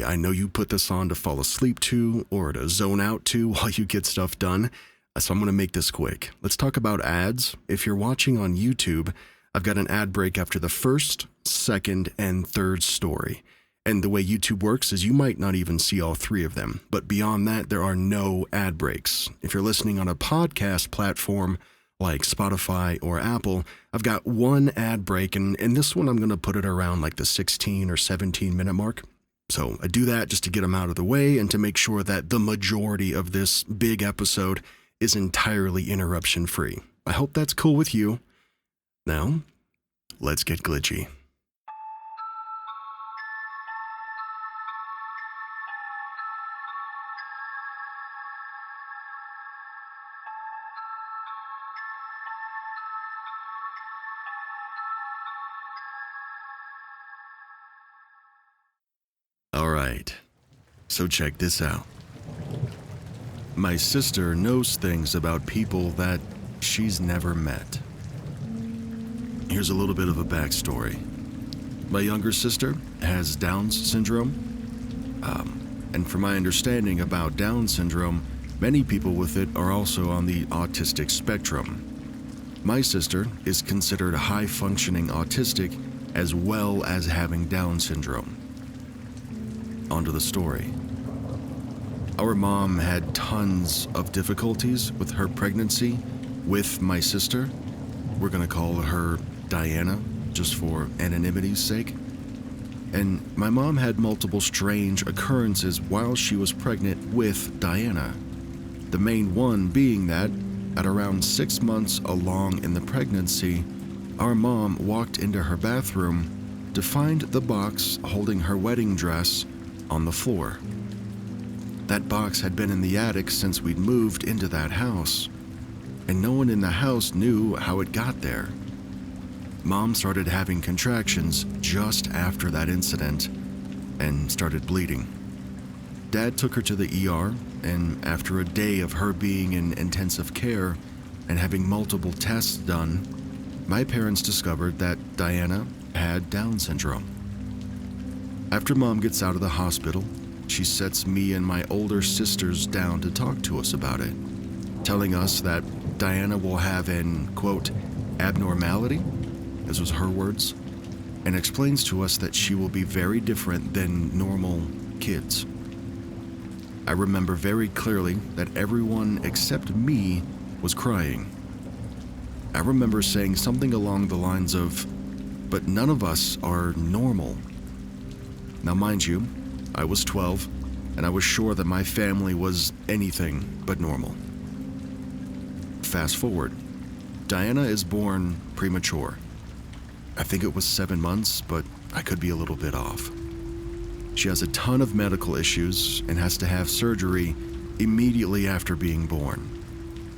Hey, I know you put this on to fall asleep to or to zone out to while you get stuff done, so I'm going to make this quick. Let's talk about ads. If you're watching on YouTube, I've got an ad break after the first, second, and third story. And the way YouTube works is you might not even see all three of them, but beyond that, there are no ad breaks. If you're listening on a podcast platform like Spotify or Apple, I've got one ad break, and in this one, I'm going to put it around like the 16 or 17 minute mark. So I do that just to get them out of the way and to make sure that the majority of this big episode is entirely interruption free. I hope that's cool with you. Now, let's get glitchy. Alright, so check this out. My sister knows things about people that she's never met. Here's a little bit of a backstory. My younger sister has Down's syndrome, and from my understanding about Down syndrome, many people with it are also on the autistic spectrum. My sister is considered high-functioning autistic as well as having Down syndrome. Onto the story. Our mom had tons of difficulties with her pregnancy with my sister. We're gonna call her Diana, just for anonymity's sake. And my mom had multiple strange occurrences while she was pregnant with Diana. The main one being that, at around 6 months along in the pregnancy, our mom walked into her bathroom to find the box holding her wedding dress on the floor. That box had been in the attic since we'd moved into that house, and no one in the house knew how it got there. Mom started having contractions just after that incident and started bleeding. Dad took her to the ER, and after a day of her being in intensive care and having multiple tests done, my parents discovered that Diana had Down syndrome. After Mom gets out of the hospital, she sets me and my older sisters down to talk to us about it, telling us that Diana will have an, quote, abnormality, this was her words, and explains to us that she will be very different than normal kids. I remember very clearly that everyone except me was crying. I remember saying something along the lines of, but none of us are normal. Now mind you, I was 12, and I was sure that my family was anything but normal. Fast forward, Diana is born premature. I think it was 7 months, but I could be a little bit off. She has a ton of medical issues and has to have surgery immediately after being born.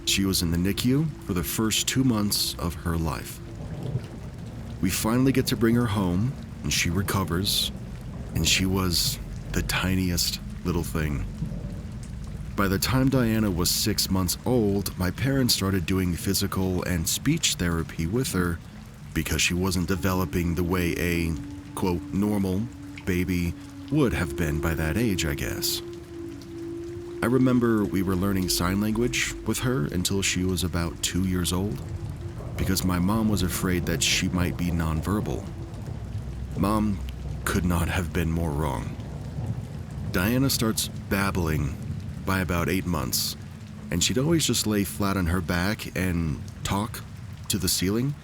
She was in the NICU for the first 2 months of her life. We finally get to bring her home, and she recovers, and she was the tiniest little thing. By the time Diana was 6 months old, my parents started doing physical and speech therapy with her because she wasn't developing the way a, quote, normal baby would have been by that age, I guess. I remember we were learning sign language with her until she was about 2 years old because my mom was afraid that she might be nonverbal. Mom could not have been more wrong. Diana starts babbling by about 8 months, and she'd always just lay flat on her back and talk to the ceiling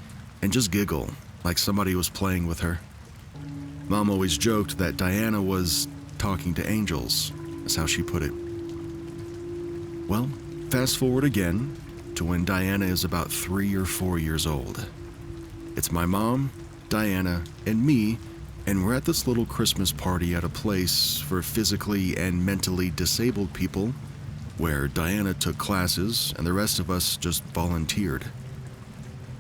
and just giggle like somebody was playing with her. Mom always joked that Diana was talking to angels, that's how she put it. Well, fast forward again to when Diana is about 3 or 4 years old. It's my mom, Diana, and me, and we're at this little Christmas party at a place for physically and mentally disabled people where Diana took classes and the rest of us just volunteered.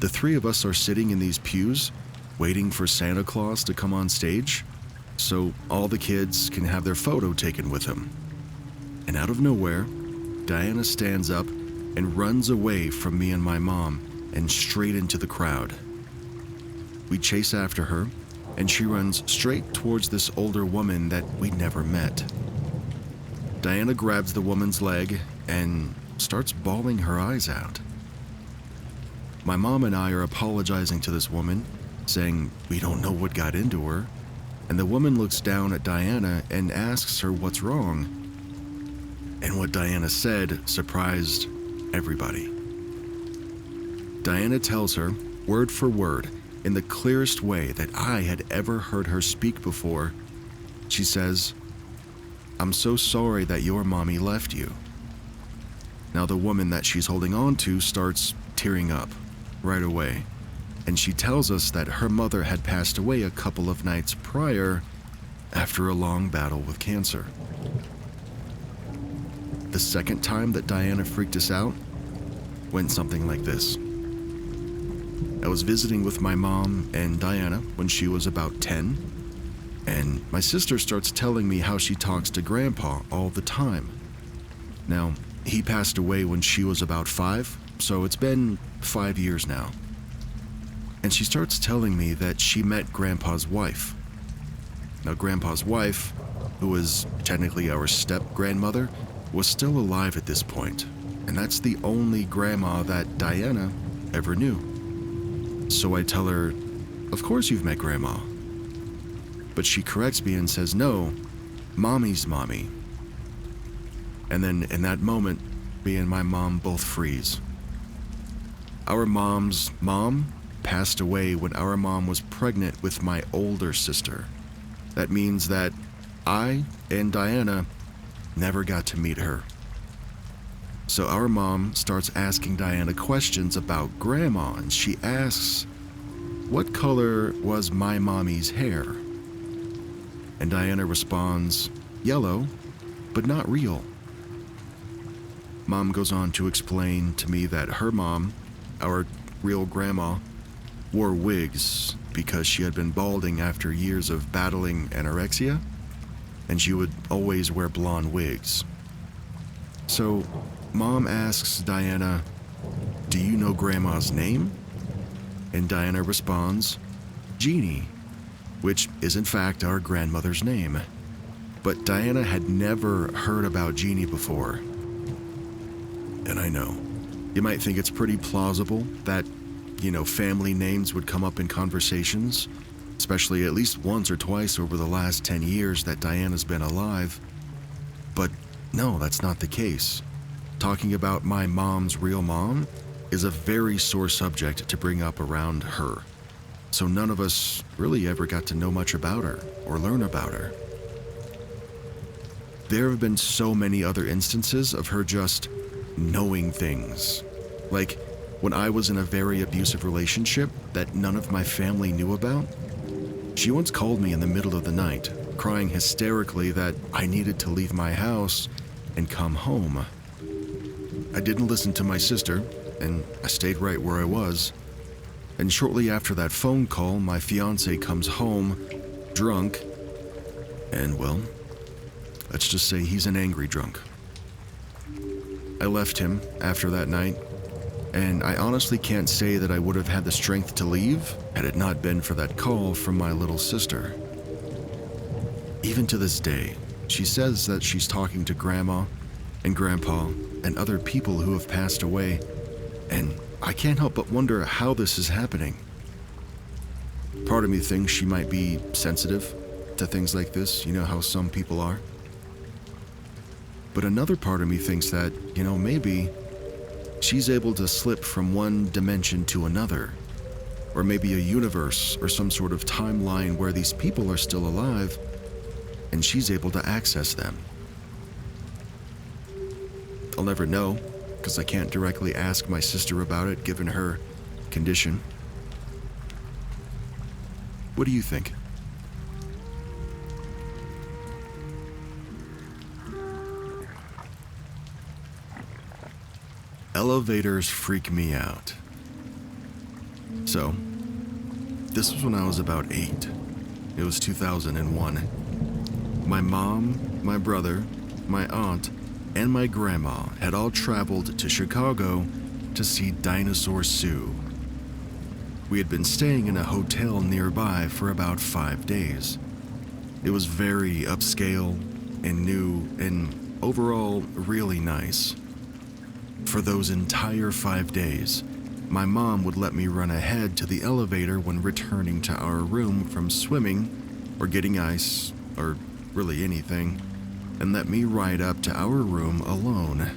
The three of us are sitting in these pews waiting for Santa Claus to come on stage so all the kids can have their photo taken with him. And out of nowhere, Diana stands up and runs away from me and my mom and straight into the crowd. We chase after her, and she runs straight towards this older woman that we'd never met. Diana grabs the woman's leg and starts bawling her eyes out. My mom and I are apologizing to this woman, saying we don't know what got into her, and the woman looks down at Diana and asks her what's wrong. And what Diana said surprised everybody. Diana tells her, word for word, in the clearest way that I had ever heard her speak before. She says, "I'm so sorry that your mommy left you." Now the woman that she's holding on to starts tearing up right away, and she tells us that her mother had passed away a couple of nights prior after a long battle with cancer. The second time that Diana freaked us out went something like this. I was visiting with my mom and Diana when she was about 10, and my sister starts telling me how she talks to Grandpa all the time. Now, he passed away when she was about 5, so it's been 5 years now. And she starts telling me that she met Grandpa's wife. Now, Grandpa's wife, who was technically our step-grandmother, was still alive at this point, and that's the only grandma that Diana ever knew. So I tell her, "Of course you've met Grandma." But she corrects me and says, "No, Mommy's mommy." And then in that moment, me and my mom both freeze. Our mom's mom passed away when our mom was pregnant with my older sister. That means that I and Diana never got to meet her. So our mom starts asking Diana questions about Grandma, and she asks, "What color was my mommy's hair?" And Diana responds, "Yellow, but not real." Mom goes on to explain to me that her mom, our real grandma, wore wigs because she had been balding after years of battling anorexia, and she would always wear blonde wigs. So Mom asks Diana, "Do you know Grandma's name?" And Diana responds, "Jeannie," which is in fact our grandmother's name. But Diana had never heard about Jeannie before. And I know, you might think it's pretty plausible that, family names would come up in conversations, especially at least once or twice over the last 10 years that Diana's been alive. But no, that's not the case. Talking about my mom's real mom is a very sore subject to bring up around her. So none of us really ever got to know much about her or learn about her. There have been so many other instances of her just knowing things. Like when I was in a very abusive relationship that none of my family knew about. She once called me in the middle of the night, crying hysterically that I needed to leave my house and come home. I didn't listen to my sister, and I stayed right where I was. And shortly after that phone call, my fiancé comes home, drunk, and well, let's just say he's an angry drunk. I left him after that night, and I honestly can't say that I would have had the strength to leave had it not been for that call from my little sister. Even to this day, she says that she's talking to Grandma and Grandpa and other people who have passed away, and I can't help but wonder how this is happening. Part of me thinks she might be sensitive to things like this, how some people are. But another part of me thinks that, maybe she's able to slip from one dimension to another, or maybe a universe or some sort of timeline where these people are still alive, and she's able to access them. I'll never know, because I can't directly ask my sister about it given her condition. What do you think? Elevators freak me out. So, this was when I was about 8. It was 2001. My mom, my brother, my aunt, and my grandma had all traveled to Chicago to see Dinosaur Sue. We had been staying in a hotel nearby for about 5 days. It was very upscale and new and overall really nice. For those entire 5 days, my mom would let me run ahead to the elevator when returning to our room from swimming or getting ice or really anything, and let me ride up to our room alone,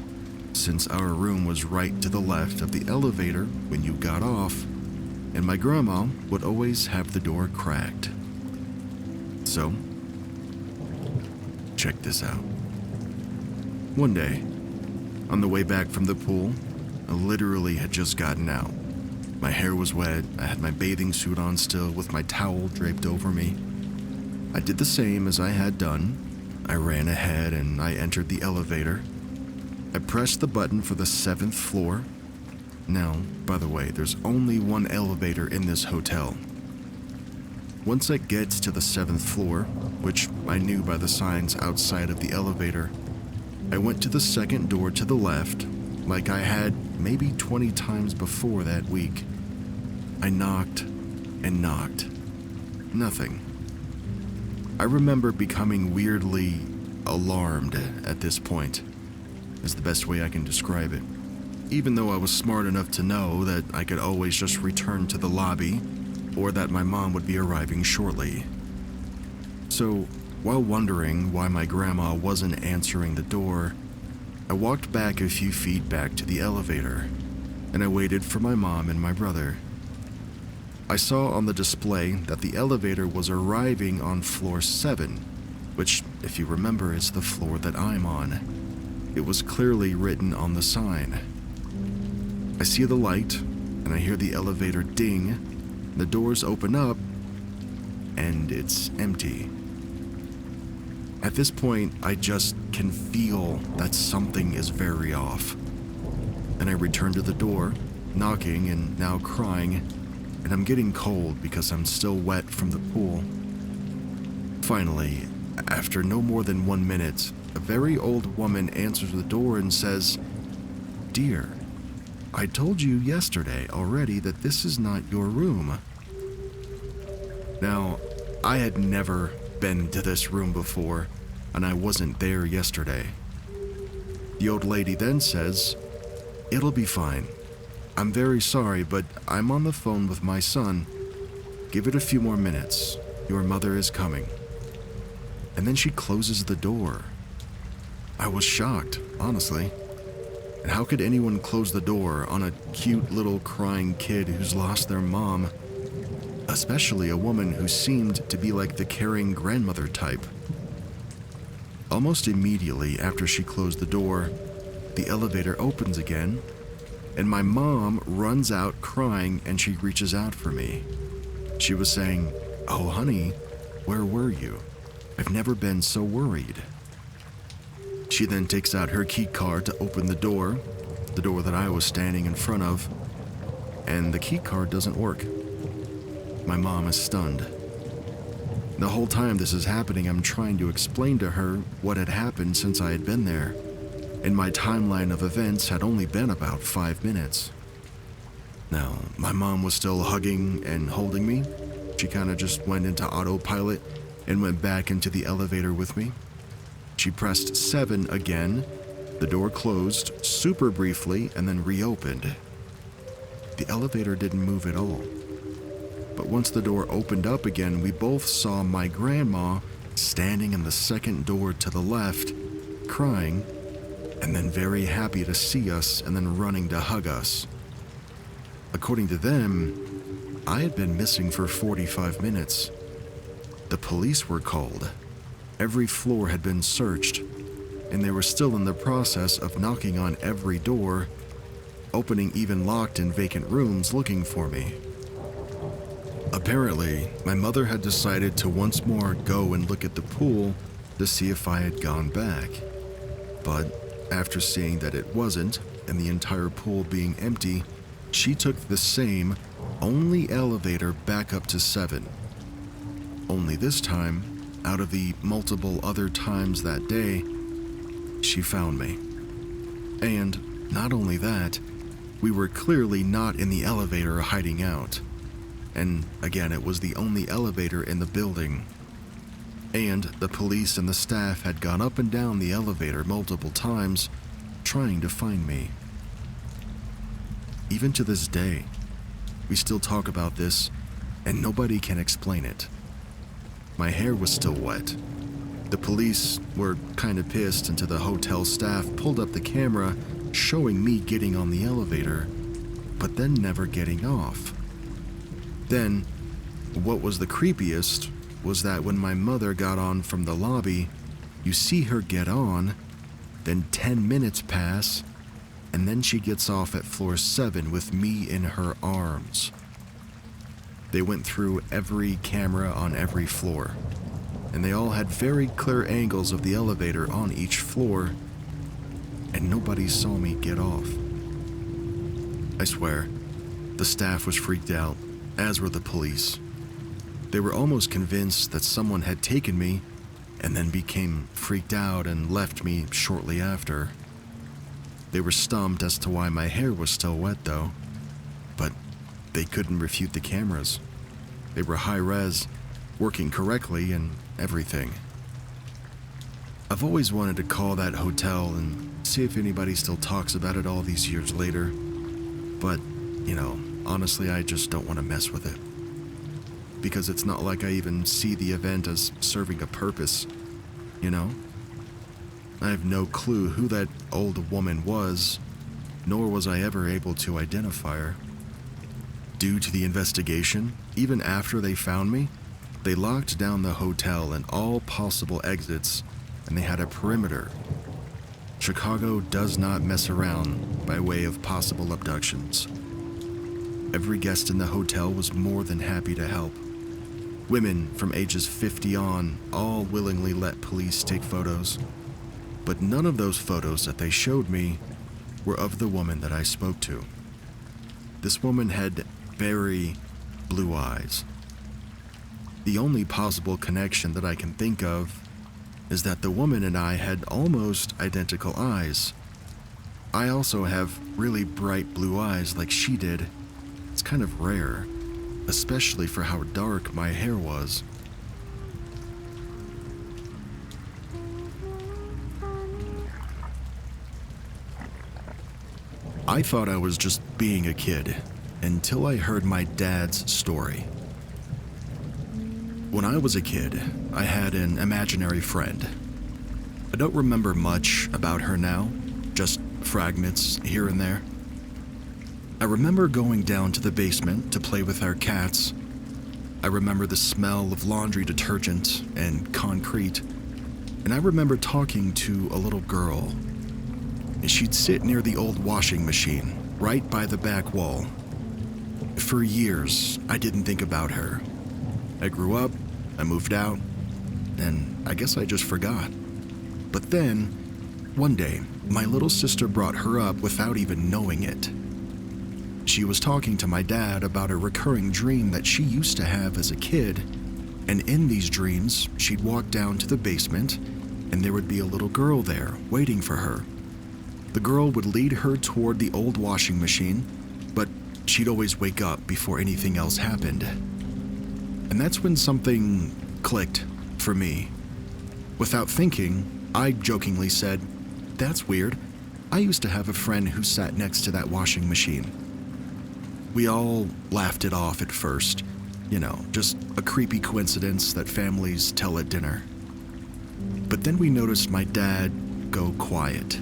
since our room was right to the left of the elevator when you got off, and my grandma would always have the door cracked. So, check this out. One day, on the way back from the pool, I literally had just gotten out. My hair was wet, I had my bathing suit on still with my towel draped over me. I did the same as I had done. I ran ahead and I entered the elevator. I pressed the button for the 7th floor. Now, by the way, there's only one elevator in this hotel. Once it gets to the 7th floor, which I knew by the signs outside of the elevator, I went to the second door to the left, like I had maybe 20 times before that week. I knocked and knocked. Nothing. I remember becoming weirdly alarmed at this point, is the best way I can describe it. Even though I was smart enough to know that I could always just return to the lobby, or that my mom would be arriving shortly. So, while wondering why my grandma wasn't answering the door, I walked back a few feet back to the elevator, and I waited for my mom and my brother. I saw on the display that the elevator was arriving on floor 7, which, if you remember, is the floor that I'm on. It was clearly written on the sign. I see the light, and I hear the elevator ding. The doors open up, and it's empty. At this point, I just can feel that something is very off. Then I return to the door, knocking and now crying, and I'm getting cold because I'm still wet from the pool. Finally, after no more than 1 minute, a very old woman answers the door and says, "Dear, I told you yesterday already that this is not your room." Now, I had never been to this room before, and I wasn't there yesterday. The old lady then says, "It'll be fine. I'm very sorry, but I'm on the phone with my son. Give it a few more minutes. Your mother is coming." And then she closes the door. I was shocked, honestly. And how could anyone close the door on a cute little crying kid who's lost their mom? Especially a woman who seemed to be like the caring grandmother type. Almost immediately after she closed the door, the elevator opens again, and my mom runs out crying and she reaches out for me. She was saying, "Oh honey, where were you? I've never been so worried." She then takes out her key card to open the door that I was standing in front of, and the key card doesn't work. My mom is stunned. The whole time this is happening, I'm trying to explain to her what had happened since I had been there, and my timeline of events had only been about 5 minutes. Now, my mom was still hugging and holding me. She kind of just went into autopilot and went back into the elevator with me. She pressed 7 again. The door closed super briefly and then reopened. The elevator didn't move at all. But once the door opened up again, we both saw my grandma standing in the second door to the left, crying, and then very happy to see us and then running to hug us. According to them, I had been missing for 45 minutes. The police were called. Every floor had been searched, and they were still in the process of knocking on every door, opening even locked and vacant rooms looking for me. Apparently, my mother had decided to once more go and look at the pool to see if I had gone back. But after seeing that it wasn't, and the entire pool being empty, she took the same, only elevator back up to 7. Only this time, out of the multiple other times that day, she found me. And not only that, we were clearly not in the elevator hiding out. and again, it was the only elevator in the building. And the police and the staff had gone up and down the elevator multiple times, trying to find me. Even to this day, we still talk about this, and nobody can explain it. My hair was still wet. The police were kind of pissed until the hotel staff pulled up the camera showing me getting on the elevator, but then never getting off. Then, what was the creepiest was that when my mother got on from the lobby, you see her get on, then 10 minutes pass, and then she gets off at floor 7 with me in her arms. They went through every camera on every floor, and they all had very clear angles of the elevator on each floor, and nobody saw me get off. I swear, the staff was freaked out, as were the police. They were almost convinced that someone had taken me and then became freaked out and left me shortly after. They were stumped as to why my hair was still wet though, but they couldn't refute the cameras. They were high-res, working correctly and everything. I've always wanted to call that hotel and see if anybody still talks about it all these years later, but, honestly, I just don't want to mess with it. Because it's not like I even see the event as serving a purpose, I have no clue who that old woman was, nor was I ever able to identify her. Due to the investigation, even after they found me, they locked down the hotel and all possible exits, and they had a perimeter. Chicago does not mess around by way of possible abductions. Every guest in the hotel was more than happy to help. Women from ages 50 on all willingly let police take photos, but none of those photos that they showed me were of the woman that I spoke to. This woman had very blue eyes. The only possible connection that I can think of is that the woman and I had almost identical eyes. I also have really bright blue eyes like she did. It's kind of rare, especially for how dark my hair was. I thought I was just being a kid until I heard my dad's story. When I was a kid, I had an imaginary friend. I don't remember much about her now, just fragments here and there. I remember going down to the basement to play with our cats. I remember the smell of laundry detergent and concrete, and I remember talking to a little girl. She'd sit near the old washing machine, right by the back wall. For years, I didn't think about her. I grew up, I moved out, and I guess I just forgot. But then, one day, my little sister brought her up without even knowing it. She was talking to my dad about a recurring dream that she used to have as a kid, and in these dreams, she'd walk down to the basement, and there would be a little girl there waiting for her. The girl would lead her toward the old washing machine, but she'd always wake up before anything else happened. And that's when something clicked for me. Without thinking, I jokingly said, "That's weird. I used to have a friend who sat next to that washing machine." We all laughed it off at first, just a creepy coincidence that families tell at dinner. But then we noticed my dad go quiet,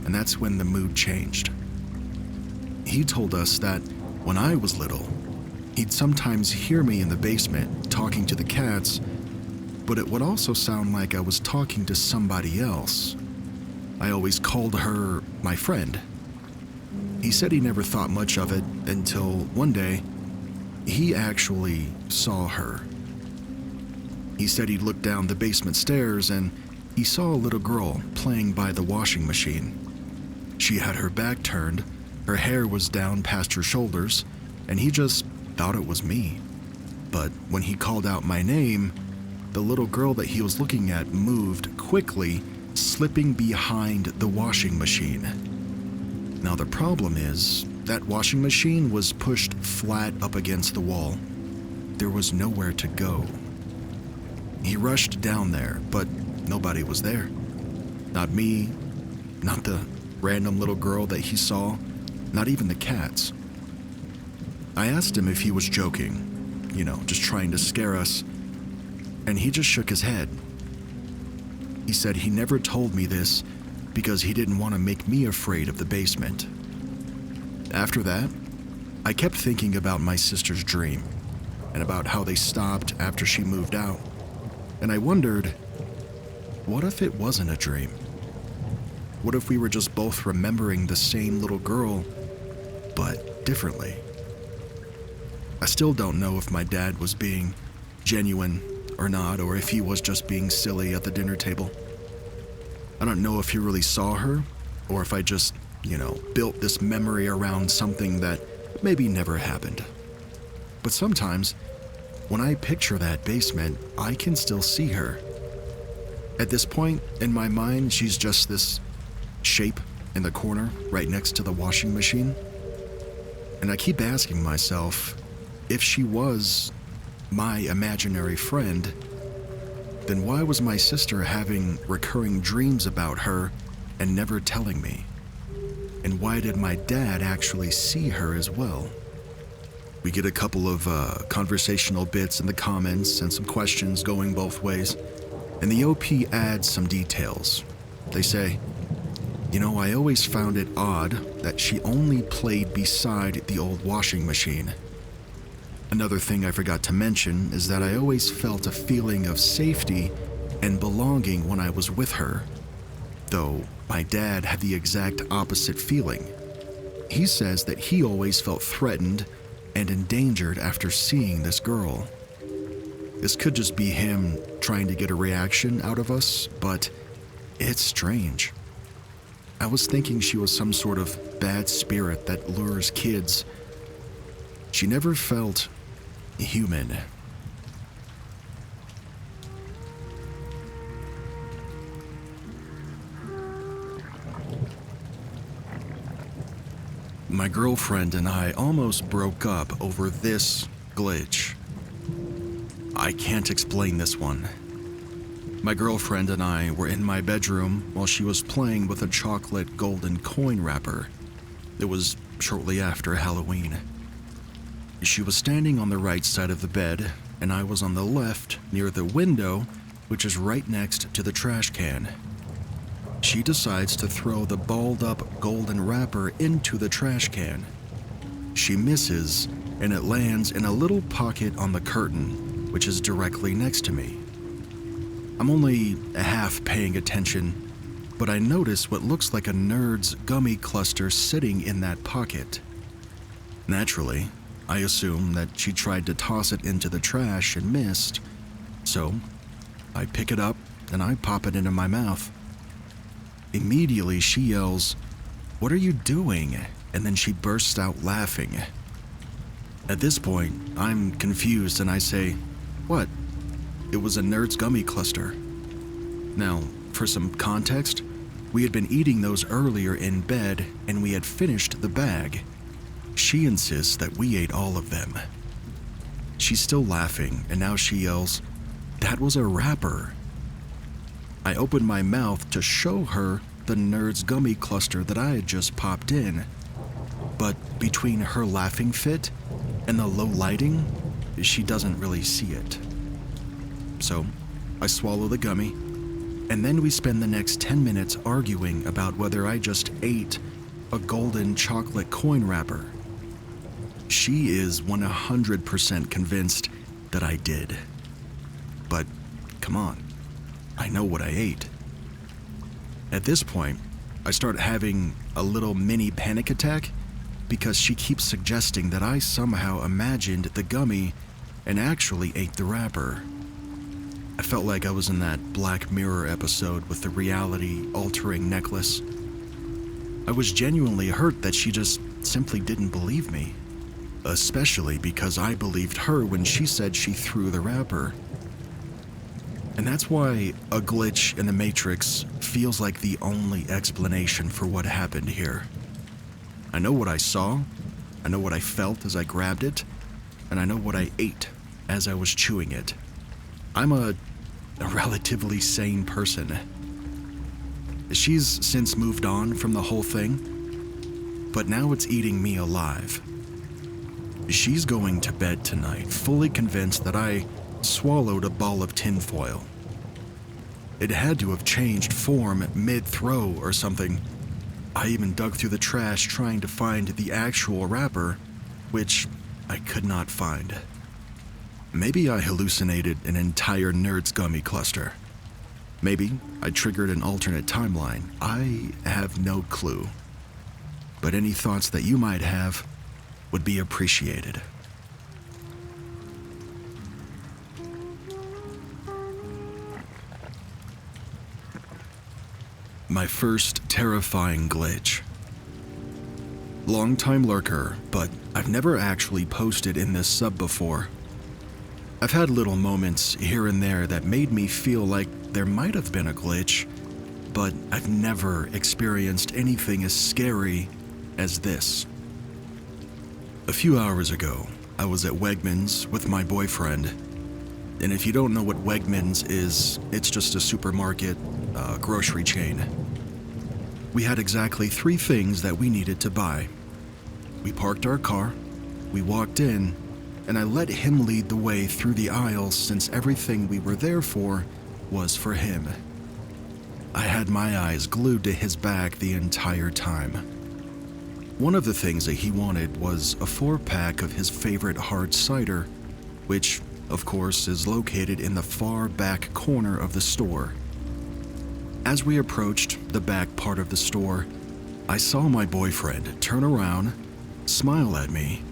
and that's when the mood changed. He told us that when I was little, he'd sometimes hear me in the basement talking to the cats, but it would also sound like I was talking to somebody else. I always called her my friend. He said he never thought much of it until one day, he actually saw her. He said he'd looked down the basement stairs and he saw a little girl playing by the washing machine. She had her back turned, her hair was down past her shoulders, and he just thought it was me. But when he called out my name, the little girl that he was looking at moved quickly, slipping behind the washing machine. Now the problem is, that washing machine was pushed flat up against the wall. There was nowhere to go. He rushed down there, but nobody was there. Not me, not the random little girl that he saw, not even the cats. I asked him if he was joking, just trying to scare us, and he just shook his head. He said he never told me this because he didn't want to make me afraid of the basement. After that, I kept thinking about my sister's dream and about how they stopped after she moved out. And I wondered, what if it wasn't a dream? What if we were just both remembering the same little girl, but differently? I still don't know if my dad was being genuine or not, or if he was just being silly at the dinner table. I don't know if he really saw her, or if I just, built this memory around something that maybe never happened. But sometimes, when I picture that basement, I can still see her. At this point, in my mind, she's just this shape in the corner right next to the washing machine. And I keep asking myself, if she was my imaginary friend, then why was my sister having recurring dreams about her and never telling me? And why did my dad actually see her as well? We get a couple of conversational bits in the comments and some questions going both ways, and the OP adds some details. They say, I always found it odd that she only played beside the old washing machine. Another thing I forgot to mention is that I always felt a feeling of safety and belonging when I was with her, though my dad had the exact opposite feeling. He says that he always felt threatened and endangered after seeing this girl. This could just be him trying to get a reaction out of us, but it's strange. I was thinking she was some sort of bad spirit that lures kids. She never felt human. My girlfriend and I almost broke up over this glitch. I can't explain this one. My girlfriend and I were in my bedroom while she was playing with a chocolate golden coin wrapper. It was shortly after Halloween. She was standing on the right side of the bed, and I was on the left near the window, which is right next to the trash can. She decides to throw the balled up golden wrapper into the trash can. She misses, and it lands in a little pocket on the curtain, which is directly next to me. I'm only half paying attention, but I notice what looks like a Nerd's gummy cluster sitting in that pocket. Naturally, I assume that she tried to toss it into the trash and missed, so I pick it up and I pop it into my mouth. Immediately she yells, "What are you doing?" And then she bursts out laughing. At this point, I'm confused and I say, "What?" It was a Nerd's gummy cluster. Now, for some context, we had been eating those earlier in bed and we had finished the bag. She insists that we ate all of them. She's still laughing, and now she yells, "That was a wrapper." I open my mouth to show her the Nerd's gummy cluster that I had just popped in, but between her laughing fit and the low lighting, she doesn't really see it. So, I swallow the gummy, and then we spend the next 10 minutes arguing about whether I just ate a golden chocolate coin wrapper. She is 100% convinced that I did. But, come on, I know what I ate. At this point, I start having a little mini panic attack because she keeps suggesting that I somehow imagined the gummy and actually ate the wrapper. I felt like I was in that Black Mirror episode with the reality-altering necklace. I was genuinely hurt that she just simply didn't believe me, especially because I believed her when she said she threw the wrapper. And that's why a glitch in the Matrix feels like the only explanation for what happened here. I know what I saw, I know what I felt as I grabbed it, and I know what I ate as I was chewing it. I'm a relatively sane person. She's since moved on from the whole thing, but now it's eating me alive. She's going to bed tonight, fully convinced that I swallowed a ball of tinfoil. It had to have changed form mid-throw or something. I even dug through the trash trying to find the actual wrapper, which I could not find. Maybe I hallucinated an entire Nerds gummy cluster. Maybe I triggered an alternate timeline. I have no clue. But any thoughts that you might have would be appreciated. My first terrifying glitch. Long-time lurker, but I've never actually posted in this sub before. I've had little moments here and there that made me feel like there might have been a glitch, but I've never experienced anything as scary as this. A few hours ago, I was at Wegmans with my boyfriend. And if you don't know what Wegmans is, it's just a supermarket, grocery chain. We had exactly 3 things that we needed to buy. We parked our car, we walked in, and I let him lead the way through the aisles since everything we were there for was for him. I had my eyes glued to his bag the entire time. One of the things that he wanted was a 4-pack of his favorite hard cider, which, of course, is located in the far back corner of the store. As we approached the back part of the store, I saw my boyfriend turn around, smile at me,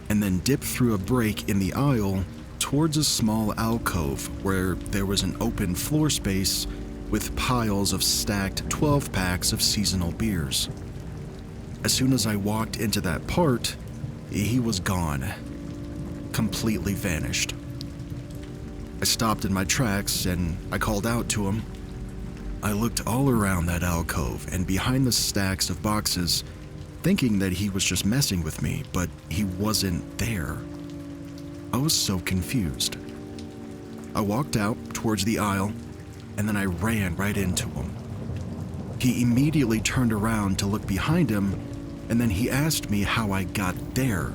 and then dip through a break in the aisle towards a small alcove where there was an open floor space with piles of stacked 12-packs of seasonal beers. As soon as I walked into that part, he was gone, completely vanished. I stopped in my tracks and I called out to him. I looked all around that alcove and behind the stacks of boxes, thinking that he was just messing with me, but he wasn't there. I was so confused. I walked out towards the aisle, and then I ran right into him. He immediately turned around to look behind him, and then he asked me how I got there.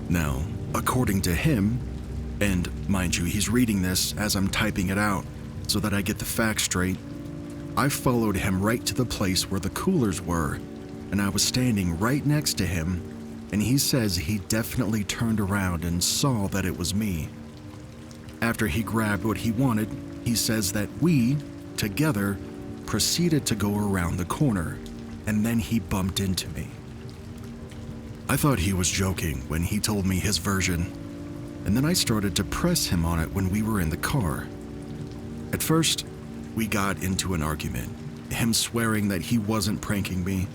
Now, according to him, and mind you, he's reading this as I'm typing it out so that I get the facts straight, I followed him right to the place where the coolers were, and I was standing right next to him, and he says he definitely turned around and saw that it was me. After he grabbed what he wanted, he says that we, together, proceeded to go around the corner, and then he bumped into me. I thought he was joking when he told me his version, and then I started to press him on it when we were in the car. At first, we got into an argument, him swearing that he wasn't pranking me,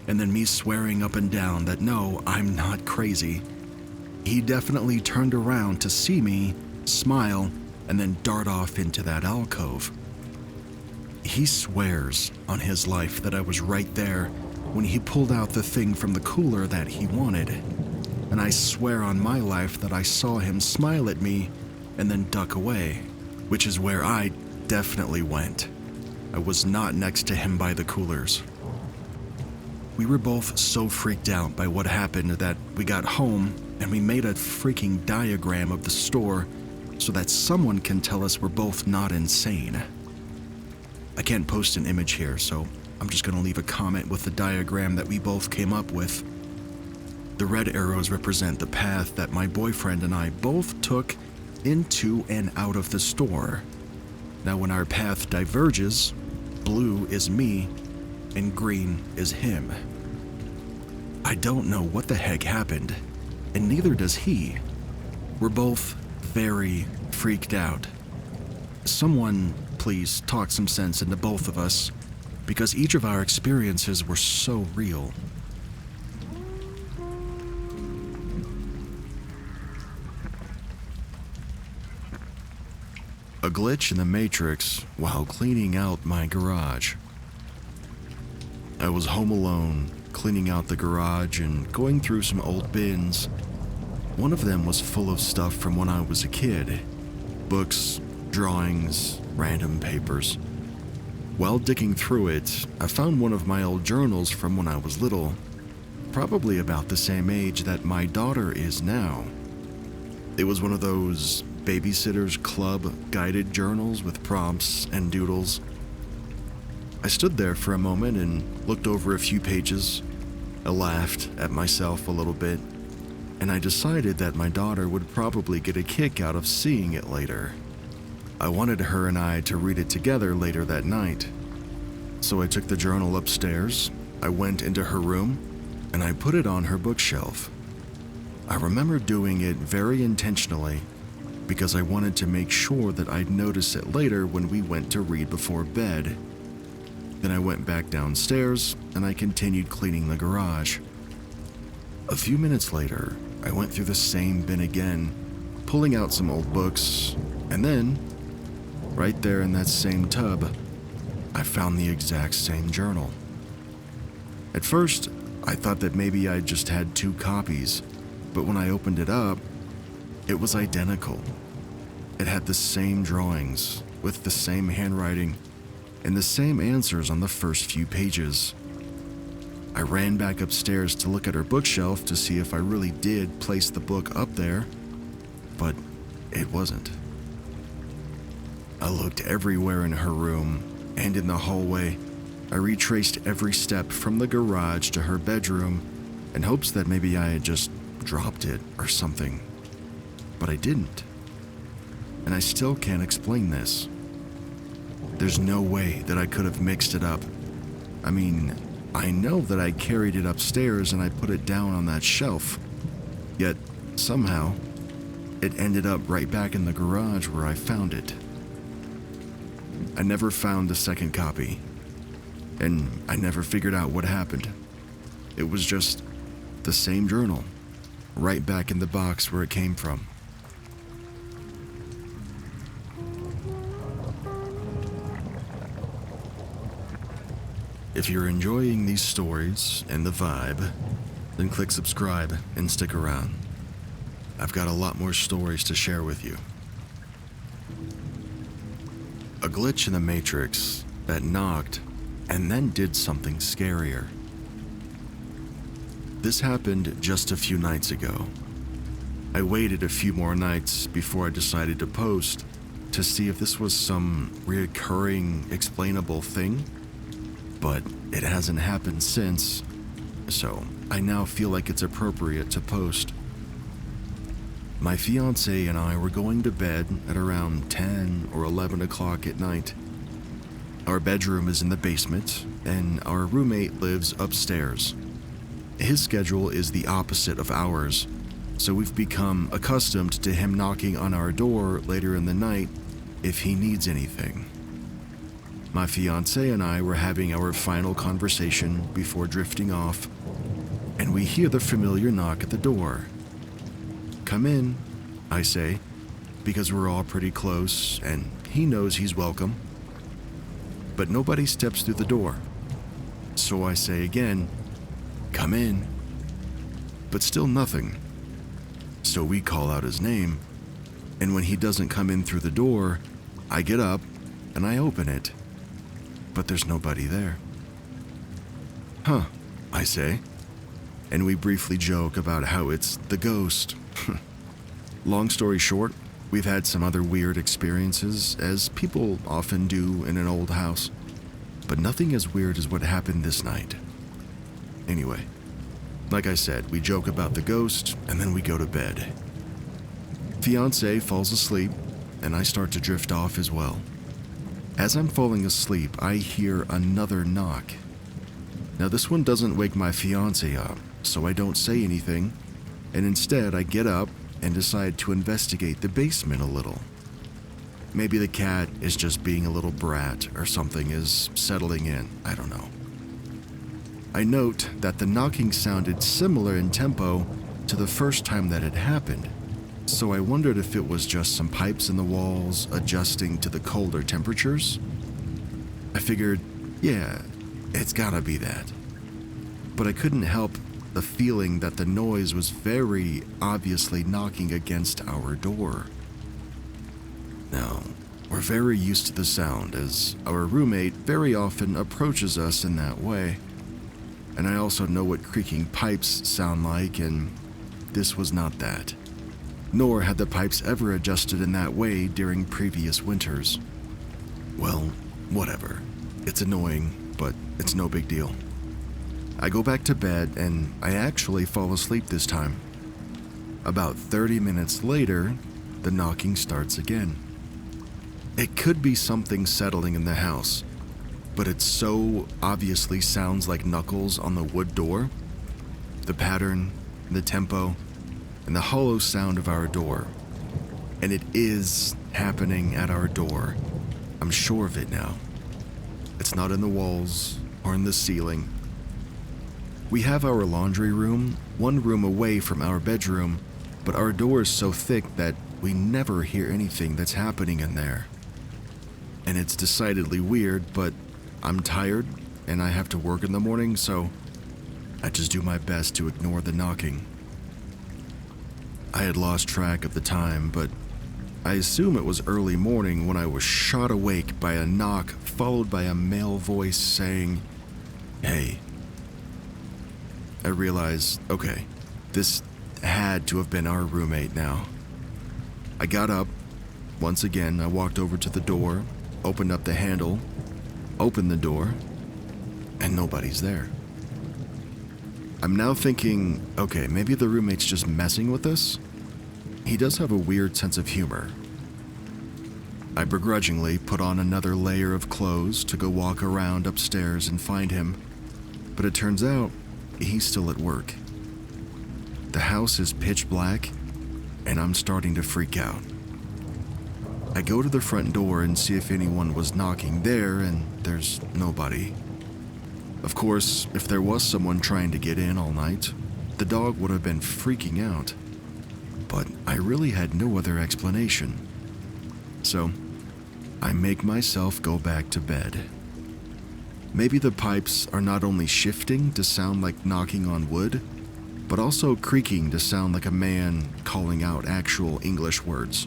and then me swearing up and down that no, I'm not crazy. He definitely turned around to see me, smile, and then dart off into that alcove. He swears on his life that I was right there when he pulled out the thing from the cooler that he wanted, and I swear on my life that I saw him smile at me and then duck away, which is where I definitely went. I was not next to him by the coolers. We were both so freaked out by what happened that we got home and we made a freaking diagram of the store so that someone can tell us we're both not insane. I can't post an image here, so I'm just gonna leave a comment with the diagram that we both came up with. The red arrows represent the path that my boyfriend and I both took into and out of the store. Now when our path diverges, blue is me and green is him. I don't know what the heck happened, and neither does he. We're both very freaked out. Someone please talk some sense into both of us, because each of our experiences were so real. A glitch in the Matrix while cleaning out my garage. I was home alone, cleaning out the garage and going through some old bins. One of them was full of stuff from when I was a kid. Books, drawings, random papers. While digging through it, I found one of my old journals from when I was little, probably about the same age that my daughter is now. It was one of those Babysitter's Club guided journals with prompts and doodles. I stood there for a moment and looked over a few pages. I laughed at myself a little bit, and I decided that my daughter would probably get a kick out of seeing it later. I wanted her and I to read it together later that night. So I took the journal upstairs, I went into her room, and I put it on her bookshelf. I remember doing it very intentionally because I wanted to make sure that I'd notice it later when we went to read before bed. Then I went back downstairs and I continued cleaning the garage. A few minutes later, I went through the same bin again, pulling out some old books, and then, right there in that same tub, I found the exact same journal. At first, I thought that maybe I just had two copies, but when I opened it up, it was identical. It had the same drawings, with the same handwriting, and the same answers on the first few pages. I ran back upstairs to look at her bookshelf to see if I really did place the book up there, but it wasn't. I looked everywhere in her room and in the hallway. I retraced every step from the garage to her bedroom in hopes that maybe I had just dropped it or something, but I didn't. And I still can't explain this. There's no way that I could have mixed it up. I mean, I know that I carried it upstairs and I put it down on that shelf, yet somehow it ended up right back in the garage where I found it. I never found the second copy, and I never figured out what happened. It was just the same journal, right back in the box where it came from. If you're enjoying these stories and the vibe, then click subscribe and stick around. I've got a lot more stories to share with you. A glitch in the Matrix that knocked and then did something scarier. This happened just a few nights ago. I waited a few more nights before I decided to post to see if this was some reoccurring, explainable thing, but it hasn't happened since, so I now feel like it's appropriate to post. My fiancé and I were going to bed at around 10 or 11 o'clock at night. Our bedroom is in the basement, and our roommate lives upstairs. His schedule is the opposite of ours, so we've become accustomed to him knocking on our door later in the night if he needs anything. My fiancé and I were having our final conversation before drifting off, and we hear the familiar knock at the door. "Come in," I say, because we're all pretty close and he knows he's welcome. But nobody steps through the door. So I say again, "Come in." But still nothing. So we call out his name, and when he doesn't come in through the door, I get up and I open it. But there's nobody there. "Huh," I say, and we briefly joke about how it's the ghost. Long story short, we've had some other weird experiences, as people often do in an old house, but nothing as weird as what happened this night. Anyway, like I said, we joke about the ghost, and then we go to bed. Fiancé falls asleep, and I start to drift off as well. As I'm falling asleep, I hear another knock. Now this one doesn't wake my fiancé up, so I don't say anything, and instead I get up and decide to investigate the basement a little. Maybe the cat is just being a little brat or something is settling in, I don't know. I note that the knocking sounded similar in tempo to the first time that it happened, so I wondered if it was just some pipes in the walls adjusting to the colder temperatures. I figured, yeah, it's gotta be that. but I couldn't help the feeling that the noise was very obviously knocking against our door. Now, we're very used to the sound, as our roommate very often approaches us in that way, and I also know what creaking pipes sound like, and this was not that. Nor had the pipes ever adjusted in that way during previous winters. Well, whatever. It's annoying, but it's no big deal. I go back to bed, and I actually fall asleep this time. About 30 minutes later, the knocking starts again. It could be something settling in the house, but it so obviously sounds like knuckles on the wood door. The pattern, the tempo, and the hollow sound of our door. And it is happening at our door. I'm sure of it now. It's not in the walls or in the ceiling. We have our laundry room, one room away from our bedroom, but our door is so thick that we never hear anything that's happening in there. And it's decidedly weird, but I'm tired and I have to work in the morning, so I just do my best to ignore the knocking. I had lost track of the time, but I assume it was early morning when I was shot awake by a knock followed by a male voice saying, "Hey." I realized, okay, this had to have been our roommate now. I got up. Once again, I walked over to the door, opened up the handle, opened the door, and nobody's there. I'm now thinking, okay, maybe the roommate's just messing with us? He does have a weird sense of humor. I begrudgingly put on another layer of clothes to go walk around upstairs and find him, but it turns out he's still at work. The house is pitch black, and I'm starting to freak out. I go to the front door and see if anyone was knocking there, and there's nobody. Of course, if there was someone trying to get in all night, the dog would have been freaking out. But I really had no other explanation. So, I make myself go back to bed. Maybe the pipes are not only shifting to sound like knocking on wood, but also creaking to sound like a man calling out actual English words.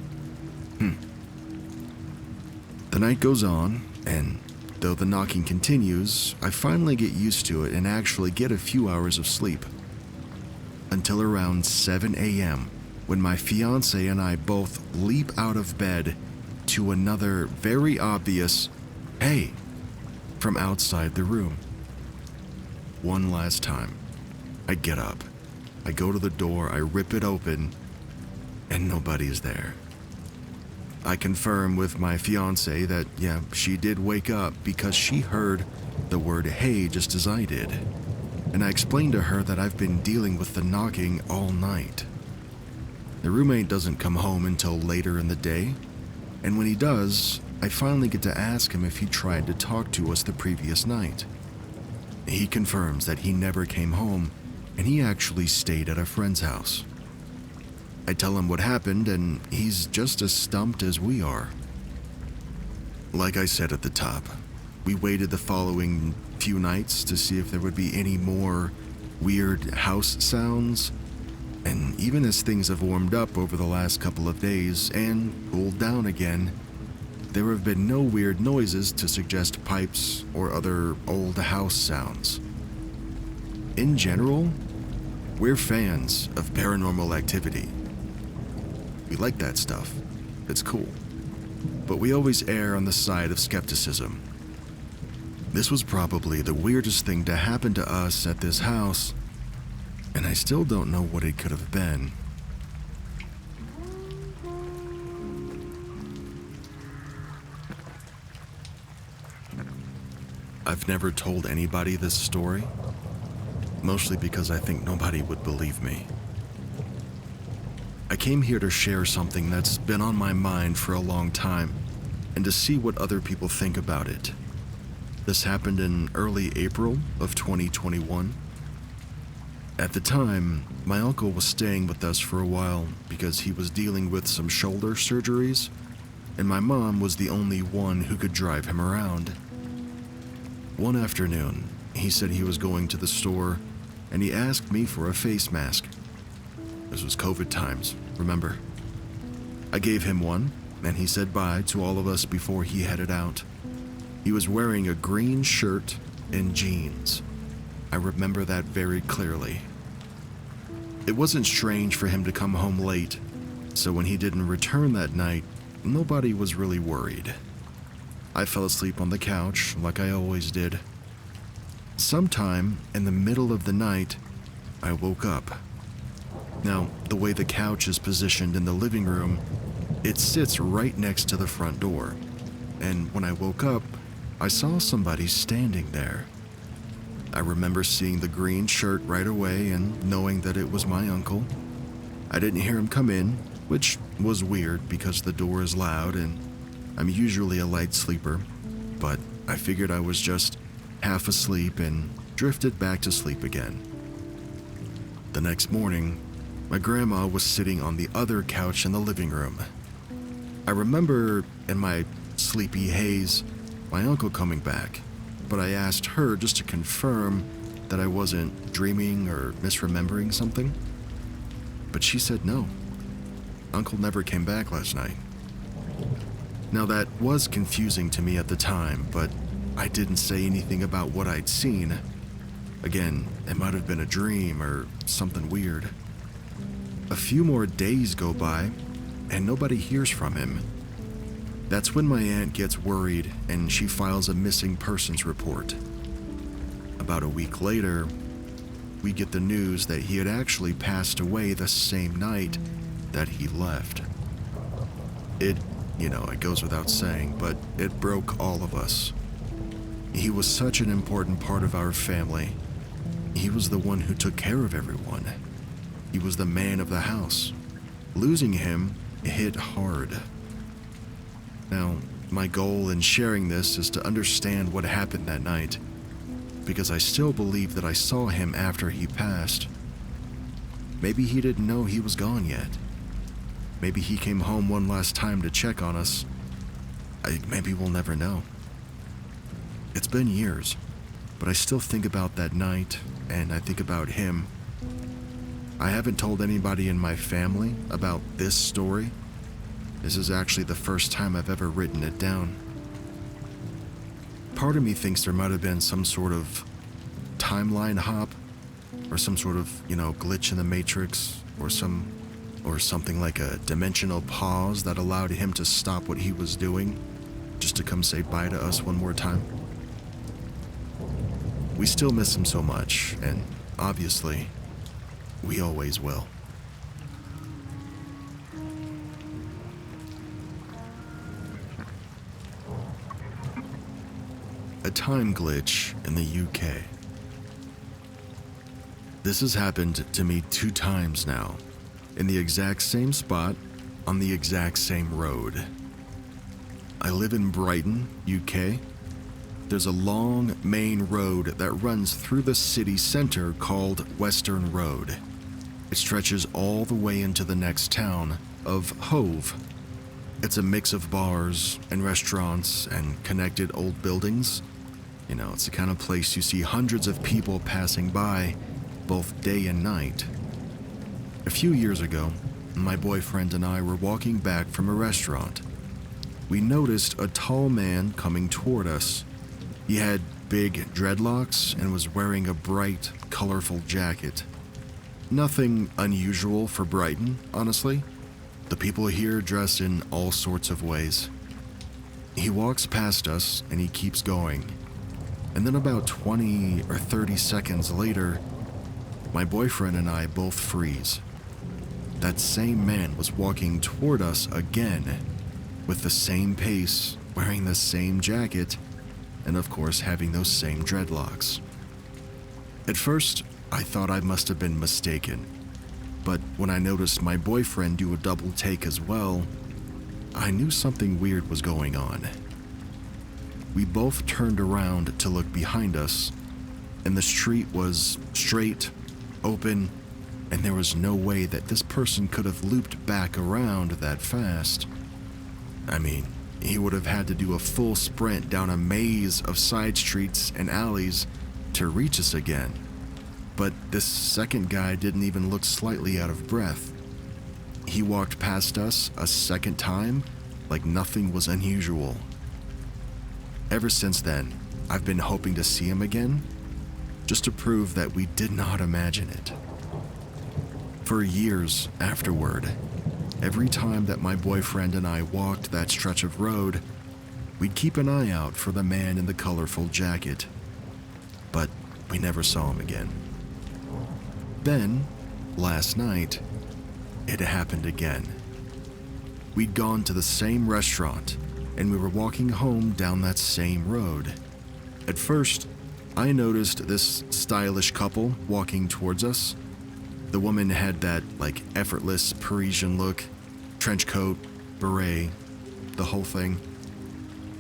The night goes on, and though the knocking continues, I finally get used to it and actually get a few hours of sleep. Until around 7 a.m., when my fiance and I both leap out of bed to another very obvious, "Hey," from outside the room. One last time, I get up. I go to the door, I rip it open, and nobody's there. I confirm with my fiance that, yeah, she did wake up because she heard the word "hey" just as I did. And I explained to her that I've been dealing with the knocking all night. The roommate doesn't come home until later in the day, and when he does, I finally get to ask him if he tried to talk to us the previous night. He confirms that he never came home, and he actually stayed at a friend's house. I tell him what happened, and he's just as stumped as we are. Like I said at the top, we waited the following few nights to see if there would be any more weird house sounds, and even as things have warmed up over the last couple of days and cooled down again, there have been no weird noises to suggest pipes or other old house sounds. In general, we're fans of paranormal activity. We like that stuff. It's cool. But we always err on the side of skepticism. This was probably the weirdest thing to happen to us at this house, and I still don't know what it could have been. I've never told anybody this story, mostly because I think nobody would believe me. I came here to share something that's been on my mind for a long time, and to see what other people think about it. This happened in early April of 2021. At the time, my uncle was staying with us for a while because he was dealing with some shoulder surgeries, and my mom was the only one who could drive him around. One afternoon, he said he was going to the store and he asked me for a face mask. This was COVID times, remember? I gave him one, and he said bye to all of us before he headed out. He was wearing a green shirt and jeans. I remember that very clearly. It wasn't strange for him to come home late, so when he didn't return that night, nobody was really worried. I fell asleep on the couch like I always did. Sometime in the middle of the night, I woke up. Now, the way the couch is positioned in the living room, it sits right next to the front door. And when I woke up, I saw somebody standing there. I remember seeing the green shirt right away and knowing that it was my uncle. I didn't hear him come in, which was weird because the door is loud and I'm usually a light sleeper, but I figured I was just half asleep and drifted back to sleep again. The next morning, my grandma was sitting on the other couch in the living room. I remember in my sleepy haze, my uncle coming back, but I asked her just to confirm that I wasn't dreaming or misremembering something. But she said no. Uncle never came back last night. Now that was confusing to me at the time, but I didn't say anything about what I'd seen. Again, it might have been a dream or something weird. A few more days go by, and nobody hears from him. That's when my aunt gets worried and she files a missing persons report. About a week later, we get the news that he had actually passed away the same night that he left. It goes without saying, but it broke all of us. He was such an important part of our family. He was the one who took care of everyone. He was the man of the house. Losing him hit hard. Now, my goal in sharing this is to understand what happened that night, because I still believe that I saw him after he passed. Maybe he didn't know he was gone yet. Maybe he came home one last time to check on us. Maybe we'll never know. It's been years, but I still think about that night, and I think about him. I haven't told anybody in my family about this story. This is actually the first time I've ever written it down. Part of me thinks there might have been some sort of timeline hop, or some sort of, glitch in the Matrix, or something like a dimensional pause that allowed him to stop what he was doing, just to come say bye to us one more time. We still miss him so much, and obviously, we always will. A time glitch in the UK. This has happened to me 2 times now, in the exact same spot, on the exact same road. I live in Brighton, UK. There's a long main road that runs through the city center called Western Road. It stretches all the way into the next town of Hove. It's a mix of bars and restaurants and connected old buildings. It's the kind of place you see hundreds of people passing by, both day and night. A few years ago, my boyfriend and I were walking back from a restaurant. We noticed a tall man coming toward us. He had big dreadlocks and was wearing a bright, colorful jacket. Nothing unusual for Brighton, honestly. The people here dress in all sorts of ways. He walks past us and he keeps going. And then about 20 or 30 seconds later, my boyfriend and I both freeze. That same man was walking toward us again, with the same pace, wearing the same jacket, and of course having those same dreadlocks. At first, I thought I must have been mistaken, but when I noticed my boyfriend do a double take as well, I knew something weird was going on. We both turned around to look behind us, and the street was straight, open, and there was no way that this person could have looped back around that fast. He would have had to do a full sprint down a maze of side streets and alleys to reach us again. But this second guy didn't even look slightly out of breath. He walked past us a second time like nothing was unusual. Ever since then, I've been hoping to see him again, just to prove that we did not imagine it. For years afterward, every time that my boyfriend and I walked that stretch of road, we'd keep an eye out for the man in the colorful jacket. But we never saw him again. Then, last night, it happened again. We'd gone to the same restaurant, and we were walking home down that same road. At first, I noticed this stylish couple walking towards us. The woman had that, effortless Parisian look, trench coat, beret, the whole thing.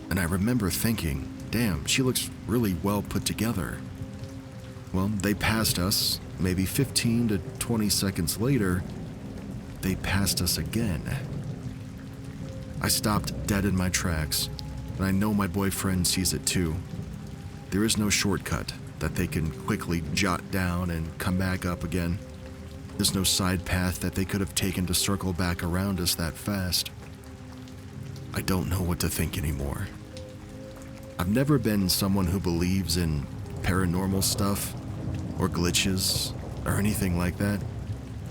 And I remember thinking, damn, she looks really well put together. Well, they passed us. Maybe 15 to 20 seconds later, they passed us again. I stopped dead in my tracks, and I know my boyfriend sees it too. There is no shortcut that they can quickly jot down and come back up again. There's no side path that they could have taken to circle back around us that fast. I don't know what to think anymore. I've never been someone who believes in paranormal stuff, or glitches, or anything like that.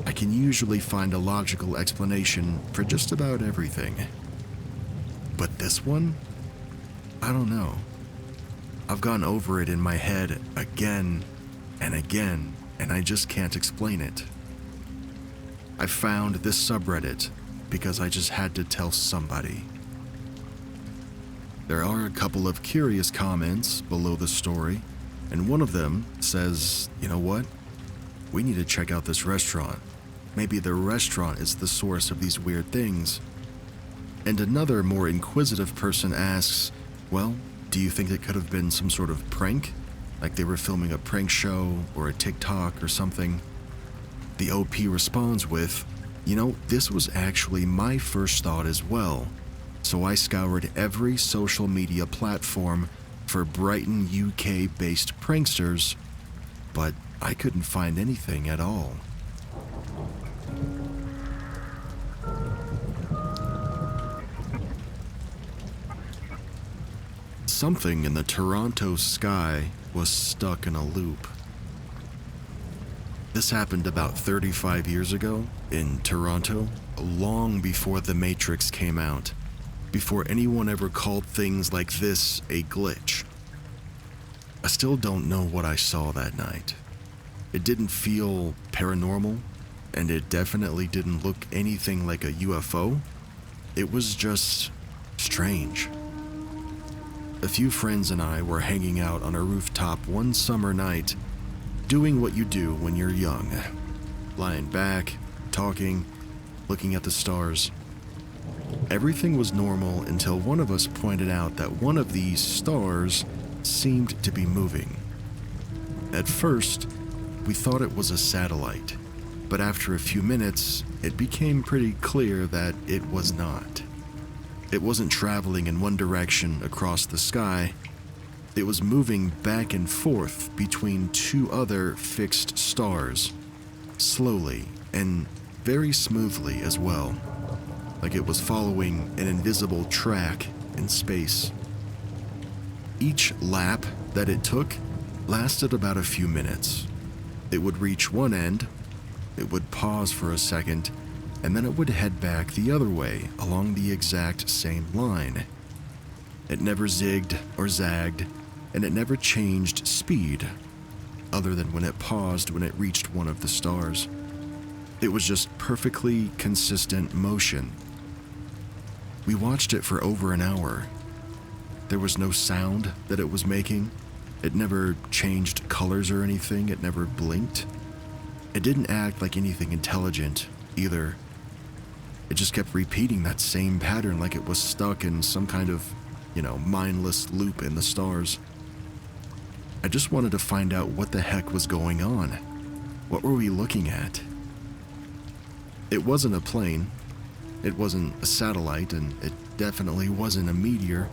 I can usually find a logical explanation for just about everything. But this one? I don't know. I've gone over it in my head again and again, and I just can't explain it. I found this subreddit because I just had to tell somebody. There are a couple of curious comments below the story, and one of them says, you know what? We need to check out this restaurant. Maybe the restaurant is the source of these weird things. And another more inquisitive person asks, well, do you think it could have been some sort of prank? Like they were filming a prank show or a TikTok or something? The OP responds with, you know, this was actually my first thought as well. So I scoured every social media platform for Brighton, UK-based pranksters, but I couldn't find anything at all. Something in the Toronto sky was stuck in a loop. This happened about 35 years ago in Toronto, long before The Matrix came out, before anyone ever called things like this a glitch. I still don't know what I saw that night. It didn't feel paranormal, and it definitely didn't look anything like a UFO. It was just strange. A few friends and I were hanging out on a rooftop one summer night, doing what you do when you're young. Lying back, talking, looking at the stars. Everything was normal until one of us pointed out that one of these stars seemed to be moving. At first, we thought it was a satellite, but after a few minutes, it became pretty clear that it was not. It wasn't traveling in one direction across the sky. It was moving back and forth between two other fixed stars, slowly and very smoothly as well, like it was following an invisible track in space. Each lap that it took lasted about a few minutes. It would reach one end, it would pause for a second, and then it would head back the other way along the exact same line. It never zigged or zagged, and it never changed speed, other than when it paused when it reached one of the stars. It was just perfectly consistent motion. We watched it for over an hour. There was no sound that it was making. It never changed colors or anything. It never blinked. It didn't act like anything intelligent either. It just kept repeating that same pattern like it was stuck in some kind of, mindless loop in the stars. I just wanted to find out what the heck was going on. What were we looking at? It wasn't a plane. It wasn't a satellite, and it definitely wasn't a meteor.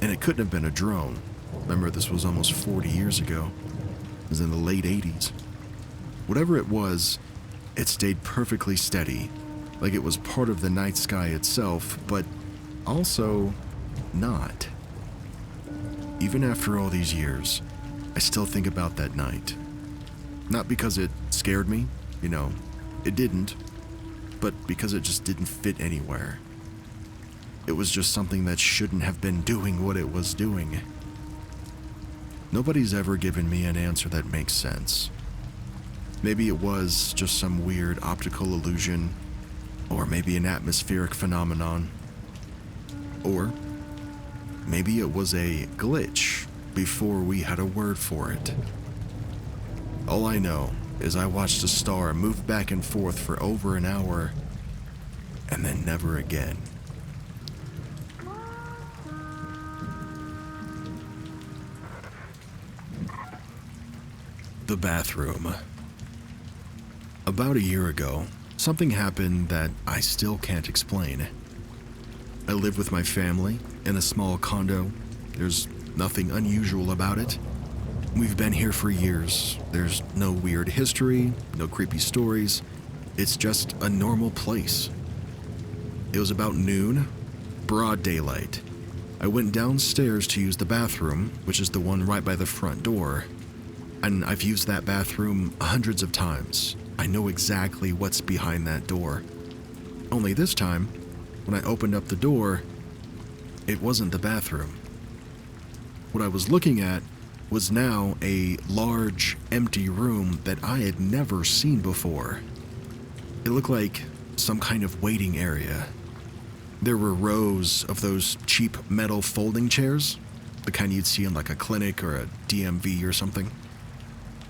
And it couldn't have been a drone. Remember, this was almost 40 years ago. was in the late 80s. Whatever it was, it stayed perfectly steady, like it was part of the night sky itself, but also not. Even after all these years, I still think about that night. Not because it scared me, it didn't, but because it just didn't fit anywhere. It was just something that shouldn't have been doing what it was doing. Nobody's ever given me an answer that makes sense. Maybe it was just some weird optical illusion, or maybe an atmospheric phenomenon. Or maybe it was a glitch before we had a word for it. All I know is I watched a star move back and forth for over an hour, and then never again. The bathroom. About a year ago, something happened that I still can't explain. I live with my family in a small condo. There's nothing unusual about it. We've been here for years. There's no weird history, no creepy stories. It's just a normal place. It was about noon, broad daylight. I went downstairs to use the bathroom, which is the one right by the front door. And I've used that bathroom hundreds of times. I know exactly what's behind that door. Only this time, when I opened up the door, it wasn't the bathroom. What I was looking at was now a large, empty room that I had never seen before. It looked like some kind of waiting area. There were rows of those cheap metal folding chairs, the kind you'd see in like a clinic or a DMV or something.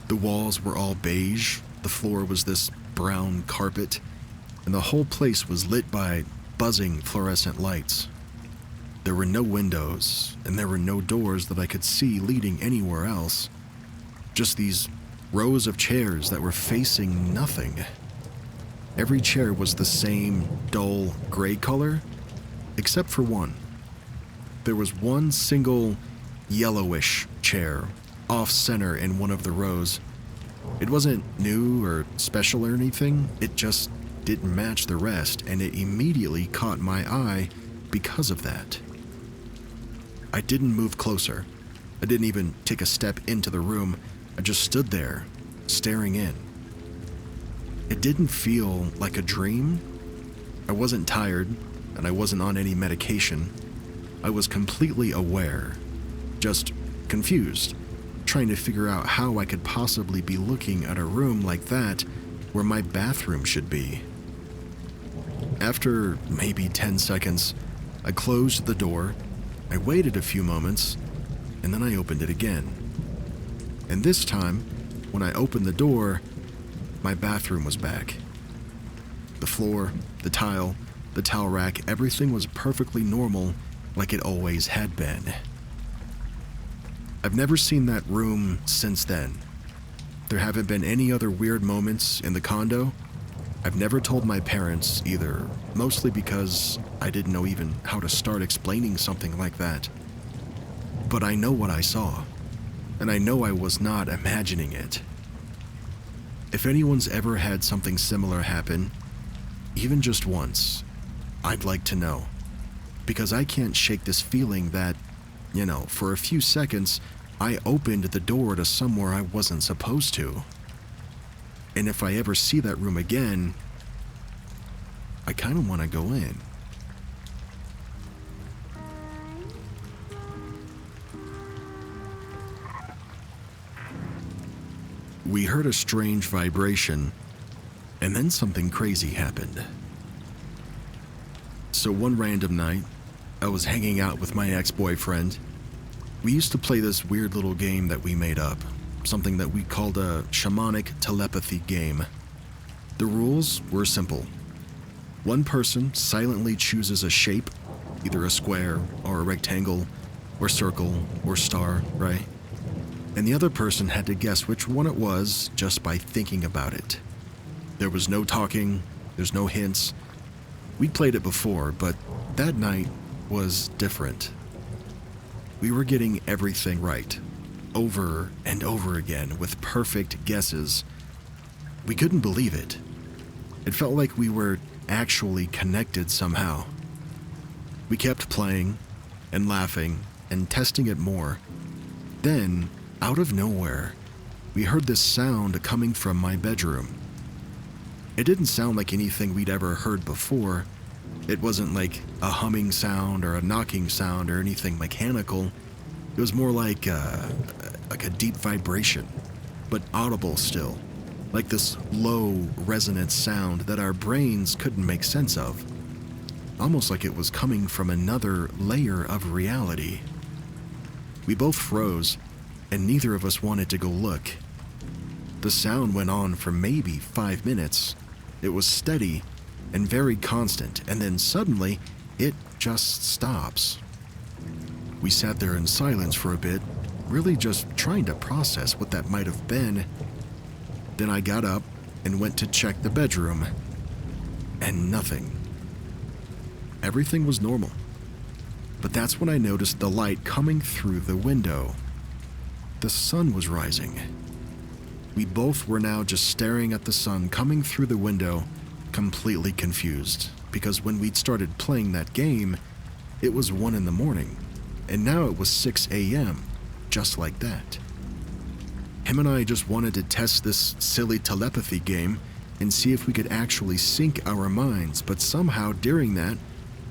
The walls were all beige, the floor was this brown carpet, and the whole place was lit by buzzing fluorescent lights. There were no windows, and there were no doors that I could see leading anywhere else. Just these rows of chairs that were facing nothing. Every chair was the same dull gray color, except for one. There was one single yellowish chair off-center in one of the rows. It wasn't new or special or anything, it just didn't match the rest, and it immediately caught my eye because of that. I didn't move closer. I didn't even take a step into the room. I just stood there, staring in. It didn't feel like a dream. I wasn't tired, and I wasn't on any medication. I was completely aware, just confused, trying to figure out how I could possibly be looking at a room like that where my bathroom should be. After maybe 10 seconds, I closed the door, I waited a few moments, and then I opened it again. And this time, when I opened the door, my bathroom was back. The floor, the tile, the towel rack, everything was perfectly normal, like it always had been. I've never seen that room since then. There haven't been any other weird moments in the condo. I've never told my parents either, mostly because I didn't know even how to start explaining something like that. But I know what I saw, and I know I was not imagining it. If anyone's ever had something similar happen, even just once, I'd like to know. Because I can't shake this feeling that, for a few seconds, I opened the door to somewhere I wasn't supposed to. And if I ever see that room again, I kind of want to go in. We heard a strange vibration, and then something crazy happened. So one random night, I was hanging out with my ex-boyfriend. We used to play this weird little game that we made up, something that we called a shamanic telepathy game. The rules were simple. One person silently chooses a shape, either a square or a rectangle or circle or star, right? And the other person had to guess which one it was just by thinking about it. There was no talking, there's no hints. We'd played it before, but that night was different. We were getting everything right. over and over again with perfect guesses. We couldn't believe it. It felt like we were actually connected somehow. We kept playing and laughing and testing it more. Then, out of nowhere, we heard this sound coming from my bedroom. It didn't sound like anything we'd ever heard before. It wasn't like a humming sound or a knocking sound or anything mechanical. It was more like a deep vibration, but audible still, like this low, resonant sound that our brains couldn't make sense of. Almost like it was coming from another layer of reality. We both froze, and neither of us wanted to go look. The sound went on for maybe 5 minutes. It was steady and very constant, and then suddenly, it just stops. We sat there in silence for a bit, really just trying to process what that might have been. Then I got up and went to check the bedroom, and nothing. Everything was normal, but that's when I noticed the light coming through the window. The sun was rising. We both were now just staring at the sun coming through the window, completely confused, because when we'd started playing that game, it was 1 a.m, and now it was 6 a.m, just like that. Him and I just wanted to test this silly telepathy game and see if we could actually sync our minds, but somehow during that,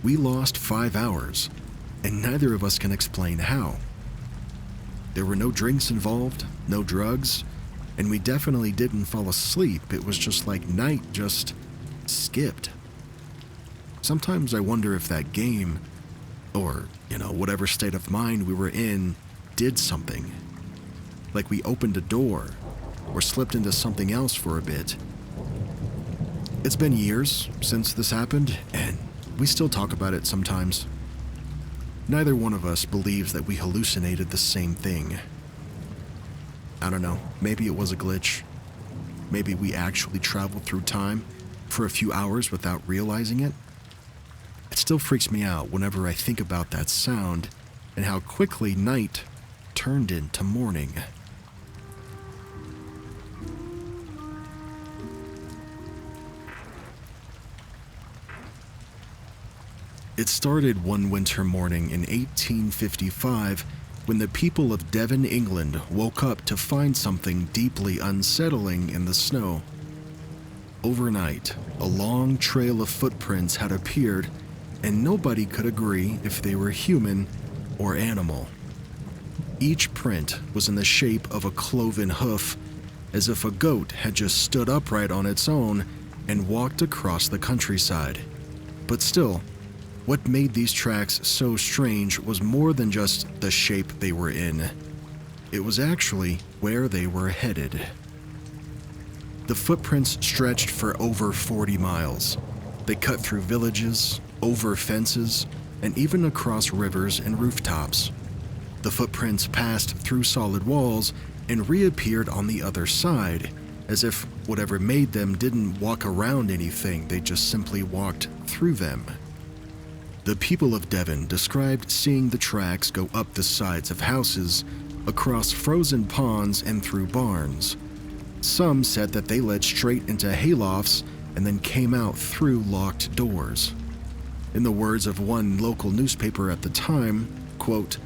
we lost 5 hours, and neither of us can explain how. There were no drinks involved, no drugs, and we definitely didn't fall asleep. It was just like night just skipped. Sometimes I wonder if that game, or, whatever state of mind we were in, did something. Like we opened a door, or slipped into something else for a bit. It's been years since this happened, and we still talk about it sometimes. Neither one of us believes that we hallucinated the same thing. I don't know, maybe it was a glitch. Maybe we actually traveled through time for a few hours without realizing it. It still freaks me out whenever I think about that sound and how quickly night turned into morning. It started one winter morning in 1855 when the people of Devon, England woke up to find something deeply unsettling in the snow. Overnight, a long trail of footprints had appeared, and nobody could agree if they were human or animal. Each print was in the shape of a cloven hoof, as if a goat had just stood upright on its own and walked across the countryside. But still, what made these tracks so strange was more than just the shape they were in. It was actually where they were headed. The footprints stretched for over 40 miles. They cut through villages, over fences, and even across rivers and rooftops. The footprints passed through solid walls and reappeared on the other side, as if whatever made them didn't walk around anything, they just simply walked through them. The people of Devon described seeing the tracks go up the sides of houses, across frozen ponds, and through barns. Some said that they led straight into haylofts and then came out through locked doors. In the words of one local newspaper at the time, quote,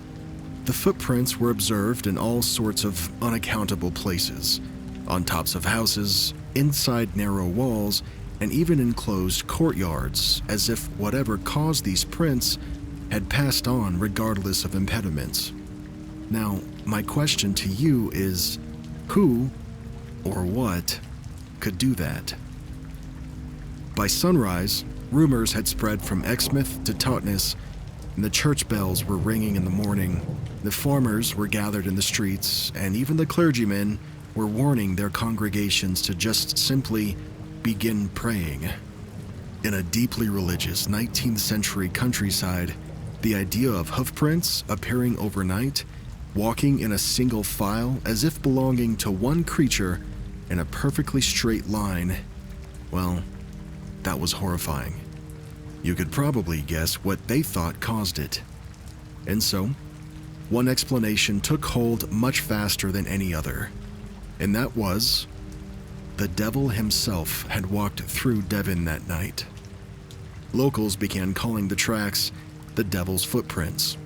"The footprints were observed in all sorts of unaccountable places, on tops of houses, inside narrow walls, and even enclosed courtyards, as if whatever caused these prints had passed on regardless of impediments." Now, my question to you is, who or what could do that? By sunrise, rumors had spread from Exmouth to Totnes, and the church bells were ringing in the morning. The farmers were gathered in the streets, and even the clergymen were warning their congregations to just simply begin praying. In a deeply religious 19th century countryside, the idea of hoofprints appearing overnight, walking in a single file as if belonging to one creature in a perfectly straight line, well, that was horrifying. You could probably guess what they thought caused it. And so, one explanation took hold much faster than any other, and that was the devil himself had walked through Devon that night. Locals began calling the tracks the devil's footprints.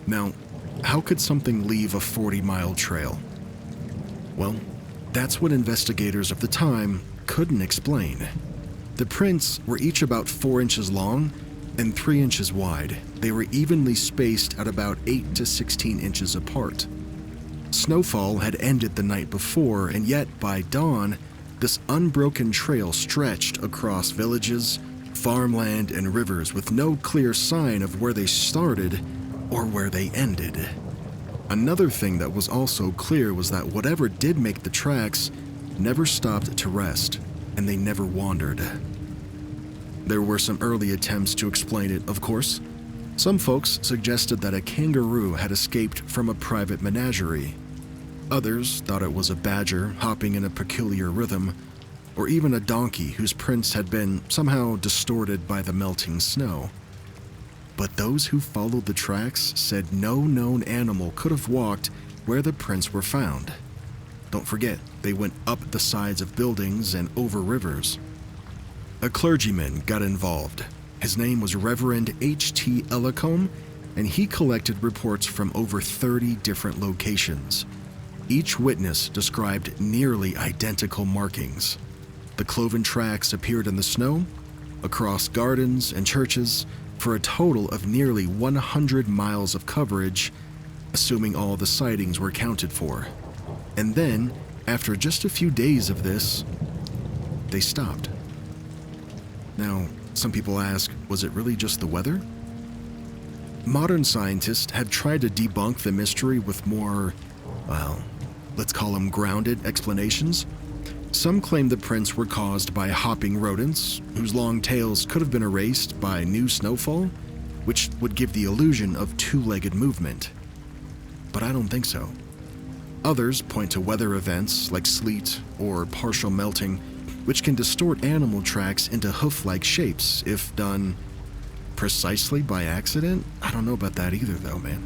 Now, how could something leave a 40-mile trail? Well, that's what investigators of the time couldn't explain. The prints were each about 4 inches long and 3 inches wide. They were evenly spaced at about 8 to 16 inches apart. Snowfall had ended the night before, and yet by dawn, this unbroken trail stretched across villages, farmland, and rivers with no clear sign of where they started or where they ended. Another thing that was also clear was that whatever did make the tracks never stopped to rest, and they never wandered. There were some early attempts to explain it, of course. Some folks suggested that a kangaroo had escaped from a private menagerie. Others thought it was a badger hopping in a peculiar rhythm, or even a donkey whose prints had been somehow distorted by the melting snow. But those who followed the tracks said no known animal could have walked where the prints were found. Don't forget, they went up the sides of buildings and over rivers. A clergyman got involved. His name was Reverend H.T. Ellicombe, and he collected reports from over 30 different locations. Each witness described nearly identical markings. The cloven tracks appeared in the snow, across gardens and churches, for a total of nearly 100 miles of coverage, assuming all the sightings were accounted for. And then, after just a few days of this, they stopped. Now, some people ask, was it really just the weather? Modern scientists have tried to debunk the mystery with more, well, let's call them grounded explanations. Some claim the prints were caused by hopping rodents, whose long tails could have been erased by new snowfall, which would give the illusion of two-legged movement. But I don't think so. Others point to weather events like sleet or partial melting, which can distort animal tracks into hoof-like shapes if done precisely by accident. I don't know about that either, though, man.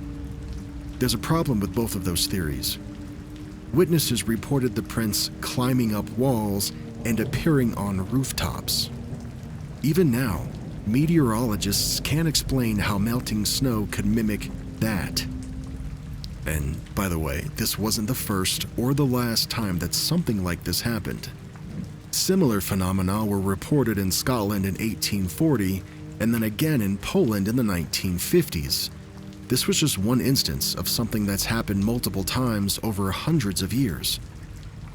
There's a problem with both of those theories. Witnesses reported the prints climbing up walls and appearing on rooftops. Even now, meteorologists can't explain how melting snow could mimic that. And by the way, this wasn't the first or the last time that something like this happened. Similar phenomena were reported in Scotland in 1840 and then again in Poland in the 1950s. This was just one instance of something that's happened multiple times over hundreds of years.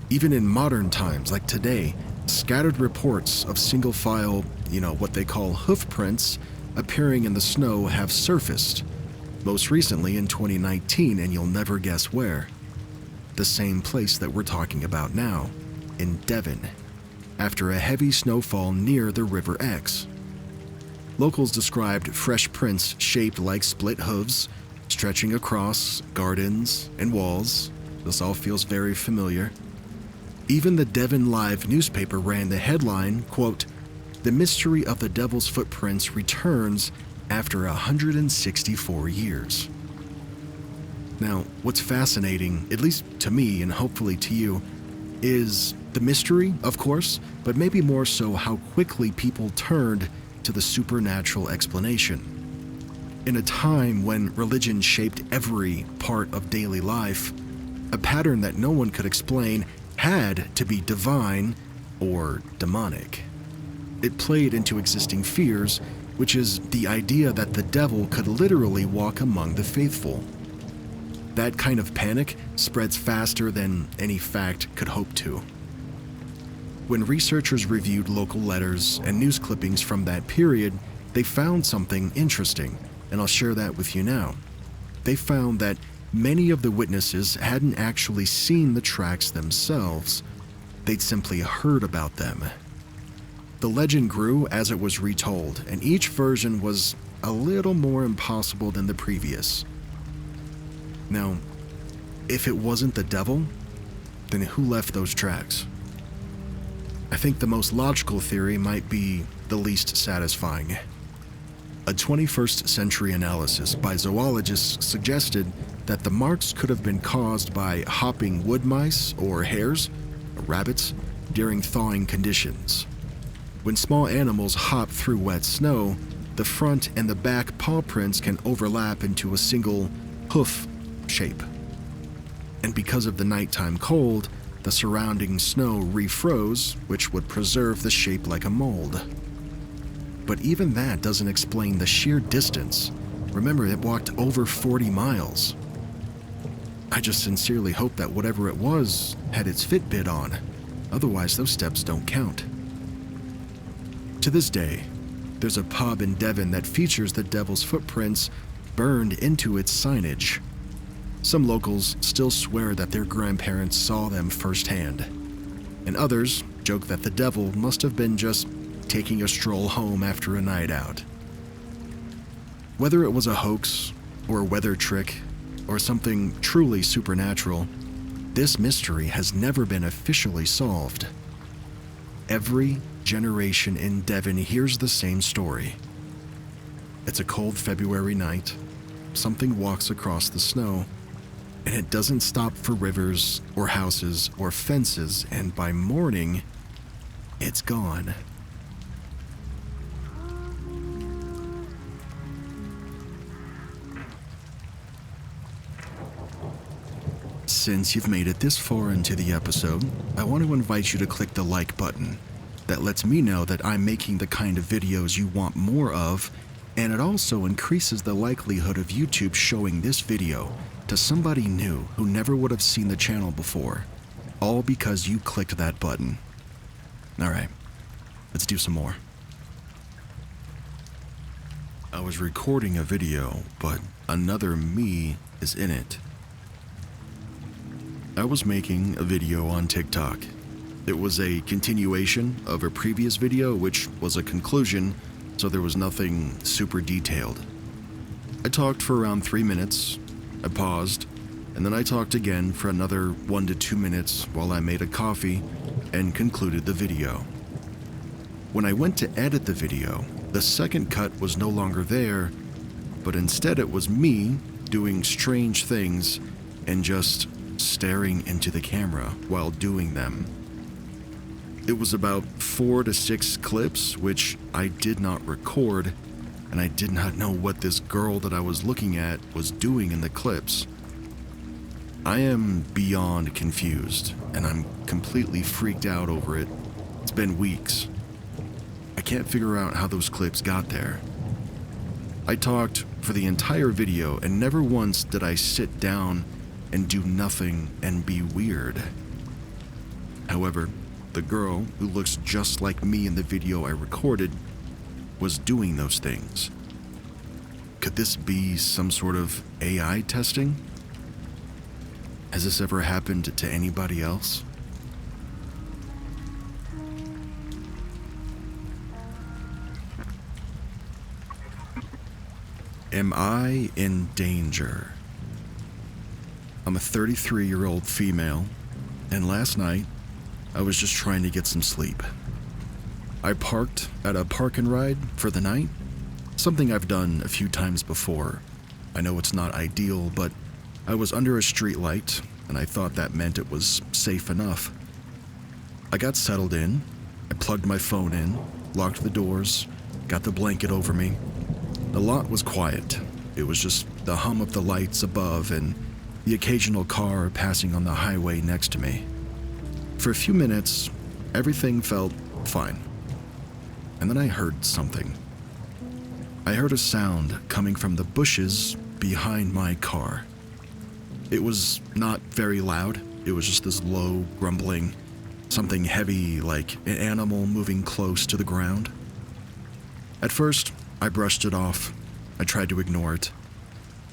Even in modern times, like today, scattered reports of single-file, what they call hoof prints, appearing in the snow have surfaced. Most recently in 2019, and you'll never guess where. The same place that we're talking about now, in Devon, after a heavy snowfall near the River Exe. Locals described fresh prints shaped like split hooves, stretching across gardens and walls. This all feels very familiar. Even the Devon Live newspaper ran the headline, quote, "The mystery of the devil's footprints returns after 164 years. Now, what's fascinating, at least to me and hopefully to you, is the mystery, of course, but maybe more so how quickly people turned to the supernatural explanation. In a time when religion shaped every part of daily life, a pattern that no one could explain had to be divine or demonic. It played into existing fears, which is the idea that the devil could literally walk among the faithful. That kind of panic spreads faster than any fact could hope to. When researchers reviewed local letters and news clippings from that period, they found something interesting, and I'll share that with you now. They found that many of the witnesses hadn't actually seen the tracks themselves. They'd simply heard about them. The legend grew as it was retold, and each version was a little more impossible than the previous. Now, if it wasn't the devil, then who left those tracks? I think the most logical theory might be the least satisfying. A 21st century analysis by zoologists suggested that the marks could have been caused by hopping wood mice or hares, or rabbits, during thawing conditions. When small animals hop through wet snow, the front and the back paw prints can overlap into a single hoof shape. And because of the nighttime cold, the surrounding snow refroze, which would preserve the shape like a mold. But even that doesn't explain the sheer distance. Remember, it walked over 40 miles. I just sincerely hope that whatever it was had its Fitbit on. Otherwise, those steps don't count. To this day, there's a pub in Devon that features the devil's footprints burned into its signage. Some locals still swear that their grandparents saw them firsthand, and others joke that the devil must have been just taking a stroll home after a night out. Whether it was a hoax, or a weather trick, or something truly supernatural, this mystery has never been officially solved. Every generation in Devon hears the same story. It's a cold February night, something walks across the snow, and it doesn't stop for rivers or houses or fences, and by morning, it's gone. Since you've made it this far into the episode, I want to invite you to click the like button. That lets me know that I'm making the kind of videos you want more of, and it also increases the likelihood of YouTube showing this video to somebody new who never would have seen the channel before, all because you clicked that button. Alright, let's do some more. I was recording a video, but another me is in it. I was making a video on TikTok. It was a continuation of a previous video, which was a conclusion, so there was nothing super detailed. I talked for around 3 minutes, I paused, and then I talked again for another 1 to 2 minutes while I made a coffee and concluded the video. When I went to edit the video, the second cut was no longer there, but instead it was me doing strange things and just staring into the camera while doing them. It was about 4 to 6 clips, which I did not record, and I did not know what this girl that I was looking at was doing in the clips. I am beyond confused, and I'm completely freaked out over it. It's been weeks. I can't figure out how those clips got there. I talked for the entire video, and never once did I sit down and do nothing and be weird. However, the girl who looks just like me in the video I recorded was doing those things. Could this be some sort of AI testing? Has this ever happened to anybody else? Am I in danger? I'm a 33-year-old female, and last night, I was just trying to get some sleep. I parked at a park and ride for the night, something I've done a few times before. I know it's not ideal, but I was under a street light, and I thought that meant it was safe enough. I got settled in, I plugged my phone in, locked the doors, got the blanket over me. The lot was quiet. It was just the hum of the lights above and the occasional car passing on the highway next to me. For a few minutes, everything felt fine. And then I heard something. I heard a sound coming from the bushes behind my car. It was not very loud. It was just this low grumbling, something heavy like an animal moving close to the ground. At first, I brushed it off. I tried to ignore it.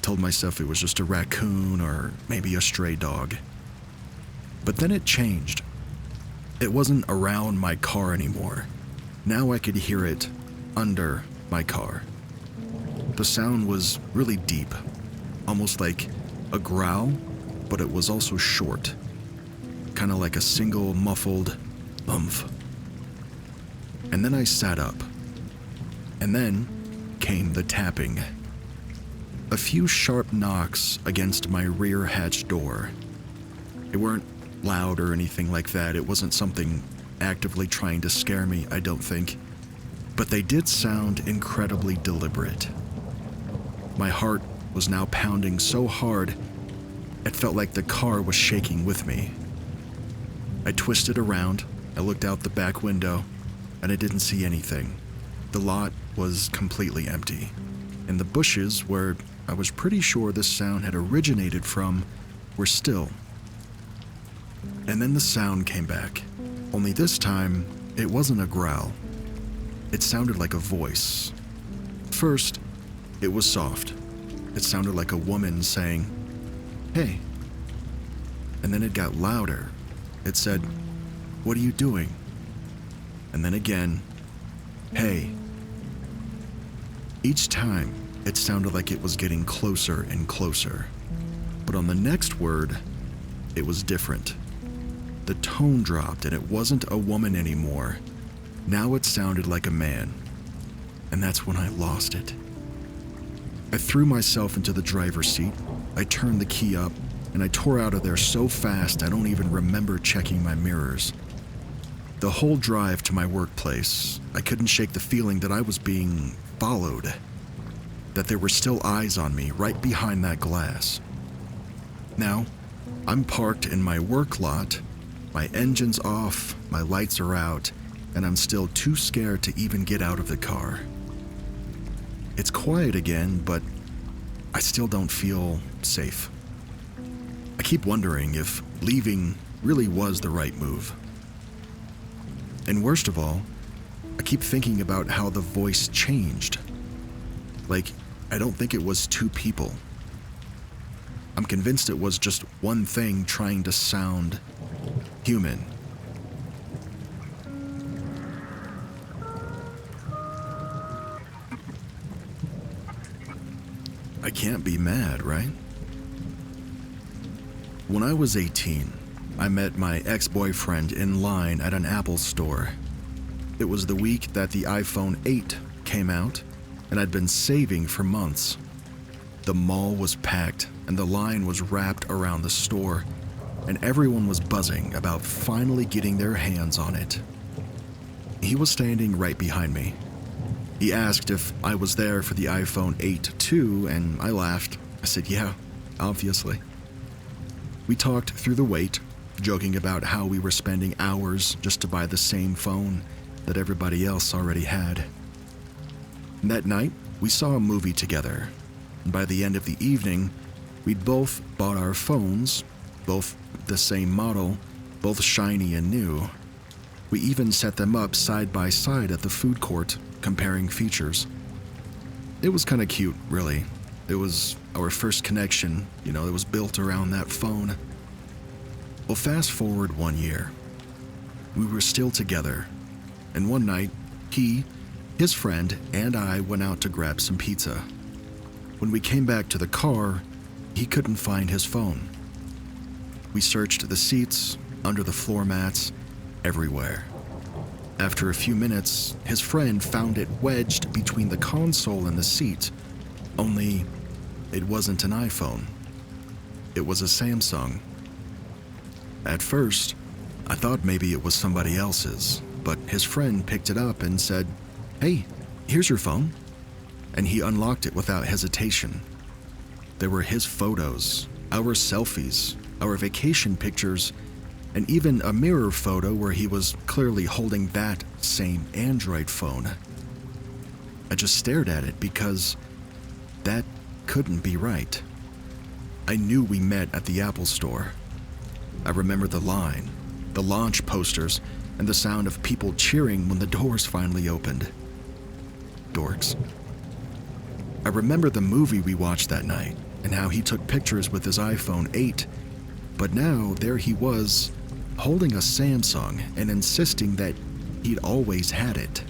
Told myself it was just a raccoon or maybe a stray dog. But then it changed. It wasn't around my car anymore. Now I could hear it under my car. The sound was really deep, almost like a growl, but it was also short, kind of like a single muffled umph. And then I sat up, and then came the tapping. A few sharp knocks against my rear hatch door. They weren't loud or anything like that. It wasn't something actively trying to scare me, I don't think. But they did sound incredibly deliberate. My heart was now pounding so hard, it felt like the car was shaking with me. I twisted around, I looked out the back window, and I didn't see anything. The lot was completely empty, and the bushes, where I was pretty sure this sound had originated from, were still. And then the sound came back, only this time, it wasn't a growl. It sounded like a voice. First, it was soft. It sounded like a woman saying, "Hey." And then it got louder. It said, "What are you doing?" And then again, "Hey." Each time, it sounded like it was getting closer and closer. But on the next word, it was different. The tone dropped and it wasn't a woman anymore. Now it sounded like a man. And that's when I lost it. I threw myself into the driver's seat, I turned the key up, and I tore out of there so fast I don't even remember checking my mirrors. The whole drive to my workplace, I couldn't shake the feeling that I was being followed, that there were still eyes on me right behind that glass. Now, I'm parked in my work lot, my engine's off, my lights are out, and I'm still too scared to even get out of the car. It's quiet again, but I still don't feel safe. I keep wondering if leaving really was the right move. And worst of all, I keep thinking about how the voice changed. Like, I don't think it was two people. I'm convinced it was just one thing trying to sound human. I can't be mad, right? When I was 18, I met my ex-boyfriend in line at an Apple store. It was the week that the iPhone 8 came out, and I'd been saving for months. The mall was packed, and the line was wrapped around the store, and everyone was buzzing about finally getting their hands on it. He was standing right behind me. He asked if I was there for the iPhone 8 too, and I laughed. I said, "Yeah, obviously." We talked through the wait, joking about how we were spending hours just to buy the same phone that everybody else already had. And that night, we saw a movie together, and by the end of the evening, we'd both bought our phones, both the same model, both shiny and new. We even set them up side by side at the food court, comparing features. It was kind of cute, really. It was our first connection, it was built around that phone. Well, fast forward 1 year. We were still together, and one night, he, his friend, and I went out to grab some pizza. When we came back to the car, he couldn't find his phone. We searched the seats, under the floor mats, everywhere. After a few minutes, his friend found it wedged between the console and the seat, only it wasn't an iPhone. It was a Samsung. At first, I thought maybe it was somebody else's, but his friend picked it up and said, "Hey, here's your phone." And he unlocked it without hesitation. There were his photos, our selfies, our vacation pictures, and even a mirror photo where he was clearly holding that same Android phone. I just stared at it because that couldn't be right. I knew we met at the Apple store. I remember the line, the launch posters, and the sound of people cheering when the doors finally opened. Dorks. I remember the movie we watched that night and how he took pictures with his iPhone 8, but now there he was, holding a Samsung and insisting that he'd always had it.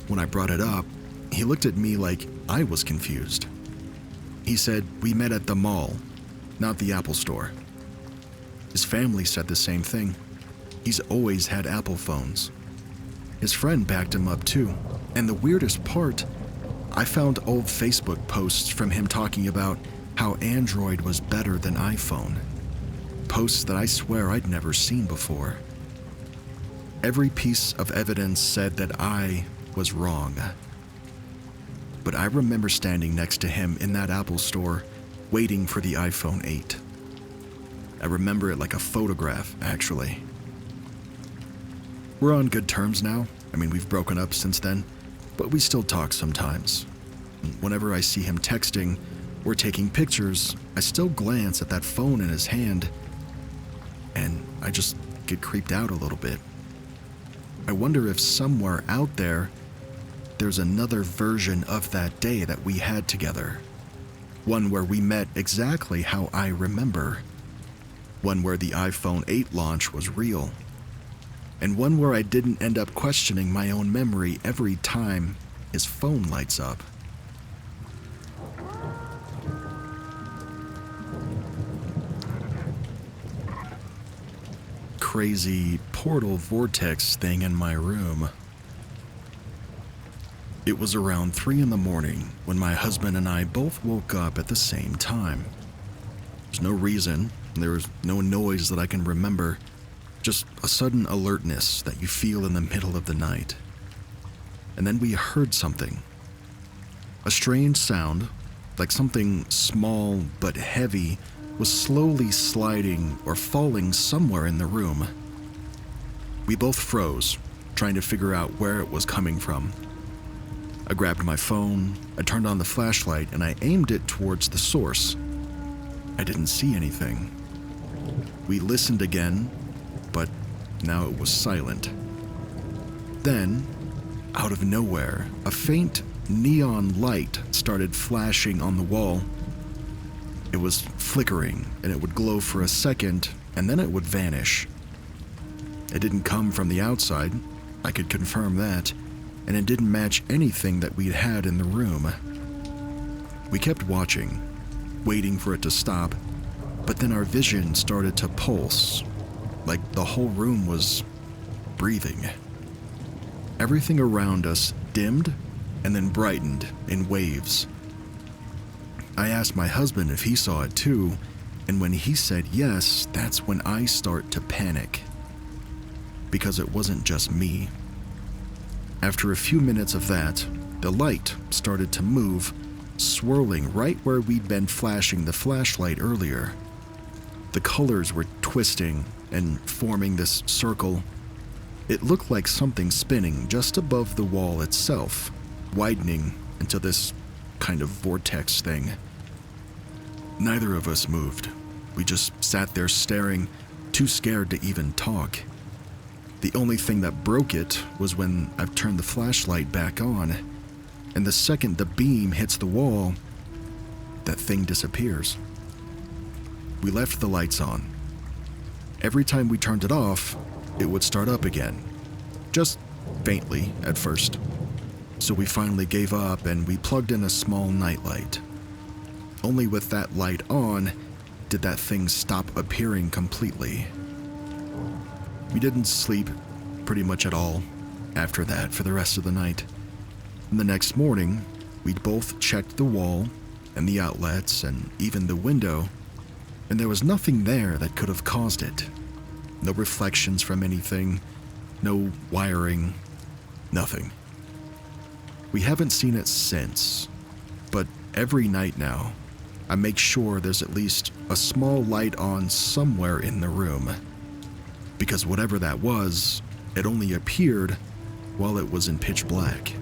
When I brought it up, he looked at me like I was confused. He said we met at the mall, not the Apple store. His family said the same thing. He's always had Apple phones. His friend backed him up too, and the weirdest part, I found old Facebook posts from him talking about how Android was better than iPhone. Posts that I swear I'd never seen before. Every piece of evidence said that I was wrong. But I remember standing next to him in that Apple store, waiting for the iPhone 8. I remember it like a photograph, actually. We're on good terms now. I mean, we've broken up since then, but we still talk sometimes. Whenever I see him texting or taking pictures, I still glance at that phone in his hand, and I just get creeped out a little bit. I wonder if somewhere out there's another version of that day that we had together. One where we met exactly how I remember. One where the iPhone 8 launch was real. And one where I didn't end up questioning my own memory every time his phone lights up. Crazy portal vortex thing in my room. It was around 3 in the morning when my husband and I both woke up at the same time. There's no reason, there was no noise that I can remember, just a sudden alertness that you feel in the middle of the night. And then we heard something. A strange sound, like something small but heavy, was slowly sliding or falling somewhere in the room. We both froze, trying to figure out where it was coming from. I grabbed my phone, I turned on the flashlight, and I aimed it towards the source. I didn't see anything. We listened again, but now it was silent. Then, out of nowhere, a faint neon light started flashing on the wall. It was flickering, and it would glow for a second, and then it would vanish. It didn't come from the outside, I could confirm that, and it didn't match anything that we'd had in the room. We kept watching, waiting for it to stop, but then our vision started to pulse, like the whole room was breathing. Everything around us dimmed and then brightened in waves. I asked my husband if he saw it too, and when he said yes, that's when I start to panic. Because it wasn't just me. After a few minutes of that, the light started to move, swirling right where we'd been flashing the flashlight earlier. The colors were twisting and forming this circle. It looked like something spinning just above the wall itself, widening into this kind of vortex thing. Neither of us moved. We just sat there staring, too scared to even talk. The only thing that broke it was when I've turned the flashlight back on, and the second the beam hits the wall, that thing disappears. We left the lights on. Every time we turned it off, it would start up again, just faintly at first. So we finally gave up and we plugged in a small nightlight. Only with that light on did that thing stop appearing completely. We didn't sleep pretty much at all after that for the rest of the night. And the next morning, we'd both checked the wall and the outlets and even the window, and there was nothing there that could have caused it. No reflections from anything, no wiring, nothing. We haven't seen it since, but every night now, I make sure there's at least a small light on somewhere in the room. Because whatever that was, it only appeared while it was in pitch black.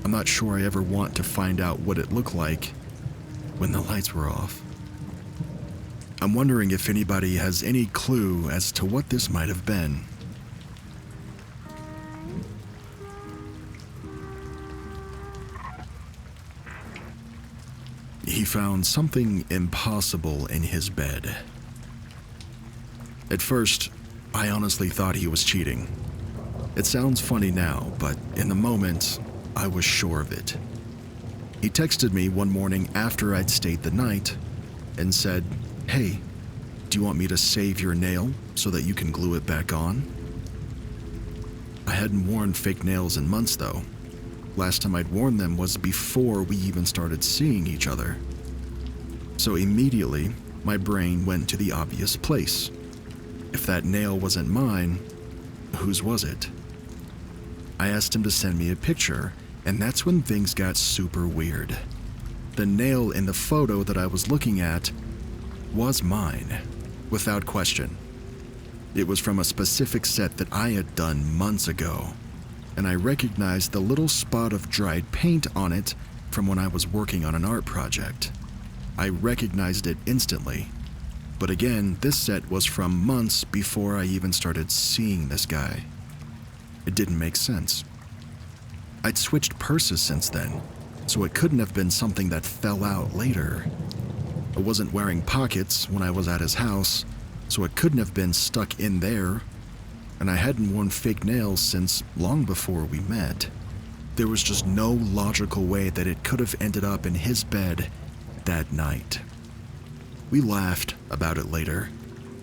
I'm not sure I ever want to find out what it looked like when the lights were off. I'm wondering if anybody has any clue as to what this might have been. He found something impossible in his bed. At first, I honestly thought he was cheating. It sounds funny now, but in the moment, I was sure of it. He texted me one morning after I'd stayed the night and said, "Hey, do you want me to save your nail so that you can glue it back on?" I hadn't worn fake nails in months though, Last time I'd worn them was before we even started seeing each other. So immediately, my brain went to the obvious place. If that nail wasn't mine, whose was it? I asked him to send me a picture, and that's when things got super weird. The nail in the photo that I was looking at was mine, without question. It was from a specific set that I had done months ago, and I recognized the little spot of dried paint on it from when I was working on an art project. I recognized it instantly, but again, this set was from months before I even started seeing this guy. It didn't make sense. I'd switched purses since then, so it couldn't have been something that fell out later. I wasn't wearing pockets when I was at his house, so it couldn't have been stuck in there, and I hadn't worn fake nails since long before we met. There was just no logical way that it could have ended up in his bed that night. We laughed about it later,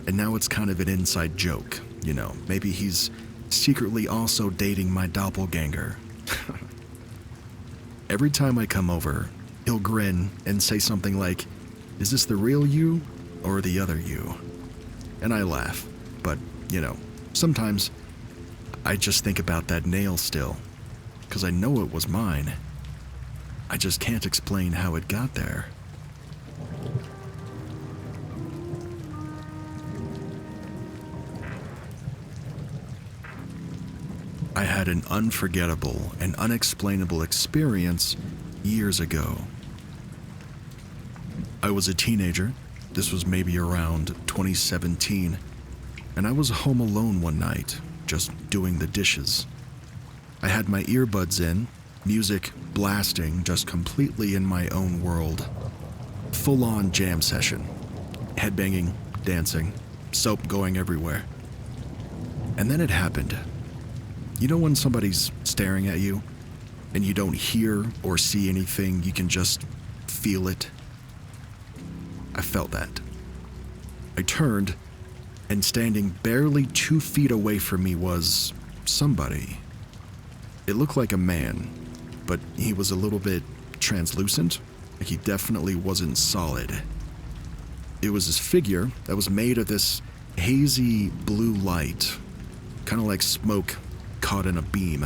and now it's kind of an inside joke, you know, maybe he's secretly also dating my doppelganger. Every time I come over, he'll grin and say something like, "Is this the real you or the other you?" And I laugh, but, you know, sometimes I just think about that nail still, because I know it was mine. I just can't explain how it got there. I had an unforgettable and unexplainable experience years ago. I was a teenager. This was maybe around 2017, and I was home alone one night, just doing the dishes. I had my earbuds in, music blasting, just completely in my own world. Full-on jam session. Headbanging, dancing, soap going everywhere. And then it happened. You know when somebody's staring at you, and you don't hear or see anything, you can just feel it? I felt that. I turned, and standing barely 2 feet away from me was somebody. It looked like a man, but he was a little bit translucent. Like he definitely wasn't solid. It was this figure that was made of this hazy blue light, kind of like smoke caught in a beam.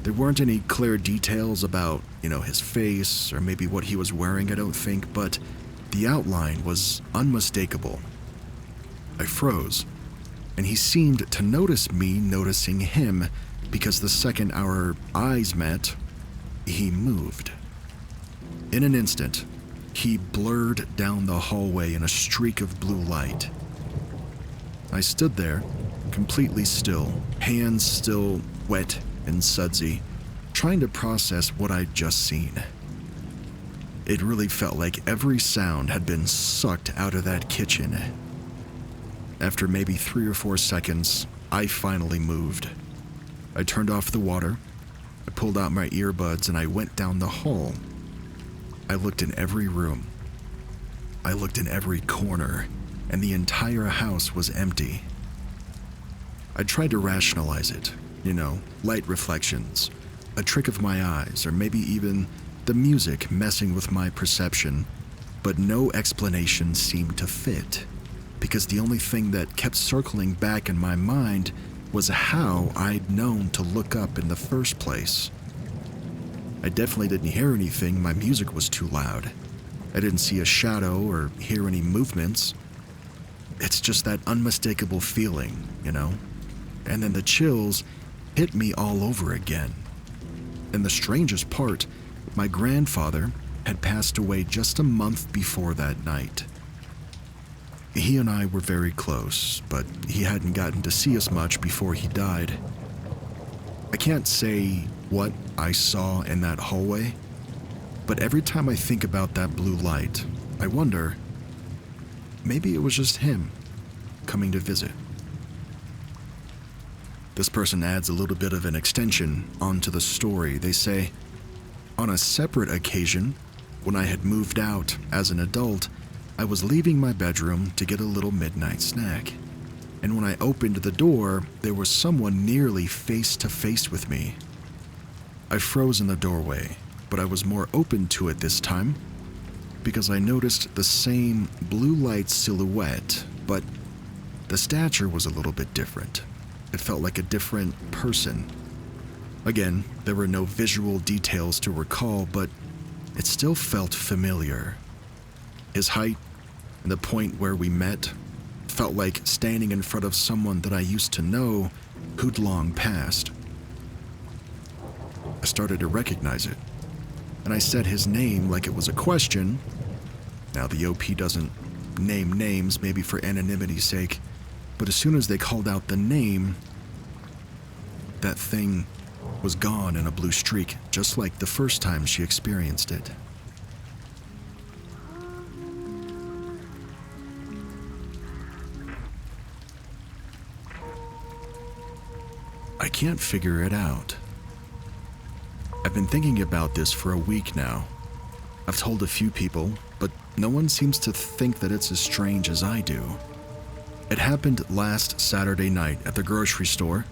There weren't any clear details about, his face or maybe what he was wearing, I don't think, but the outline was unmistakable. I froze, and he seemed to notice me noticing him because the second our eyes met, he moved. In an instant, he blurred down the hallway in a streak of blue light. I stood there, completely still, hands still wet and sudsy, trying to process what I'd just seen. It really felt like every sound had been sucked out of that kitchen. After maybe 3 or 4 seconds, I finally moved. I turned off the water, I pulled out my earbuds, and I went down the hall. I looked in every room. I looked in every corner, and the entire house was empty. I tried to rationalize it, light reflections, a trick of my eyes, or maybe even the music messing with my perception, but no explanation seemed to fit, because the only thing that kept circling back in my mind was how I'd known to look up in the first place. I definitely didn't hear anything, my music was too loud. I didn't see a shadow or hear any movements. It's just that unmistakable feeling, And then the chills hit me all over again. And the strangest part, my grandfather had passed away just a month before that night. He and I were very close, but he hadn't gotten to see us much before he died. I can't say what I saw in that hallway, but every time I think about that blue light, I wonder, maybe it was just him coming to visit. This person adds a little bit of an extension onto the story. They say, on a separate occasion, when I had moved out as an adult, I was leaving my bedroom to get a little midnight snack. And when I opened the door, there was someone nearly face to face with me. I froze in the doorway, but I was more open to it this time because I noticed the same blue light silhouette, but the stature was a little bit different. It felt like a different person. Again, there were no visual details to recall, but it still felt familiar. His height and the point where we met felt like standing in front of someone that I used to know who'd long passed. I started to recognize it, and I said his name like it was a question. Now, the OP doesn't name names, maybe for anonymity's sake, but as soon as they called out the name, that thing was gone in a blue streak, just like the first time she experienced it. I can't figure it out. I've been thinking about this for a week now. I've told a few people, but no one seems to think that it's as strange as I do. It happened last Saturday night at the grocery store,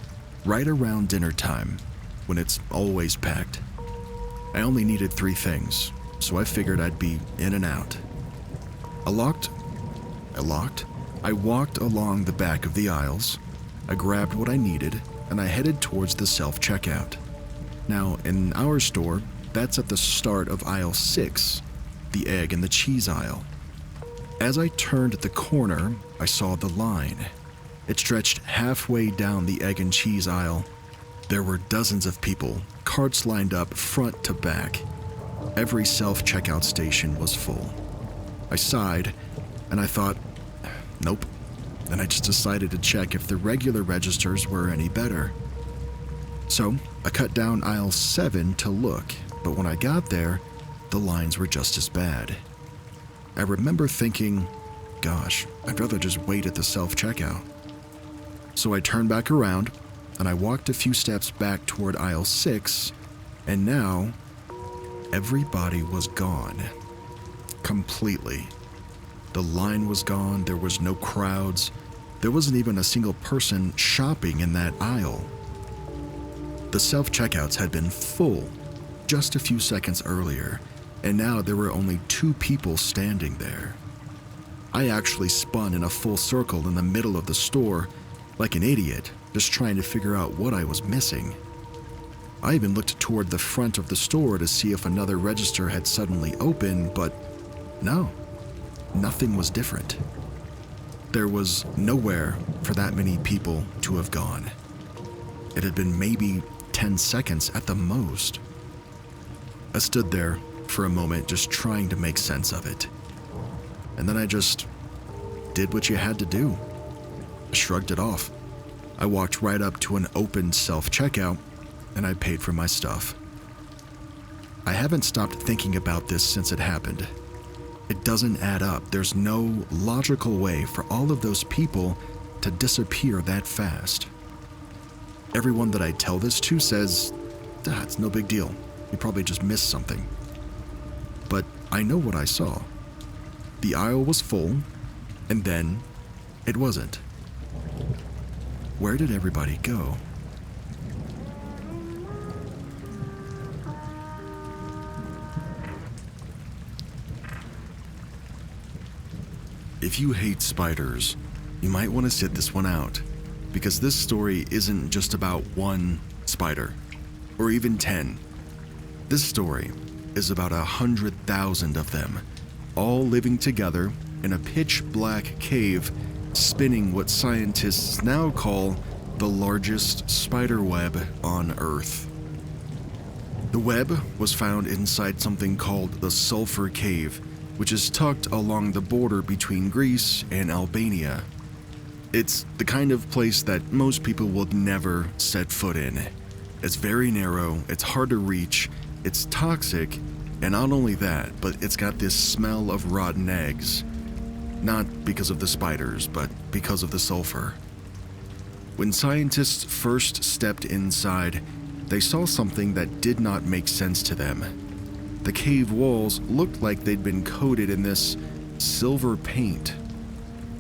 right around dinner time, when it's always packed. I only needed 3 things, so I figured I'd be in and out. I walked along the back of the aisles, I grabbed what I needed, and I headed towards the self-checkout. Now, in our store, that's at the start of aisle 6, the egg and the cheese aisle. As I turned the corner, I saw the line. It stretched halfway down the egg and cheese aisle. There were dozens of people, carts lined up front to back. Every self-checkout station was full. I sighed, and I thought, nope. And I just decided to check if the regular registers were any better. So, I cut down aisle 7 to look, but when I got there, the lines were just as bad. I remember thinking, gosh, I'd rather just wait at the self-checkout. So I turned back around, and I walked a few steps back toward aisle 6, and now, everybody was gone. Completely. The line was gone, there was no crowds, there wasn't even a single person shopping in that aisle. The self-checkouts had been full just a few seconds earlier, and now there were only 2 people standing there. I actually spun in a full circle in the middle of the store, like an idiot, just trying to figure out what I was missing. I even looked toward the front of the store to see if another register had suddenly opened, but no, nothing was different. There was nowhere for that many people to have gone. It had been maybe 10 seconds at the most. I stood there for a moment just trying to make sense of it. And then I just did what you had to do. I shrugged it off. I walked right up to an open self-checkout and I paid for my stuff. I haven't stopped thinking about this since it happened. It doesn't add up. There's no logical way for all of those people to disappear that fast. Everyone that I tell this to says, it's no big deal. You probably just missed something. But I know what I saw. The aisle was full, and then it wasn't. Where did everybody go? If you hate spiders, you might want to sit this one out, because this story isn't just about one spider, or even 10. This story is about 100,000 of them, all living together in a pitch-black cave, spinning what scientists now call the largest spider web on Earth. The web was found inside something called the Sulfur Cave, which is tucked along the border between Greece and Albania. It's the kind of place that most people will never set foot in. It's very narrow, it's hard to reach, it's toxic, and not only that, but it's got this smell of rotten eggs. Not because of the spiders, but because of the sulfur. When scientists first stepped inside, they saw something that did not make sense to them. The cave walls looked like they'd been coated in this silver paint.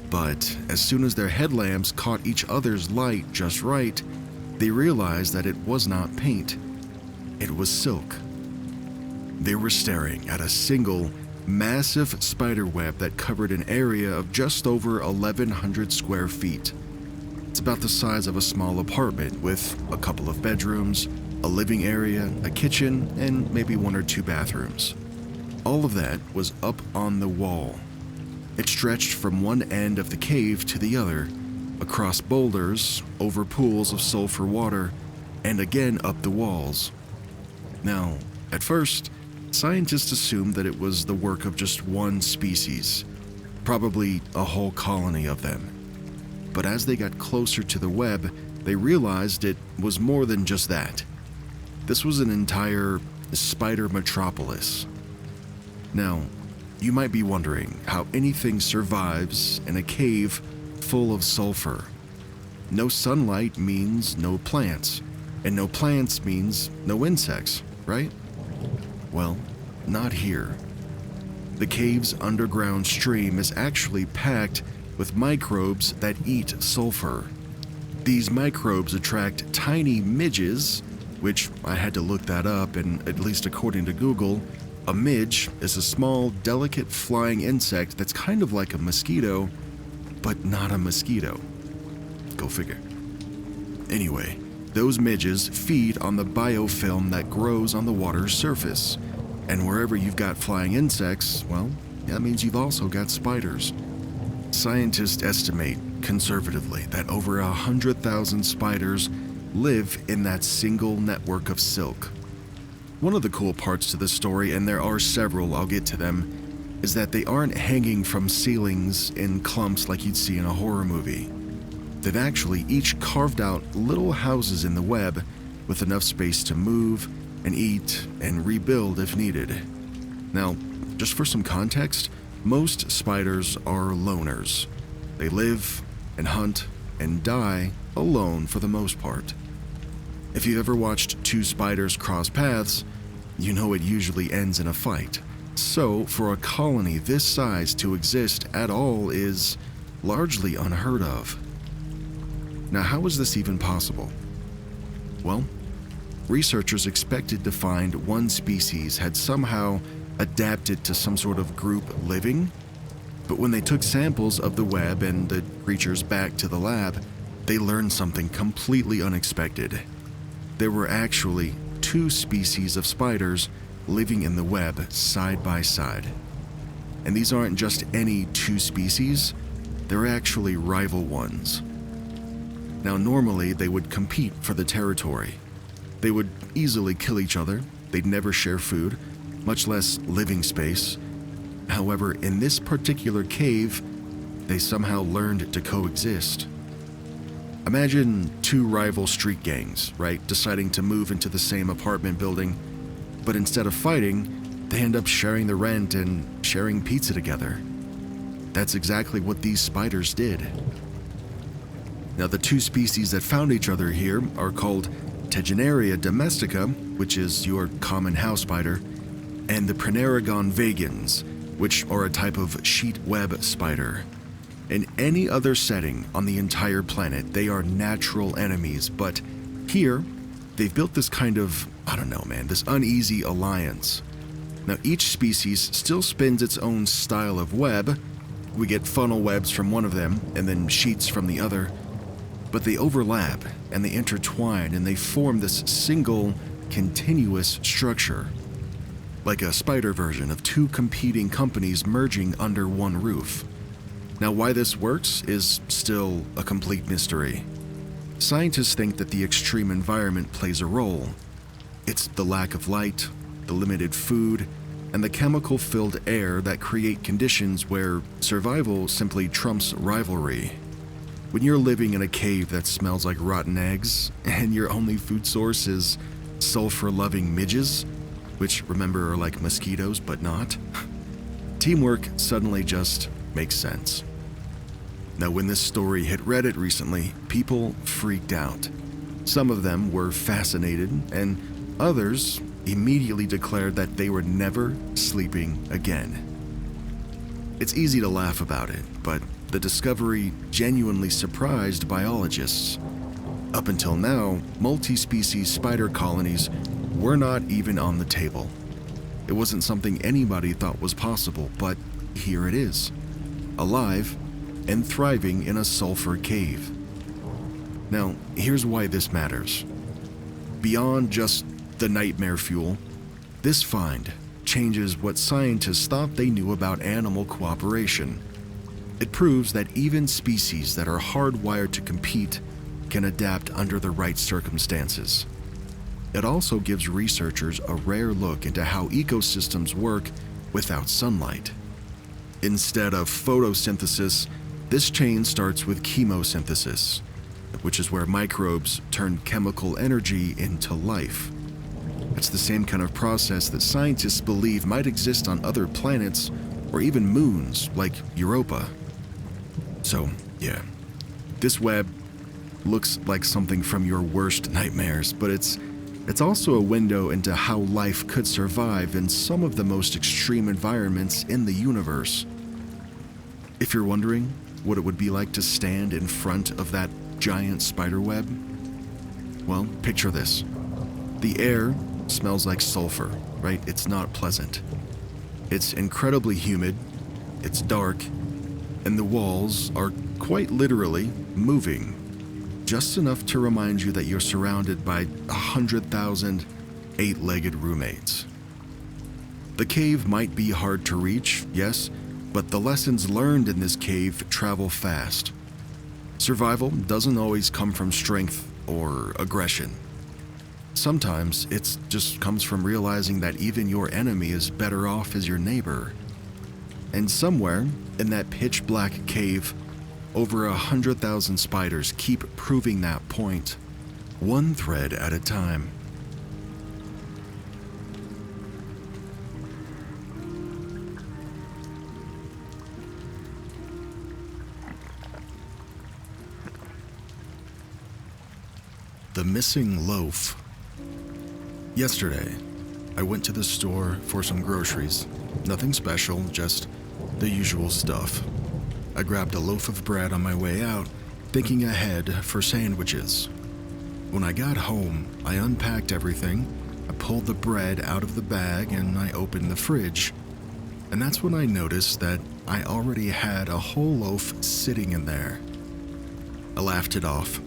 But as soon as their headlamps caught each other's light just right, they realized that it was not paint. It was silk. They were staring at a single, massive spider web that covered an area of just over 1,100 square feet. It's about the size of a small apartment with a couple of bedrooms, a living area, a kitchen, and maybe 1 or 2 bathrooms. All of that was up on the wall. It stretched from one end of the cave to the other, across boulders, over pools of sulfur water, and again up the walls. Now, at first, scientists assumed that it was the work of just one species, probably a whole colony of them. But as they got closer to the web, they realized it was more than just that. This was an entire spider metropolis. Now, you might be wondering how anything survives in a cave full of sulfur. No sunlight means no plants, and no plants means no insects, right? Well, not here. The cave's underground stream is actually packed with microbes that eat sulfur. These microbes attract tiny midges, which I had to look that up, and at least according to Google, a midge is a small, delicate flying insect that's kind of like a mosquito, but not a mosquito. Go figure. Anyway, those midges feed on the biofilm that grows on the water's surface. And wherever you've got flying insects, well, that means you've also got spiders. Scientists estimate, conservatively, that over 100,000 spiders live in that single network of silk. One of the cool parts to this story, and there are several, I'll get to them, is that they aren't hanging from ceilings in clumps like you'd see in a horror movie. They've actually each carved out little houses in the web with enough space to move and eat and rebuild if needed. Now, just for some context, most spiders are loners. They live and hunt and die alone for the most part. If you've ever watched 2 spiders cross paths, you know it usually ends in a fight. So, for a colony this size to exist at all is largely unheard of. Now, how is this even possible? Well, researchers expected to find one species had somehow adapted to some sort of group living, but when they took samples of the web and the creatures back to the lab, they learned something completely unexpected. There were actually 2 species of spiders living in the web side by side. And these aren't just any 2 species, they're actually rival ones. Now, normally they would compete for the territory. They would easily kill each other, they'd never share food, much less living space. However, in this particular cave, they somehow learned to coexist. Imagine 2 rival street gangs, right, deciding to move into the same apartment building, but instead of fighting, they end up sharing the rent and sharing pizza together. That's exactly what these spiders did. Now, the 2 species that found each other here are called Tegenaria domestica, which is your common house spider, and the Praneragon vagans, which are a type of sheet web spider. In any other setting on the entire planet, they are natural enemies, but here, they've built this kind of, this uneasy alliance. Now, each species still spins its own style of web. We get funnel webs from one of them, and then sheets from the other. But they overlap, and they intertwine, and they form this single, continuous structure. Like a spider version of 2 competing companies merging under one roof. Now, why this works is still a complete mystery. Scientists think that the extreme environment plays a role. It's the lack of light, the limited food, and the chemical-filled air that create conditions where survival simply trumps rivalry. When you're living in a cave that smells like rotten eggs, and your only food source is sulfur-loving midges, which remember are like mosquitoes but not, teamwork suddenly just makes sense. Now, when this story hit Reddit recently, people freaked out. Some of them were fascinated, and others immediately declared that they were never sleeping again. It's easy to laugh about it, but the discovery genuinely surprised biologists. Up until now, multi-species spider colonies were not even on the table. It wasn't something anybody thought was possible, but here it is, alive and thriving in a sulfur cave. Now, here's why this matters. Beyond just the nightmare fuel, this find changes what scientists thought they knew about animal cooperation. It proves that even species that are hardwired to compete can adapt under the right circumstances. It also gives researchers a rare look into how ecosystems work without sunlight. Instead of photosynthesis, this chain starts with chemosynthesis, which is where microbes turn chemical energy into life. It's the same kind of process that scientists believe might exist on other planets or even moons like Europa. So, yeah, this web looks like something from your worst nightmares, but it's also a window into how life could survive in some of the most extreme environments in the universe. If you're wondering what it would be like to stand in front of that giant spider web, well, picture this. The air smells like sulfur, right? It's not pleasant. It's incredibly humid, it's dark, and the walls are quite literally moving, just enough to remind you that you're surrounded by 100,000 eight-legged roommates. The cave might be hard to reach, yes, but the lessons learned in this cave travel fast. Survival doesn't always come from strength or aggression. Sometimes it just comes from realizing that even your enemy is better off as your neighbor. And somewhere in that pitch-black cave, over 100,000 spiders keep proving that point, one thread at a time. The missing loaf. Yesterday, I went to the store for some groceries. Nothing special, just the usual stuff. I grabbed a loaf of bread on my way out, thinking ahead for sandwiches. When I got home, I unpacked everything, I pulled the bread out of the bag, and I opened the fridge. And that's when I noticed that I already had a whole loaf sitting in there. I laughed it off.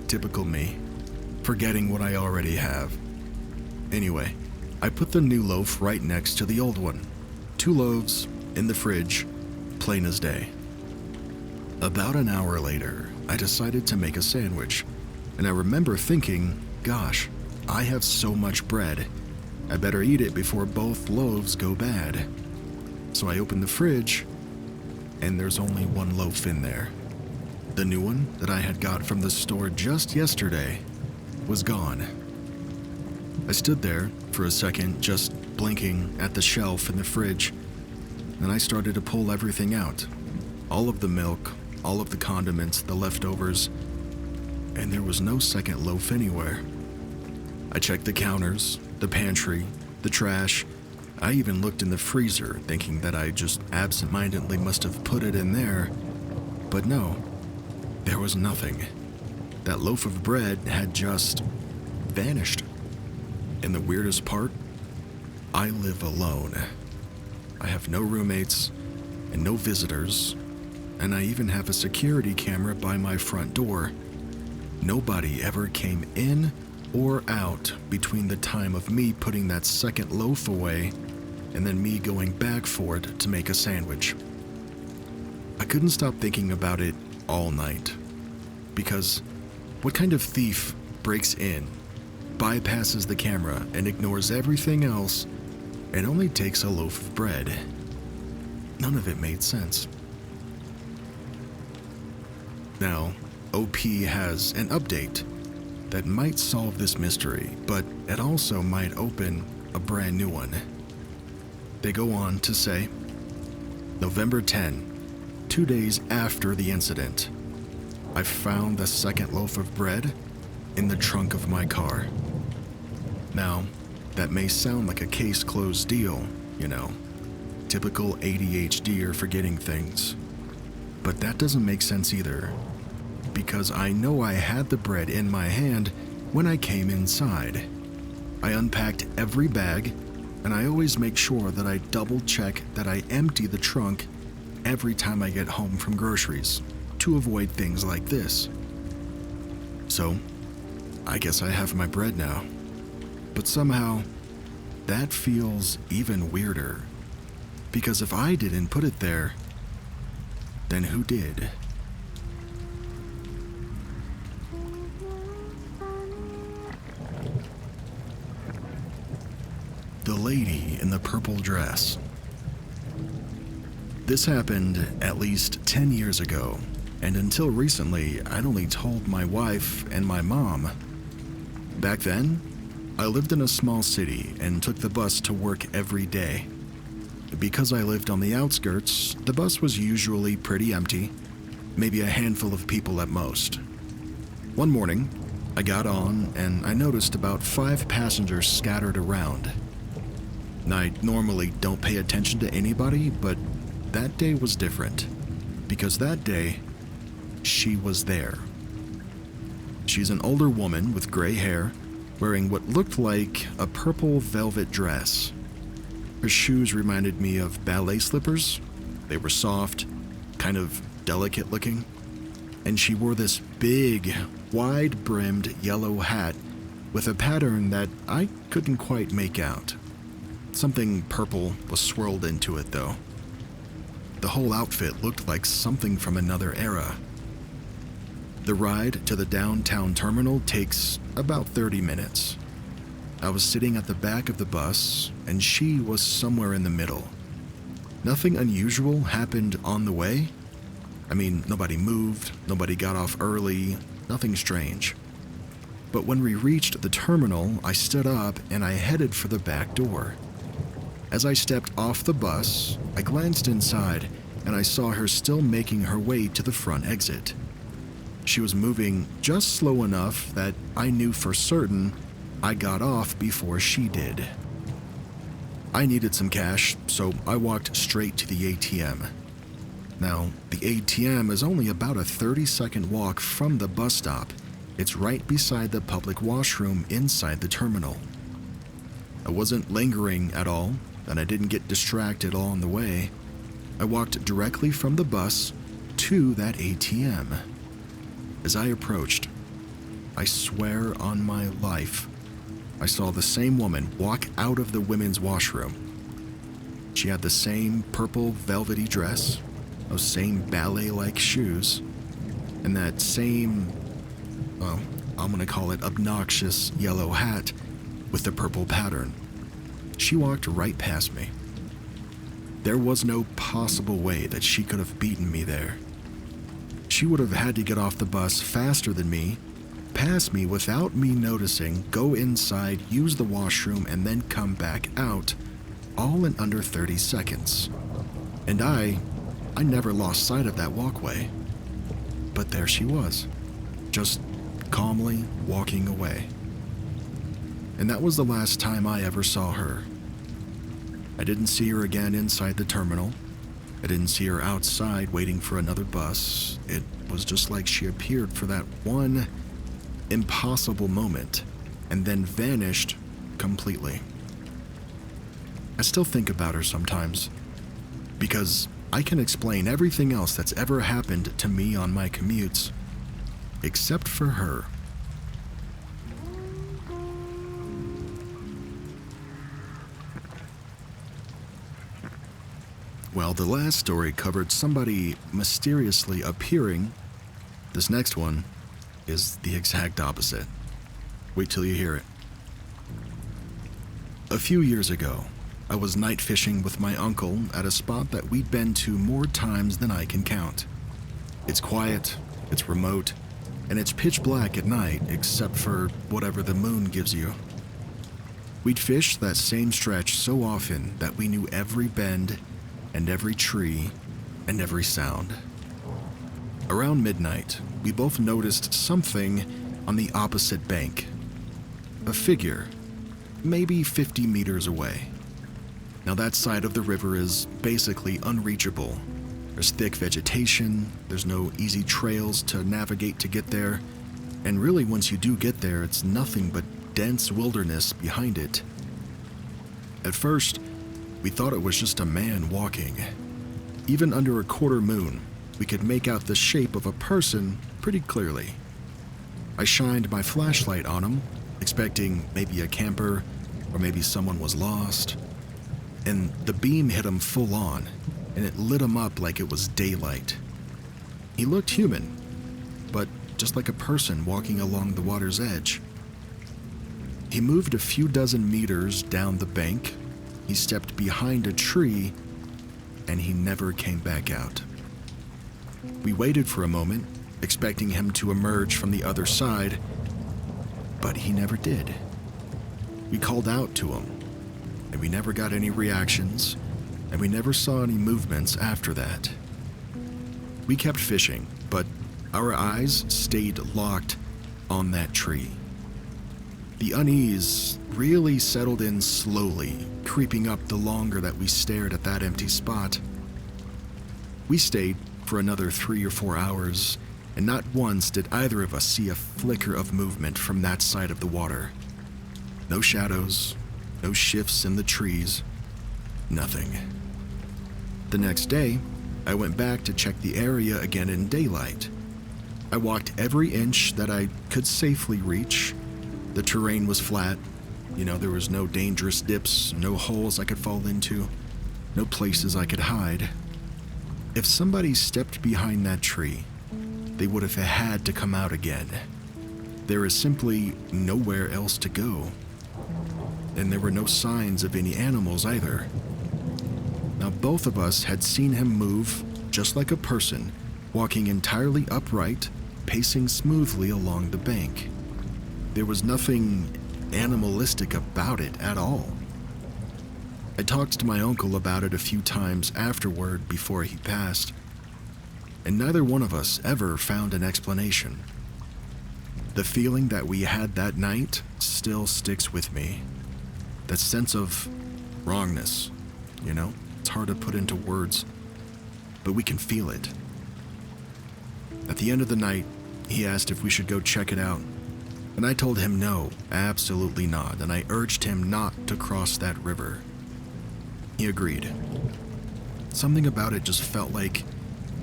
Typical me, forgetting what I already have. Anyway, I put the new loaf right next to the old one. 2 loaves in the fridge, plain as day. About an hour later, I decided to make a sandwich, and I remember thinking, gosh, I have so much bread. I better eat it before both loaves go bad. So I opened the fridge, and there's only 1 loaf in there. The new one that I had got from the store just yesterday was gone. I stood there for a second, just blinking at the shelf in the fridge. Then I started to pull everything out. All of the milk, all of the condiments, the leftovers, and there was no second loaf anywhere. I checked the counters, the pantry, the trash. I even looked in the freezer, thinking that I just absentmindedly must have put it in there. But no, there was nothing. That loaf of bread had just vanished. And the weirdest part, I live alone. I have no roommates and no visitors, and I even have a security camera by my front door. Nobody ever came in or out between the time of me putting that second loaf away and then me going back for it to make a sandwich. I couldn't stop thinking about it all night, because what kind of thief breaks in, bypasses the camera, and ignores everything else and only takes a loaf of bread? None of it made sense. Now, OP has an update that might solve this mystery, but it also might open a brand new one. They go on to say, November 10, 2 days after the incident, I found the second loaf of bread in the trunk of my car. Now, that may sound like a case closed deal, you know, typical ADHD or forgetting things. But that doesn't make sense either, because I know I had the bread in my hand when I came inside. I unpacked every bag, and I always make sure that I double check that I empty the trunk every time I get home from groceries to avoid things like this. So, I guess I have my bread now. But somehow, that feels even weirder. Because if I didn't put it there, then who did? The lady in the purple dress. This happened at least 10 years ago, and until recently, I'd only told my wife and my mom. Back then, I lived in a small city and took the bus to work every day. Because I lived on the outskirts, the bus was usually pretty empty, maybe a handful of people at most. One morning, I got on and I noticed about 5 passengers scattered around. I normally don't pay attention to anybody, but that day was different, because that day, she was there. She's an older woman with gray hair, wearing what looked like a purple velvet dress. Her shoes reminded me of ballet slippers. They were soft, kind of delicate looking, and she wore this big, wide-brimmed yellow hat with a pattern that I couldn't quite make out. Something purple was swirled into it, though. The whole outfit looked like something from another era. The ride to the downtown terminal takes about 30 minutes. I was sitting at the back of the bus, and she was somewhere in the middle. Nothing unusual happened on the way. I mean, nobody moved, nobody got off early, nothing strange. But when we reached the terminal, I stood up and I headed for the back door. As I stepped off the bus, I glanced inside and I saw her still making her way to the front exit. She was moving just slow enough that I knew for certain I got off before she did. I needed some cash, so I walked straight to the ATM. Now, the ATM is only about a 30-second walk from the bus stop. It's right beside the public washroom inside the terminal. I wasn't lingering at all, and I didn't get distracted on the way. I walked directly from the bus to that ATM. As I approached, I swear on my life, I saw the same woman walk out of the women's washroom. She had the same purple velvety dress, those same ballet-like shoes, and that same, well, I'm gonna call it obnoxious yellow hat with the purple pattern. She walked right past me. There was no possible way that she could have beaten me there. She would have had to get off the bus faster than me, pass me without me noticing, go inside, use the washroom, and then come back out, all in under 30 seconds. And I never lost sight of that walkway. But there she was, just calmly walking away. And that was the last time I ever saw her. I didn't see her again inside the terminal. I didn't see her outside waiting for another bus. It was just like she appeared for that one impossible moment and then vanished completely. I still think about her sometimes, because I can explain everything else that's ever happened to me on my commutes, except for her. Well, the last story covered somebody mysteriously appearing. This next one is the exact opposite. Wait till you hear it. A few years ago, I was night fishing with my uncle at a spot that we'd been to more times than I can count. It's quiet, it's remote, and it's pitch black at night except for whatever the moon gives you. We'd fished that same stretch so often that we knew every bend and every tree and every sound. Around midnight, we both noticed something on the opposite bank. A figure, maybe 50 meters away. Now that side of the river is basically unreachable. There's thick vegetation, there's no easy trails to navigate to get there, and really once you do get there, it's nothing but dense wilderness behind it. At first, we thought it was just a man walking. Even under a quarter moon, we could make out the shape of a person pretty clearly. I shined my flashlight on him, expecting maybe a camper or maybe someone was lost. And the beam hit him full on, and it lit him up like it was daylight. He looked human, but just like a person walking along the water's edge. He moved a few dozen meters down the bank, he stepped behind a tree, and he never came back out. We waited for a moment, expecting him to emerge from the other side, but he never did. We called out to him, and we never got any reactions, and we never saw any movements after that. We kept fishing, but our eyes stayed locked on that tree. The unease really settled in slowly, creeping up the longer that we stared at that empty spot. We stayed for another 3 or 4 hours, and not once did either of us see a flicker of movement from that side of the water. No shadows, no shifts in the trees, nothing. The next day, I went back to check the area again in daylight. I walked every inch that I could safely reach. The terrain was flat. There was no dangerous dips, no holes I could fall into, no places I could hide. If somebody stepped behind that tree, they would have had to come out again. There is simply nowhere else to go. And there were no signs of any animals either. Now, both of us had seen him move just like a person, walking entirely upright, pacing smoothly along the bank. There was nothing animalistic about it at all. I talked to my uncle about it a few times afterward before he passed, and neither one of us ever found an explanation. The feeling that we had that night still sticks with me. That sense of wrongness, It's hard to put into words, but we can feel it. At the end of the night, he asked if we should go check it out, and I told him no, absolutely not, and I urged him not to cross that river. He agreed. Something about it just felt like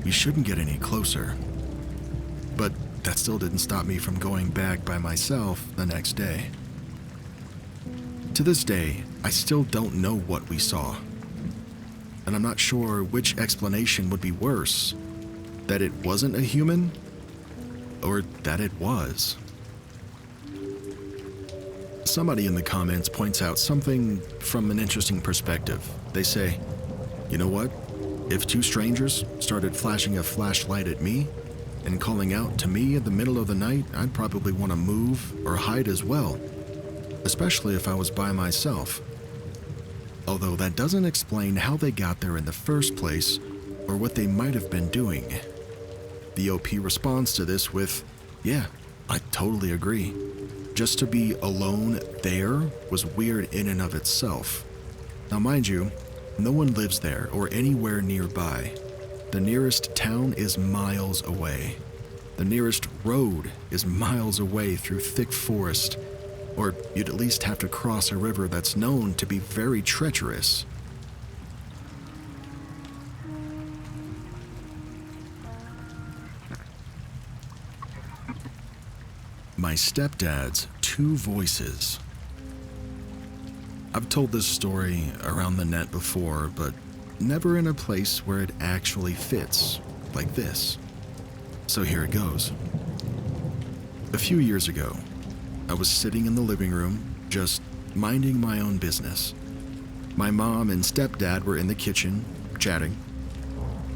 we shouldn't get any closer. But that still didn't stop me from going back by myself the next day. To this day, I still don't know what we saw. And I'm not sure which explanation would be worse. That it wasn't a human, or that it was. Somebody in the comments points out something from an interesting perspective. They say, you know what? If two strangers started flashing a flashlight at me and calling out to me in the middle of the night, I'd probably want to move or hide as well, especially if I was by myself. Although that doesn't explain how they got there in the first place or what they might have been doing. The OP responds to this with, yeah, I totally agree. Just to be alone there was weird in and of itself. Now mind you, no one lives there or anywhere nearby. The nearest town is miles away. The nearest road is miles away through thick forest, or you'd at least have to cross a river that's known to be very treacherous. My stepdad's two voices. I've told this story around the net before, but never in a place where it actually fits, like this. So here it goes. A few years ago, I was sitting in the living room, just minding my own business. My mom and stepdad were in the kitchen, chatting.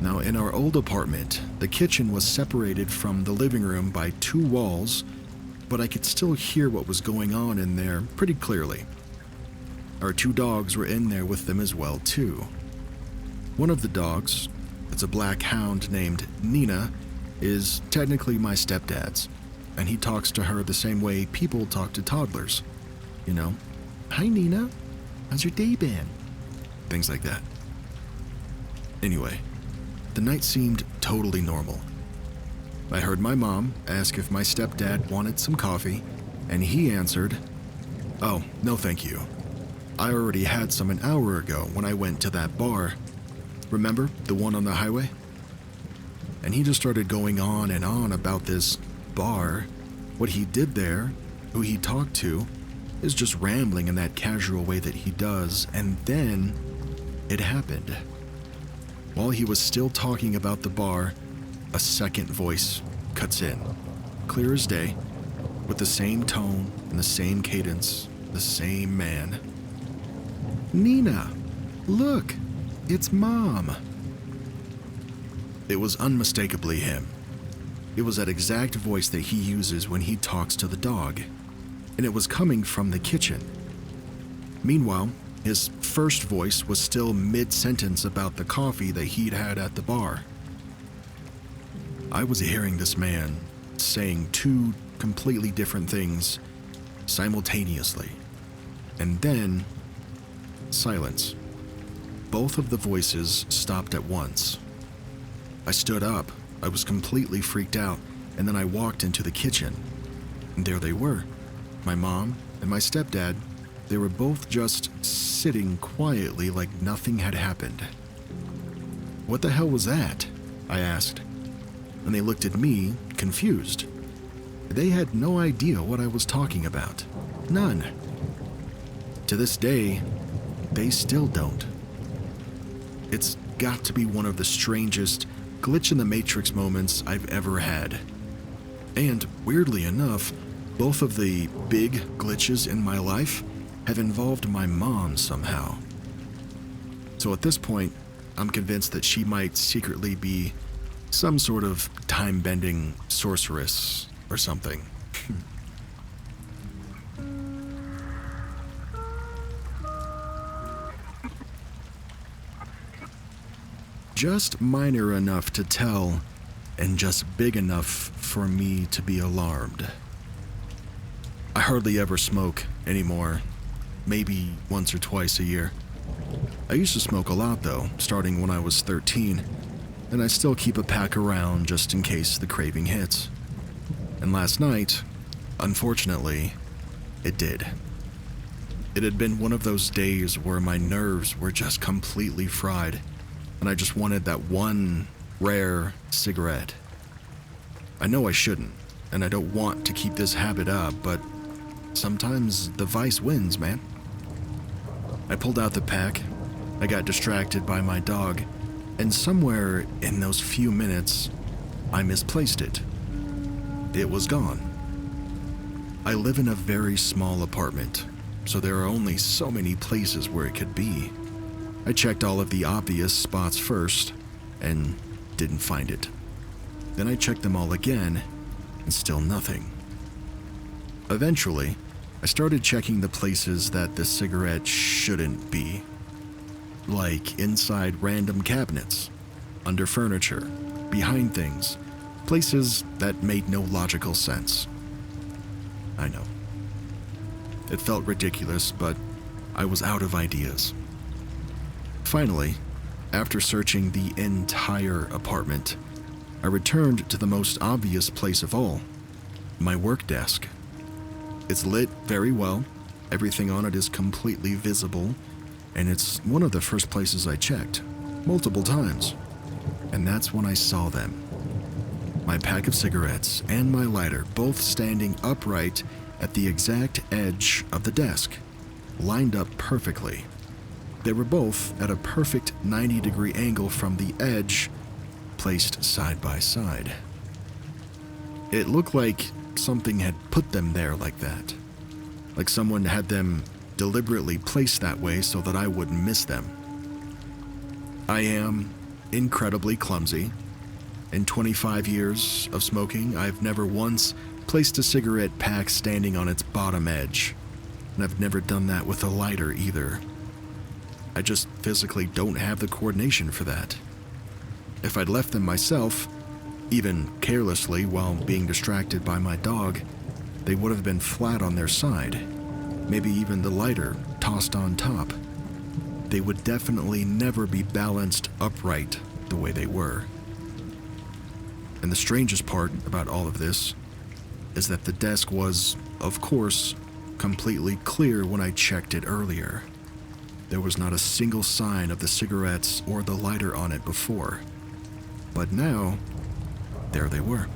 Now, in our old apartment, the kitchen was separated from the living room by 2 walls, but I could still hear what was going on in there pretty clearly. Our 2 dogs were in there with them as well, too. One of the dogs, it's a black hound named Nina, is technically my stepdad's, and he talks to her the same way people talk to toddlers. Hi Nina, how's your day been? Things like that. Anyway, the night seemed totally normal. I heard my mom ask if my stepdad wanted some coffee, and he answered, Oh, no thank you. I already had some an hour ago when I went to that bar. Remember, the one on the highway? And he just started going on and on about this bar, what he did there, who he talked to, is just rambling in that casual way that he does, and then it happened. While he was still talking about the bar, a second voice cuts in, clear as day, with the same tone and the same cadence, the same man. "Nina, look, it's Mom." It was unmistakably him. It was that exact voice that he uses when he talks to the dog, and it was coming from the kitchen. Meanwhile, his first voice was still mid-sentence about the coffee that he'd had at the bar. I was hearing this man saying two completely different things simultaneously, and then silence. Both of the voices stopped at once. I stood up. I was completely freaked out, and then I walked into the kitchen. And there they were. My mom and my stepdad, they were both just sitting quietly like nothing had happened. "What the hell was that?" I asked. And they looked at me, confused. They had no idea what I was talking about. None. To this day, they still don't. It's got to be one of the strangest glitch in the Matrix moments I've ever had. And weirdly enough, both of the big glitches in my life have involved my mom somehow. So at this point, I'm convinced that she might secretly be some sort of time-bending sorceress or something. Just minor enough to tell, and just big enough for me to be alarmed. I hardly ever smoke anymore, maybe once or twice a year. I used to smoke a lot though, starting when I was 13, and I still keep a pack around just in case the craving hits. And last night, unfortunately, it did. It had been one of those days where my nerves were just completely fried, and I just wanted that one rare cigarette. I know I shouldn't, and I don't want to keep this habit up, but sometimes the vice wins, man. I pulled out the pack, I got distracted by my dog, and somewhere in those few minutes, I misplaced it. It was gone. I live in a very small apartment, so there are only so many places where it could be. I checked all of the obvious spots first, and didn't find it. Then I checked them all again, and still nothing. Eventually, I started checking the places that the cigarette shouldn't be. Like inside random cabinets, under furniture, behind things, places that made no logical sense. I know. It felt ridiculous, but I was out of ideas. Finally, after searching the entire apartment, I returned to the most obvious place of all, my work desk. It's lit very well, everything on it is completely visible, and it's one of the first places I checked, multiple times. And that's when I saw them. My pack of cigarettes and my lighter both standing upright at the exact edge of the desk, lined up perfectly. They were both at a perfect 90-degree angle from the edge, placed side by side. It looked like something had put them there like that. Like someone had them deliberately placed that way so that I wouldn't miss them. I am incredibly clumsy. In 25 years of smoking, I've never once placed a cigarette pack standing on its bottom edge, and I've never done that with a lighter either. I just physically don't have the coordination for that. If I'd left them myself, even carelessly while being distracted by my dog, they would have been flat on their side, maybe even the lighter tossed on top. They would definitely never be balanced upright the way they were. And the strangest part about all of this is that the desk was, of course, completely clear when I checked it earlier. There was not a single sign of the cigarettes or the lighter on it before. But now, there they were.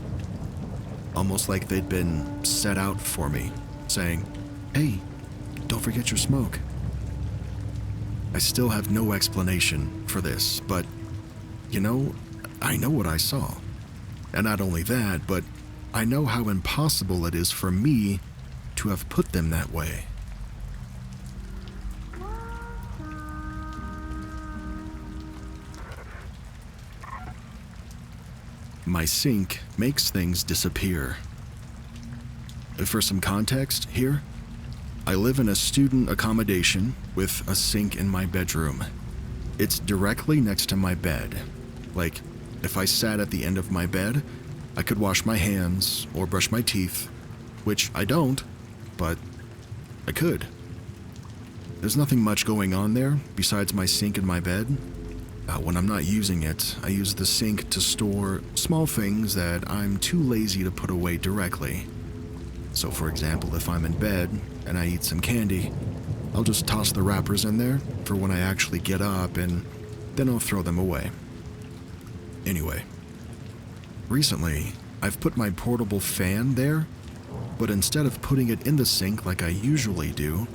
Almost like they'd been set out for me, saying, "Hey, don't forget your smoke." I still have no explanation for this, but, I know what I saw. And not only that, but I know how impossible it is for me to have put them that way. My sink makes things disappear. For some context here, I live in a student accommodation with a sink in my bedroom. It's directly next to my bed. Like, if I sat at the end of my bed, I could wash my hands or brush my teeth, which I don't, but I could. There's nothing much going on there besides my sink and my bed. When I'm not using it, I use the sink to store small things that I'm too lazy to put away directly. So for example, if I'm in bed and I eat some candy, I'll just toss the wrappers in there for when I actually get up, and then I'll throw them away. Anyway, recently, I've put my portable fan there, but instead of putting it in the sink like I usually do,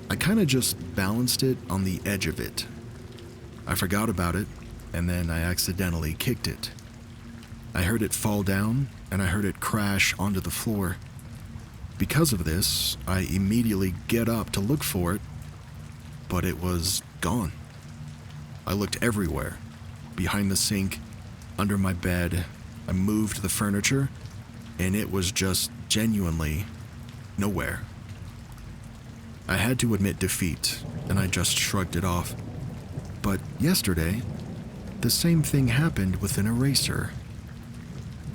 I kinda just balanced it on the edge of it. I forgot about it, and then I accidentally kicked it. I heard it fall down, and I heard it crash onto the floor. Because of this, I immediately get up to look for it, but it was gone. I looked everywhere, behind the sink, under my bed. I moved the furniture, and it was just genuinely nowhere. I had to admit defeat, and I just shrugged it off. But yesterday, the same thing happened with an eraser.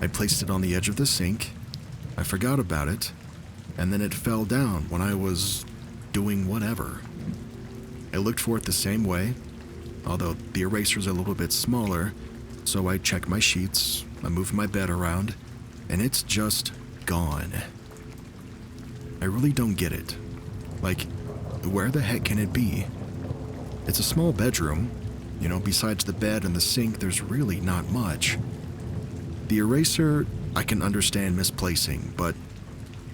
I placed it on the edge of the sink, I forgot about it, and then it fell down when I was doing whatever. I looked for it the same way, although the eraser's a little bit smaller, so I checked my sheets, I moved my bed around, and it's just gone. I really don't get it. Like, where the heck can it be? It's a small bedroom. Besides the bed and the sink, there's really not much. The eraser, I can understand misplacing, but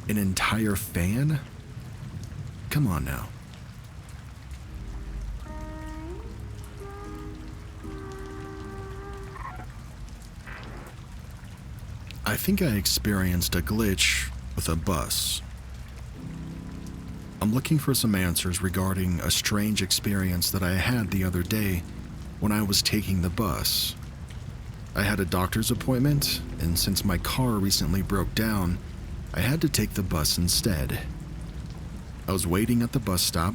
an entire fan? Come on now. I think I experienced a glitch with a bus. I'm looking for some answers regarding a strange experience that I had the other day when I was taking the bus. I had a doctor's appointment, and since my car recently broke down, I had to take the bus instead. I was waiting at the bus stop,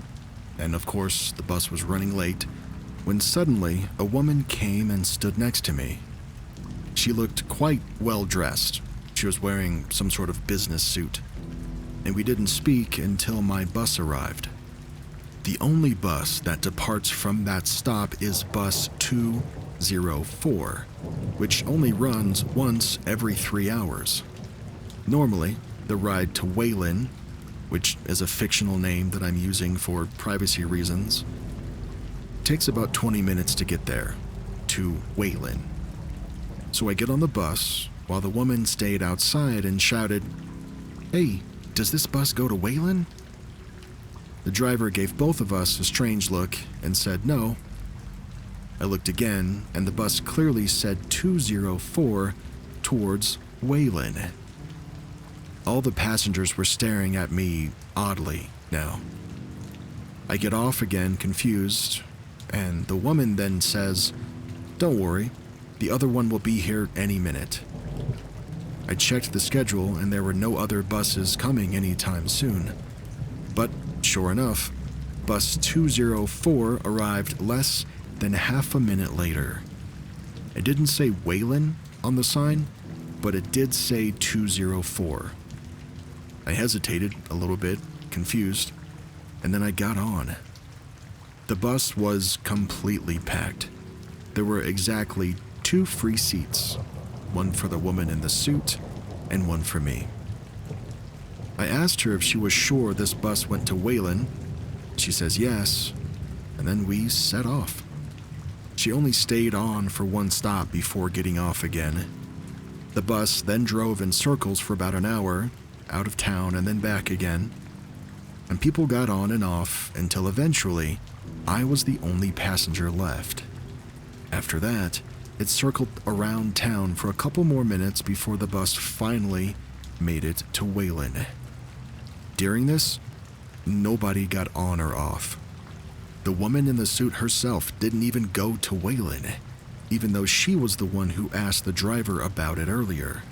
and of course the bus was running late, when suddenly a woman came and stood next to me. She looked quite well dressed. She was wearing some sort of business suit, and we didn't speak until my bus arrived. The only bus that departs from that stop is bus 204, which only runs once every 3 hours. Normally, the ride to Wayland, which is a fictional name that I'm using for privacy reasons, takes about 20 minutes to get there, to Wayland. So I get on the bus while the woman stayed outside and shouted, "Hey, does this bus go to Wayland?" The driver gave both of us a strange look and said no. I looked again, and the bus clearly said 204 towards Wayland. All the passengers were staring at me oddly now. I get off again, confused, and the woman then says, "Don't worry, the other one will be here any minute." I checked the schedule, and there were no other buses coming anytime soon. But sure enough, bus 204 arrived less than half a minute later. It didn't say Wayland on the sign, but it did say 204. I hesitated a little bit, confused, and then I got on. The bus was completely packed. There were exactly 2 free seats, one for the woman in the suit and one for me. I asked her if she was sure this bus went to Wayland. She says yes, and then we set off. She only stayed on for one stop before getting off again. The bus then drove in circles for about an hour, out of town and then back again. And people got on and off until eventually I was the only passenger left. After that, it circled around town for a couple more minutes before the bus finally made it to Wayland. During this, nobody got on or off. The woman in the suit herself didn't even go to Wayland, even though she was the one who asked the driver about it earlier.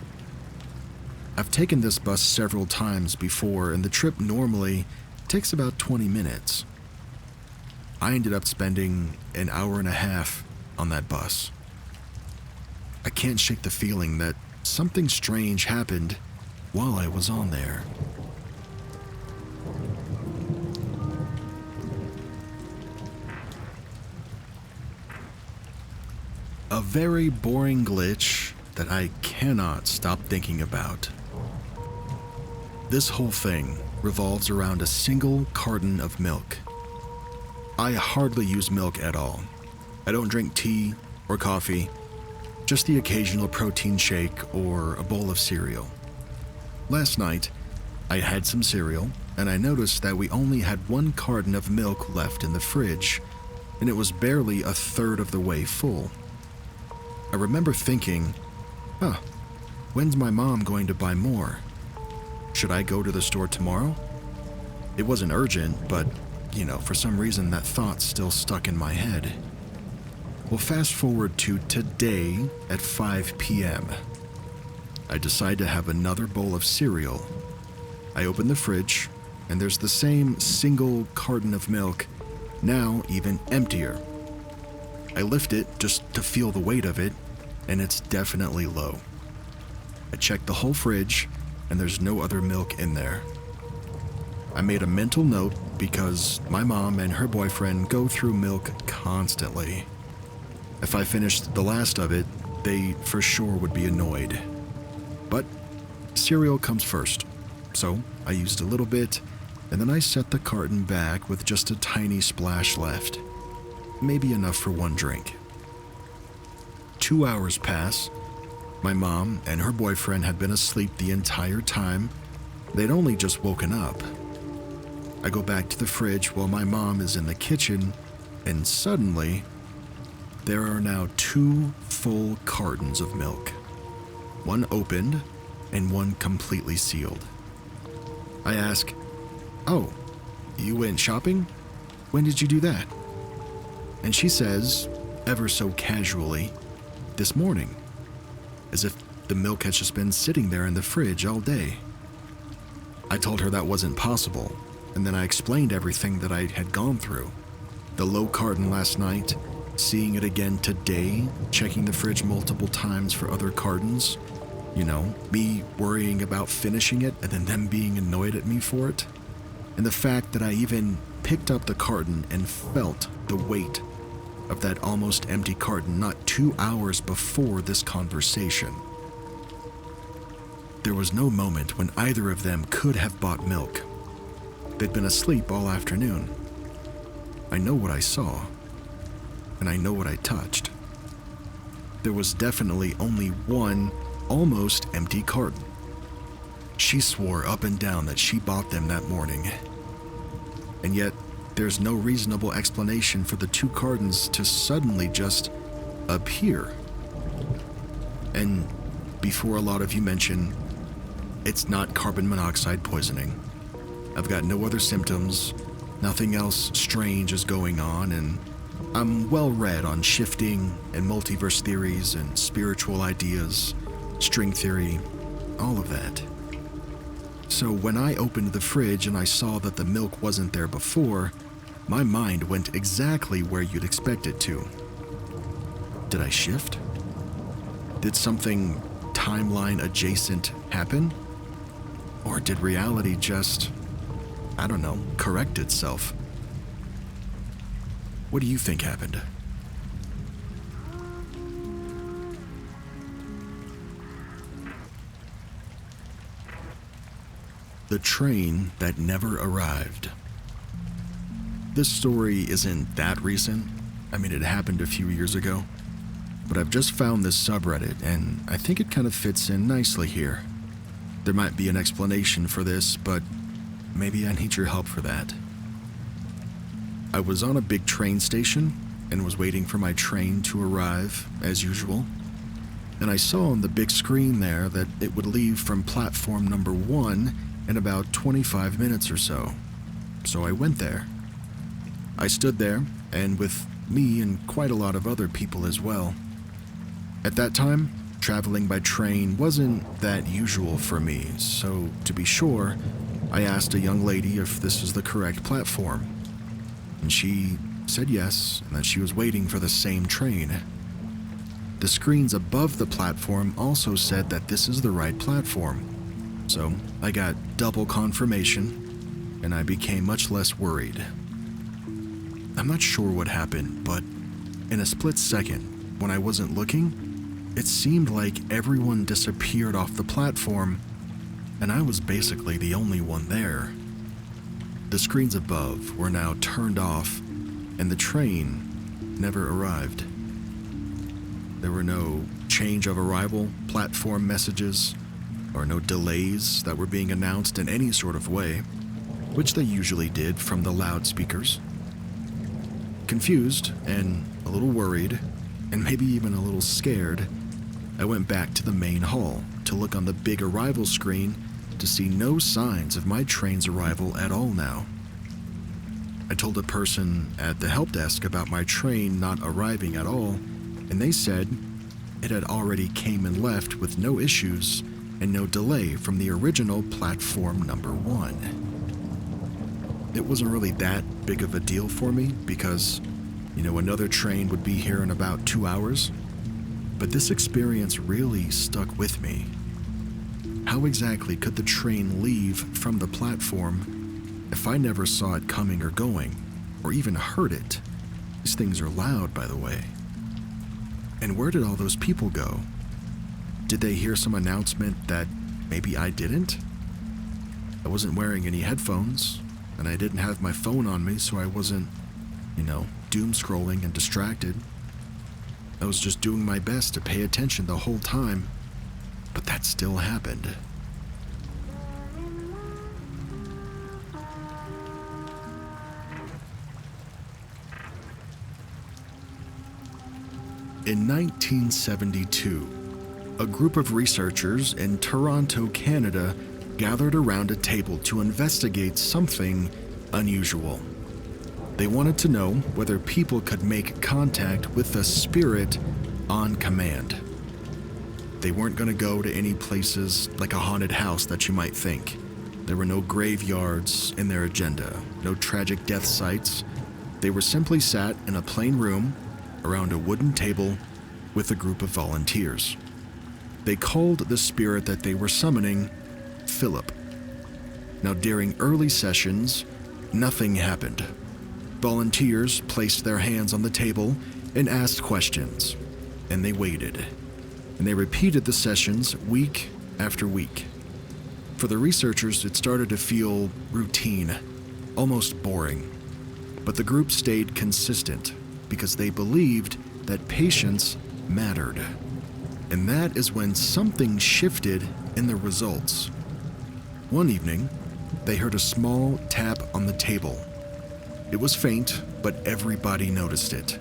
I've taken this bus several times before, and the trip normally takes about 20 minutes. I ended up spending an hour and a half on that bus. I can't shake the feeling that something strange happened while I was on there. A very boring glitch that I cannot stop thinking about. This whole thing revolves around a single carton of milk. I hardly use milk at all. I don't drink tea or coffee, just the occasional protein shake or a bowl of cereal. Last night, I had some cereal, and I noticed that we only had one carton of milk left in the fridge, and it was barely a third of the way full. I remember thinking, when's my mom going to buy more? Should I go to the store tomorrow? It wasn't urgent, but, for some reason that thought still stuck in my head. Well, fast forward to today at 5 p.m. I decide to have another bowl of cereal. I open the fridge, and there's the same single carton of milk, now even emptier. I lift it just to feel the weight of it, and it's definitely low. I check the whole fridge, and there's no other milk in there. I made a mental note because my mom and her boyfriend go through milk constantly. If I finished the last of it, they for sure would be annoyed. But cereal comes first, so I used a little bit, and then I set the carton back with just a tiny splash left. Maybe enough for one drink. 2 hours pass. My mom and her boyfriend had been asleep the entire time. They'd only just woken up. I go back to the fridge while my mom is in the kitchen, and suddenly, there are now 2 full cartons of milk. One opened, and one completely sealed. I ask, "Oh, you went shopping? When did you do that?" And she says, ever so casually, "This morning," as if the milk had just been sitting there in the fridge all day. I told her that wasn't possible, and then I explained everything that I had gone through. The low carton last night, seeing it again today, checking the fridge multiple times for other cartons. Me worrying about finishing it and then them being annoyed at me for it. And the fact that I even picked up the carton and felt the weight of that almost empty carton not 2 hours before this conversation. There was no moment when either of them could have bought milk. They'd been asleep all afternoon. I know what I saw, and I know what I touched. There was definitely only one almost empty carton. She swore up and down that she bought them that morning. And yet, there's no reasonable explanation for the 2 cartons to suddenly just appear. And before a lot of you mention, it's not carbon monoxide poisoning. I've got no other symptoms, nothing else strange is going on, and I'm well read on shifting and multiverse theories and spiritual ideas, string theory, all of that. So when I opened the fridge and I saw that the milk wasn't there before, my mind went exactly where you'd expect it to. Did I shift? Did something timeline adjacent happen? Or did reality just, correct itself? What do you think happened? The train that never arrived. This story isn't that recent. I mean, it happened a few years ago. But I've just found this subreddit, and I think it kind of fits in nicely here. There might be an explanation for this, but maybe I need your help for that. I was on a big train station and was waiting for my train to arrive, as usual. And I saw on the big screen there that it would leave from platform number 1 in about 25 minutes or so. So I went there. I stood there, and with me and quite a lot of other people as well. At that time, traveling by train wasn't that usual for me, so to be sure, I asked a young lady if this was the correct platform. And she said yes, and that she was waiting for the same train. The screens above the platform also said that this is the right platform. So I got double confirmation, and I became much less worried. I'm not sure what happened, but in a split second, when I wasn't looking, it seemed like everyone disappeared off the platform, and I was basically the only one there. The screens above were now turned off, and the train never arrived. There were no change of arrival platform messages, or no delays that were being announced in any sort of way, which they usually did from the loudspeakers. Confused and a little worried, and maybe even a little scared, I went back to the main hall to look on the big arrival screen to see no signs of my train's arrival at all now. I told a person at the help desk about my train not arriving at all, and they said it had already came and left with no issues and no delay from the original platform number 1. It wasn't really that big of a deal for me because, another train would be here in about 2 hours. But this experience really stuck with me. How exactly could the train leave from the platform if I never saw it coming or going, or even heard it? These things are loud, by the way. And where did all those people go? Did they hear some announcement that maybe I didn't? I wasn't wearing any headphones, and I didn't have my phone on me, so I wasn't, doom scrolling and distracted. I was just doing my best to pay attention the whole time, but that still happened. In 1972, a group of researchers in Toronto, Canada, gathered around a table to investigate something unusual. They wanted to know whether people could make contact with a spirit on command. They weren't going to go to any places like a haunted house that you might think. There were no graveyards in their agenda, no tragic death sites. They were simply sat in a plain room around a wooden table with a group of volunteers. They called the spirit that they were summoning Philip. Now, during early sessions, nothing happened. Volunteers placed their hands on the table and asked questions, and they waited. And they repeated the sessions week after week. For the researchers, it started to feel routine, almost boring. But the group stayed consistent because they believed that patience mattered. And that is when something shifted in the results. One evening, they heard a small tap on the table. It was faint, but everybody noticed it.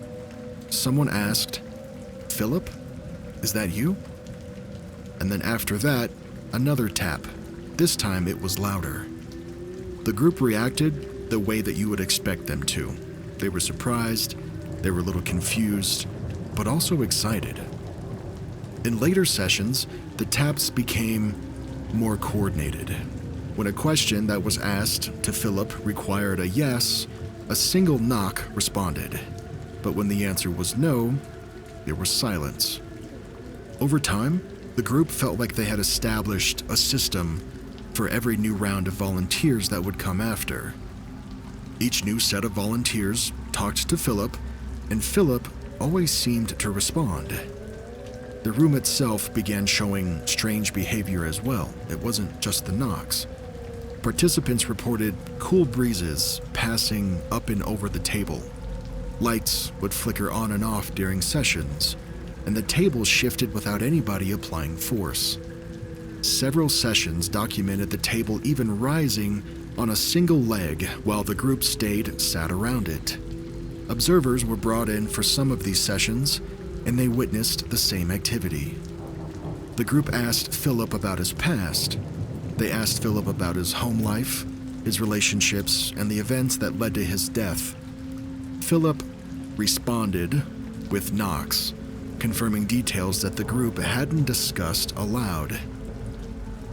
Someone asked, "Philip, is that you?" And then after that, another tap. This time it was louder. The group reacted the way that you would expect them to. They were surprised, they were a little confused, but also excited. In later sessions, the taps became more coordinated. When a question that was asked to Philip required a yes, a single knock responded. But when the answer was no, there was silence. Over time, the group felt like they had established a system for every new round of volunteers that would come after. Each new set of volunteers talked to Philip, and Philip always seemed to respond. The room itself began showing strange behavior as well. It wasn't just the knocks. Participants reported cool breezes passing up and over the table. Lights would flicker on and off during sessions, and the table shifted without anybody applying force. Several sessions documented the table even rising on a single leg while the group sat around it. Observers were brought in for some of these sessions, and they witnessed the same activity. The group asked Philip about his past. They asked Philip about his home life, his relationships, and the events that led to his death. Philip responded with knocks, confirming details that the group hadn't discussed aloud.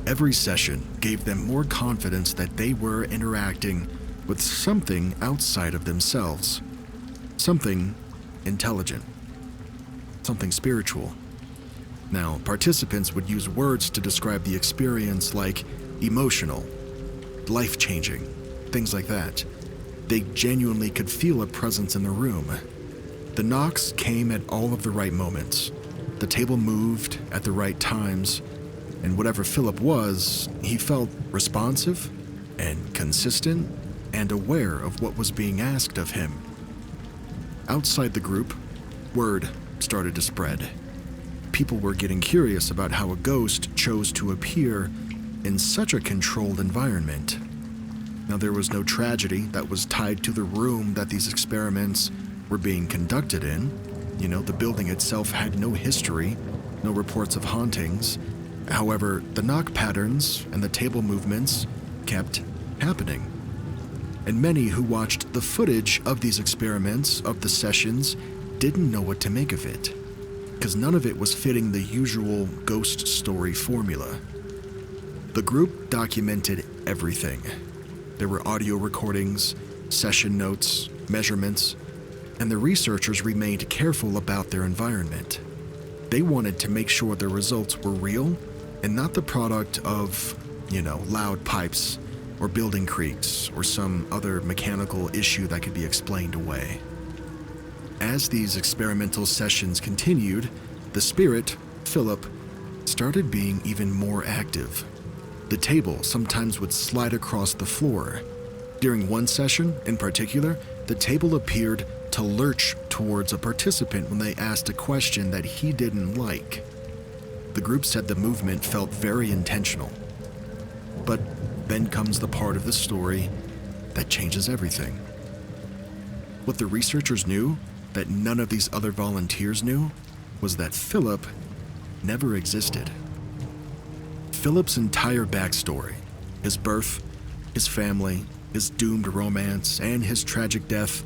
Every session gave them more confidence that they were interacting with something outside of themselves, something intelligent, something spiritual. Now, participants would use words to describe the experience like emotional, life-changing, things like that. They genuinely could feel a presence in the room. The knocks came at all of the right moments. The table moved at the right times, and whatever Philip was, he felt responsive and consistent and aware of what was being asked of him. Outside the group, word started to spread. People were getting curious about how a ghost chose to appear in such a controlled environment. Now, there was no tragedy that was tied to the room that these experiments were being conducted in. The building itself had no history, no reports of hauntings. However, the knock patterns and the table movements kept happening. And many who watched the footage of these experiments, of the sessions, didn't know what to make of it, because none of it was fitting the usual ghost story formula. The group documented everything. There were audio recordings, session notes, measurements, and the researchers remained careful about their environment. They wanted to make sure the results were real and not the product of, loud pipes or building creaks or some other mechanical issue that could be explained away. As these experimental sessions continued, the spirit, Philip, started being even more active. The table sometimes would slide across the floor. During one session, in particular, the table appeared to lurch towards a participant when they asked a question that he didn't like. The group said the movement felt very intentional. But then comes the part of the story that changes everything. What the researchers knew that none of these other volunteers knew was that Philip never existed. Philip's entire backstory, his birth, his family, his doomed romance, and his tragic death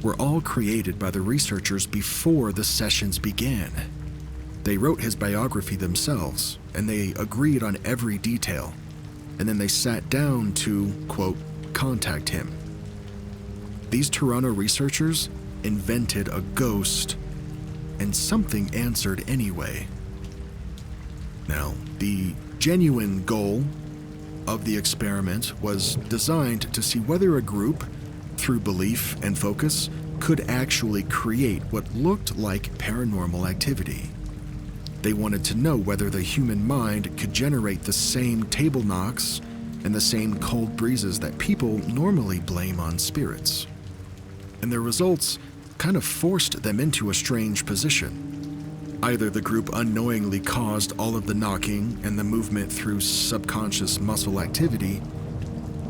were all created by the researchers before the sessions began. They wrote his biography themselves, and they agreed on every detail, and then they sat down to, quote, contact him. These Toronto researchers invented a ghost, and something answered anyway. Now, the genuine goal of the experiment was designed to see whether a group, through belief and focus, could actually create what looked like paranormal activity. They wanted to know whether the human mind could generate the same table knocks and the same cold breezes that people normally blame on spirits. And their results kind of forced them into a strange position. Either the group unknowingly caused all of the knocking and the movement through subconscious muscle activity,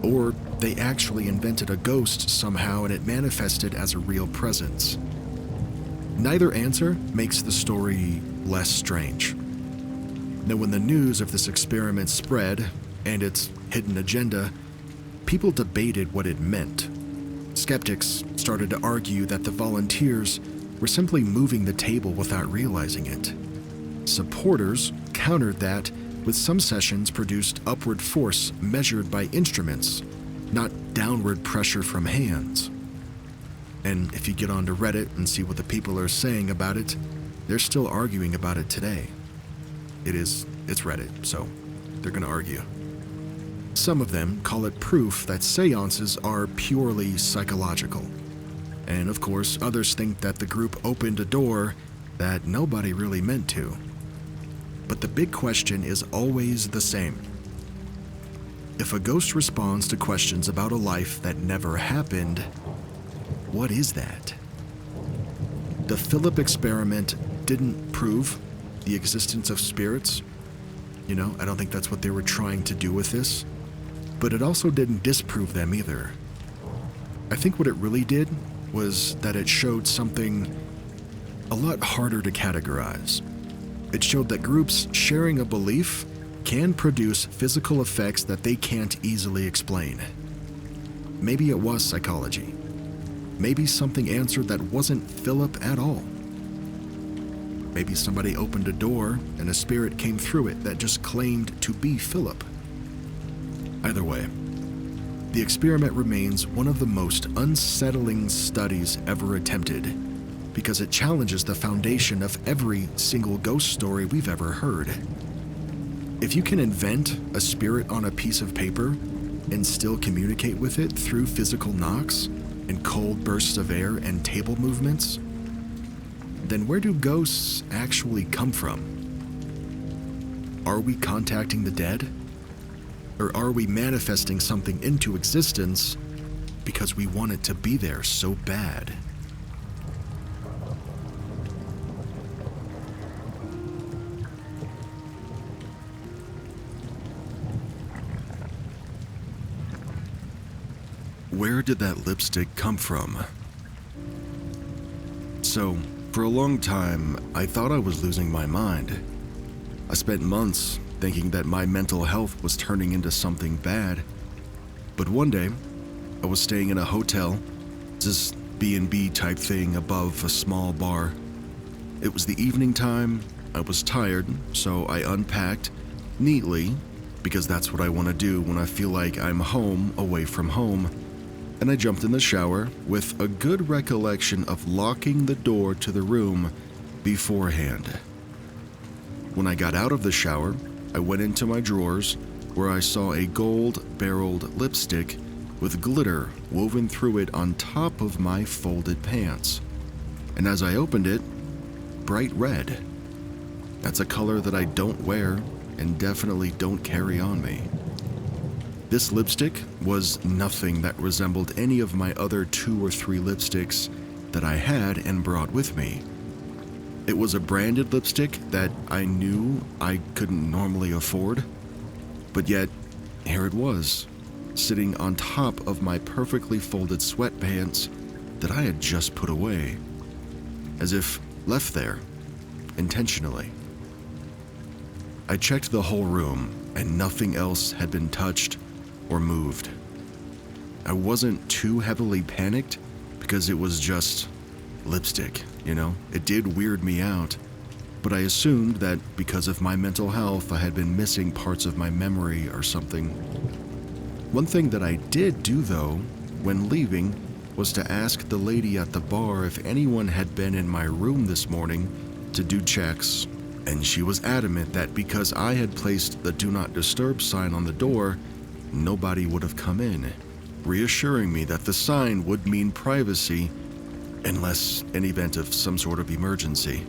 or they actually invented a ghost somehow and it manifested as a real presence. Neither answer makes the story less strange. Now, when the news of this experiment spread and its hidden agenda, people debated what it meant. Skeptics started to argue that the volunteers were simply moving the table without realizing it. Supporters countered that with some sessions produced upward force measured by instruments, not downward pressure from hands. And if you get onto Reddit and see what the people are saying about it, they're still arguing about it today. It's Reddit, so they're gonna argue. Some of them call it proof that seances are purely psychological. And of course, others think that the group opened a door that nobody really meant to. But the big question is always the same. If a ghost responds to questions about a life that never happened, what is that? The Philip experiment didn't prove the existence of spirits. I don't think that's what they were trying to do with this. But it also didn't disprove them either. I think what it really did was that it showed something a lot harder to categorize. It showed that groups sharing a belief can produce physical effects that they can't easily explain. Maybe it was psychology. Maybe something answered that wasn't Philip at all. Maybe somebody opened a door and a spirit came through it that just claimed to be Philip. Either way, the experiment remains one of the most unsettling studies ever attempted because it challenges the foundation of every single ghost story we've ever heard. If you can invent a spirit on a piece of paper and still communicate with it through physical knocks and cold bursts of air and table movements, then where do ghosts actually come from? Are we contacting the dead? Or are we manifesting something into existence because we want it to be there so bad? Where did that lipstick come from? So, for a long time, I thought I was losing my mind. I spent months thinking that my mental health was turning into something bad. But one day, I was staying in a hotel, this B&B type thing above a small bar. It was the evening time, I was tired, so I unpacked neatly, because that's what I want to do when I feel like I'm home away from home. And I jumped in the shower with a good recollection of locking the door to the room beforehand. When I got out of the shower, I went into my drawers where I saw a gold-barreled lipstick with glitter woven through it on top of my folded pants. And as I opened it, bright red. That's a color that I don't wear and definitely don't carry on me. This lipstick was nothing that resembled any of my other 2 or 3 lipsticks that I had and brought with me. It was a branded lipstick that I knew I couldn't normally afford, but yet, here it was, sitting on top of my perfectly folded sweatpants that I had just put away, as if left there, intentionally. I checked the whole room, and nothing else had been touched or moved. I wasn't too heavily panicked because it was just lipstick, It did weird me out, but I assumed that because of my mental health, I had been missing parts of my memory or something. One thing that I did do, though, when leaving, was to ask the lady at the bar if anyone had been in my room this morning to do checks, and she was adamant that because I had placed the Do Not Disturb sign on the door, nobody would have come in, reassuring me that the sign would mean privacy unless an event of some sort of emergency.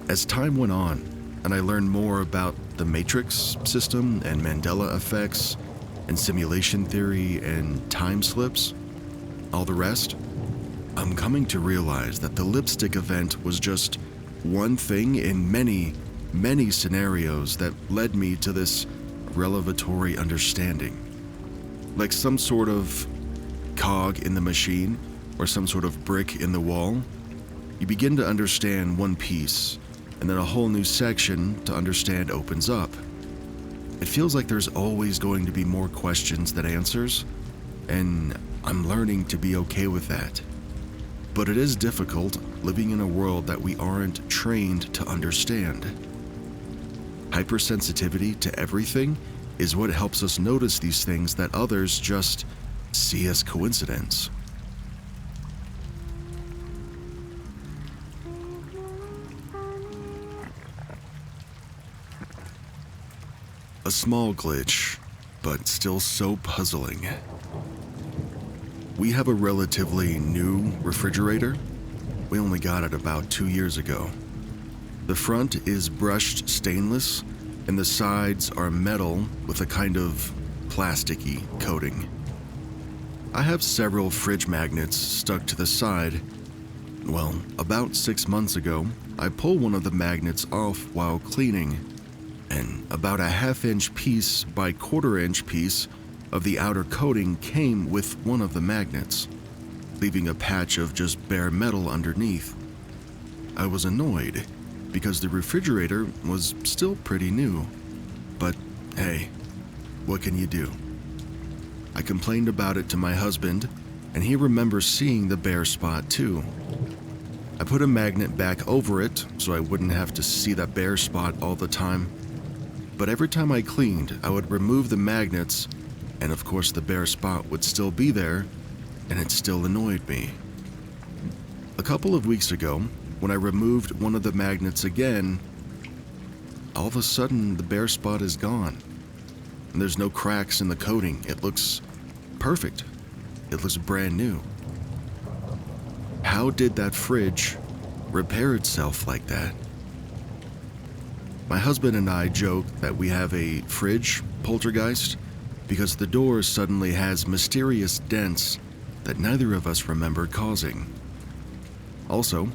As time went on, and I learned more about the Matrix system and Mandela effects and simulation theory and time slips, all the rest, I'm coming to realize that the lipstick event was just one thing in many, many scenarios that led me to this revelatory understanding. Like some sort of cog in the machine or some sort of brick in the wall, you begin to understand one piece, and then a whole new section to understand opens up. It feels like there's always going to be more questions than answers, and I'm learning to be okay with that. But it is difficult living in a world that we aren't trained to understand. Hypersensitivity to everything is what helps us notice these things that others just see as coincidence. A small glitch, but still so puzzling. We have a relatively new refrigerator. We only got it about 2 years ago. The front is brushed stainless, and the sides are metal with a kind of plasticky coating. I have several fridge magnets stuck to the side. Well, about 6 months ago, I pulled one of the magnets off while cleaning, and about a 1/2-inch piece by 1/4-inch piece of the outer coating came with one of the magnets, leaving a patch of just bare metal underneath. I was annoyed because the refrigerator was still pretty new, but hey, what can you do? I complained about it to my husband, and he remembers seeing the bare spot too. I put a magnet back over it so I wouldn't have to see that bare spot all the time. But every time I cleaned, I would remove the magnets, and of course the bare spot would still be there, and it still annoyed me. A couple of weeks ago, when I removed one of the magnets again, all of a sudden the bare spot is gone. And there's no cracks in the coating. It looks perfect. It looks brand new. How did that fridge repair itself like that? My husband and I joke that we have a fridge poltergeist because the door suddenly has mysterious dents that neither of us remember causing. Also,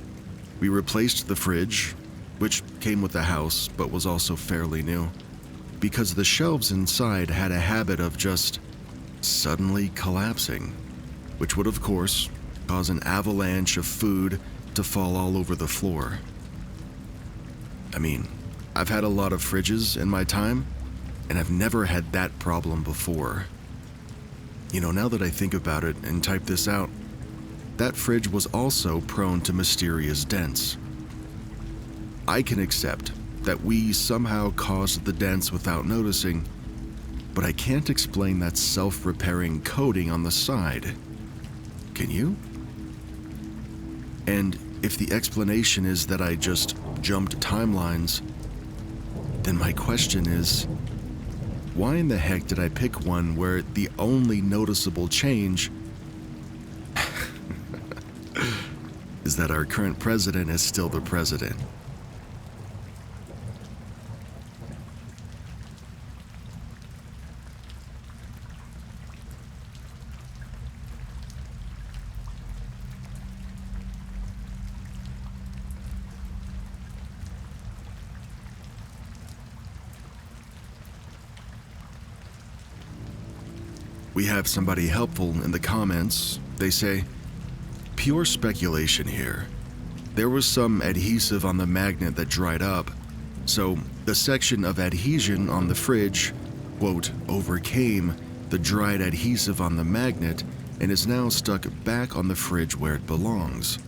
we replaced the fridge, which came with the house but was also fairly new, because the shelves inside had a habit of just suddenly collapsing, which would of course cause an avalanche of food to fall all over the floor. I mean, I've had a lot of fridges in my time, and I've never had that problem before. You know, now that I think about it and type this out, that fridge was also prone to mysterious dents. I can accept that we somehow caused the dents without noticing, but I can't explain that self-repairing coating on the side. Can you? And if the explanation is that I just jumped timelines, then my question is, why in the heck did I pick one where the only noticeable change is that our current president is still the president? We have somebody helpful in the comments. They say, pure speculation here. There was some adhesive on the magnet that dried up, so the section of adhesion on the fridge, quote, overcame the dried adhesive on the magnet and is now stuck back on the fridge where it belongs.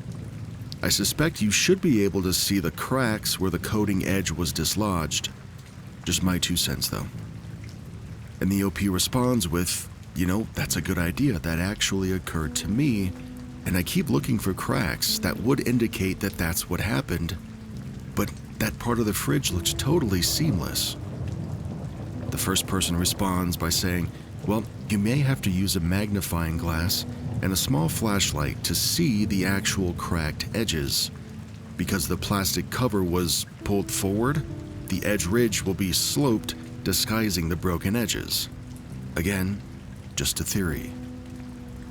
I suspect you should be able to see the cracks where the coating edge was dislodged. Just my 2 cents though. And the OP responds with, you know, that's a good idea. That actually occurred to me, and I keep looking for cracks that would indicate that that's what happened, but that part of the fridge looks totally seamless. The first person responds by saying, well, you may have to use a magnifying glass and a small flashlight to see the actual cracked edges. Because the plastic cover was pulled forward, the edge ridge will be sloped, disguising the broken edges. Again, just a theory.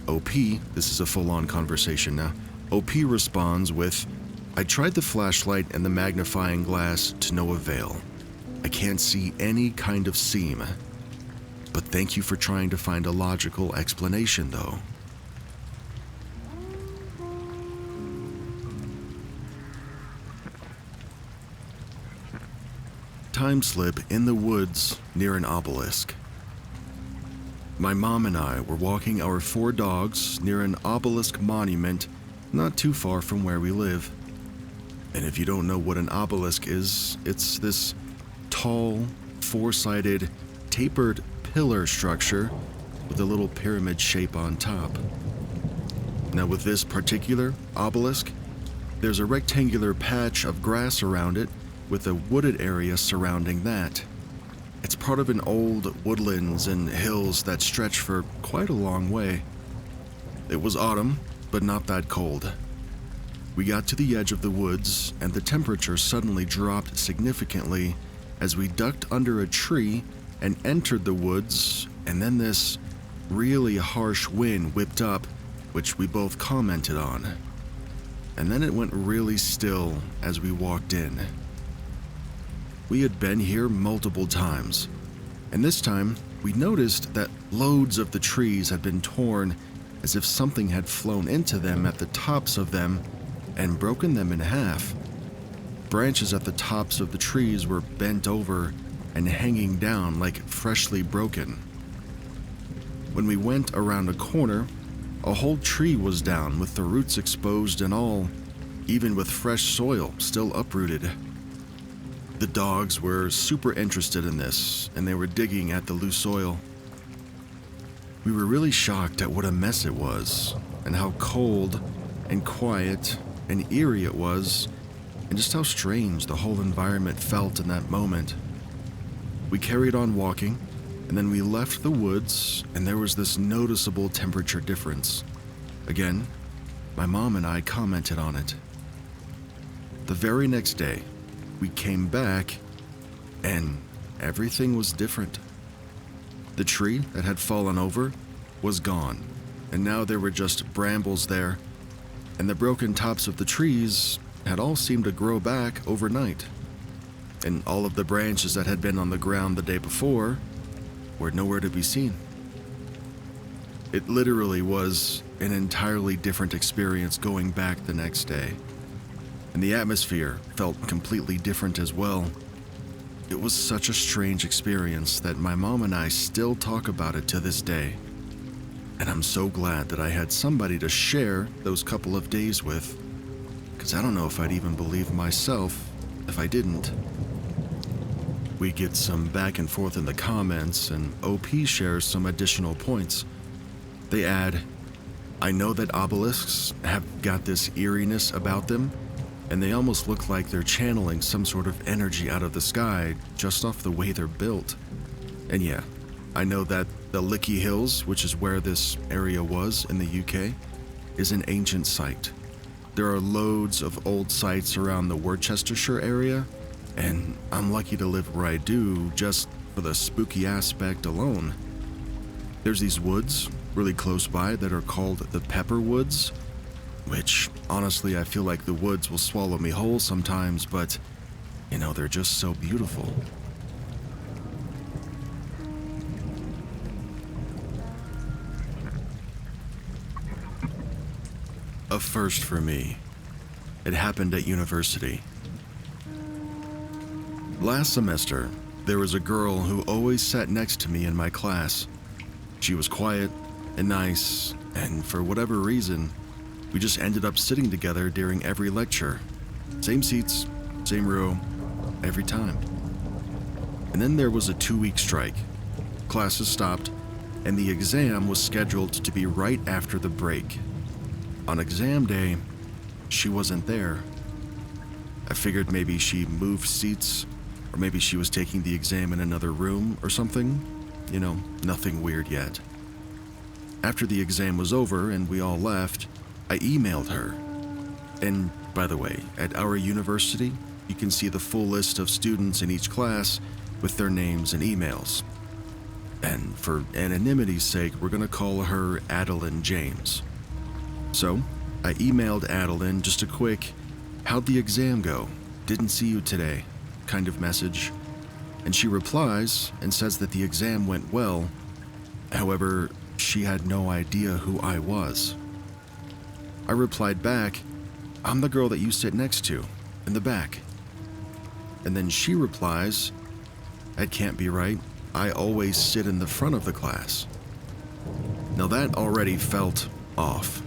OP, this is a full-on conversation now. OP responds with, I tried the flashlight and the magnifying glass to no avail. I can't see any kind of seam. But thank you for trying to find a logical explanation though. Time slip in the woods near an obelisk. My mom and I were walking our 4 dogs near an obelisk monument not too far from where we live. And if you don't know what an obelisk is, it's this tall, 4-sided, tapered pillar structure with a little pyramid shape on top. Now with this particular obelisk, there's a rectangular patch of grass around it with a wooded area surrounding that. It's part of an old woodlands and hills that stretch for quite a long way. It was autumn, but not that cold. We got to the edge of the woods, and the temperature suddenly dropped significantly as we ducked under a tree and entered the woods, and then this really harsh wind whipped up, which we both commented on. And then it went really still as we walked in. We had been here multiple times, and this time we noticed that loads of the trees had been torn as if something had flown into them at the tops of them and broken them in half. Branches at the tops of the trees were bent over and hanging down like freshly broken. When we went around a corner, a whole tree was down with the roots exposed and all, even with fresh soil still uprooted. The dogs were super interested in this, and they were digging at the loose soil. We were really shocked at what a mess it was, and how cold and quiet and eerie it was, and just how strange the whole environment felt in that moment. We carried on walking, and then we left the woods, and there was this noticeable temperature difference. Again, my mom and I commented on it. The very next day, we came back, and everything was different. The tree that had fallen over was gone, and now there were just brambles there, and the broken tops of the trees had all seemed to grow back overnight, and all of the branches that had been on the ground the day before were nowhere to be seen. It literally was an entirely different experience going back the next day, and the atmosphere felt completely different as well. It was such a strange experience that my mom and I still talk about it to this day, and I'm so glad that I had somebody to share those couple of days with, because I don't know if I'd even believe myself if I didn't. We get some back and forth in the comments, and OP shares some additional points. They add, "I know that obelisks have got this eeriness about them, and they almost look like they're channeling some sort of energy out of the sky just off the way they're built. And yeah, I know that the Lickey Hills, which is where this area was in the UK, is an ancient site. There are loads of old sites around the Worcestershire area, and I'm lucky to live where I do just for the spooky aspect alone. There's these woods really close by that are called the Pepper Woods, which honestly I feel like the woods will swallow me whole sometimes, but they're just so beautiful." A first for me. It happened at university. Last semester, there was a girl who always sat next to me in my class. She was quiet and nice, and for whatever reason, we just ended up sitting together during every lecture. Same seats, same row, every time. And then there was a 2-week strike. Classes stopped, and the exam was scheduled to be right after the break. On exam day, she wasn't there. I figured maybe she moved seats, or maybe she was taking the exam in another room or something. Nothing weird yet. After the exam was over and we all left, I emailed her. And by the way, at our university, you can see the full list of students in each class with their names and emails. And for anonymity's sake, we're gonna call her Adeline James. So, I emailed Adeline just a quick, "How'd the exam go? Didn't see you today," kind of message. And she replies and says that the exam went well. However, she had no idea who I was. I replied back, "I'm the girl that you sit next to, in the back." And then she replies, "That can't be right. I always sit in the front of the class." Now that already felt off,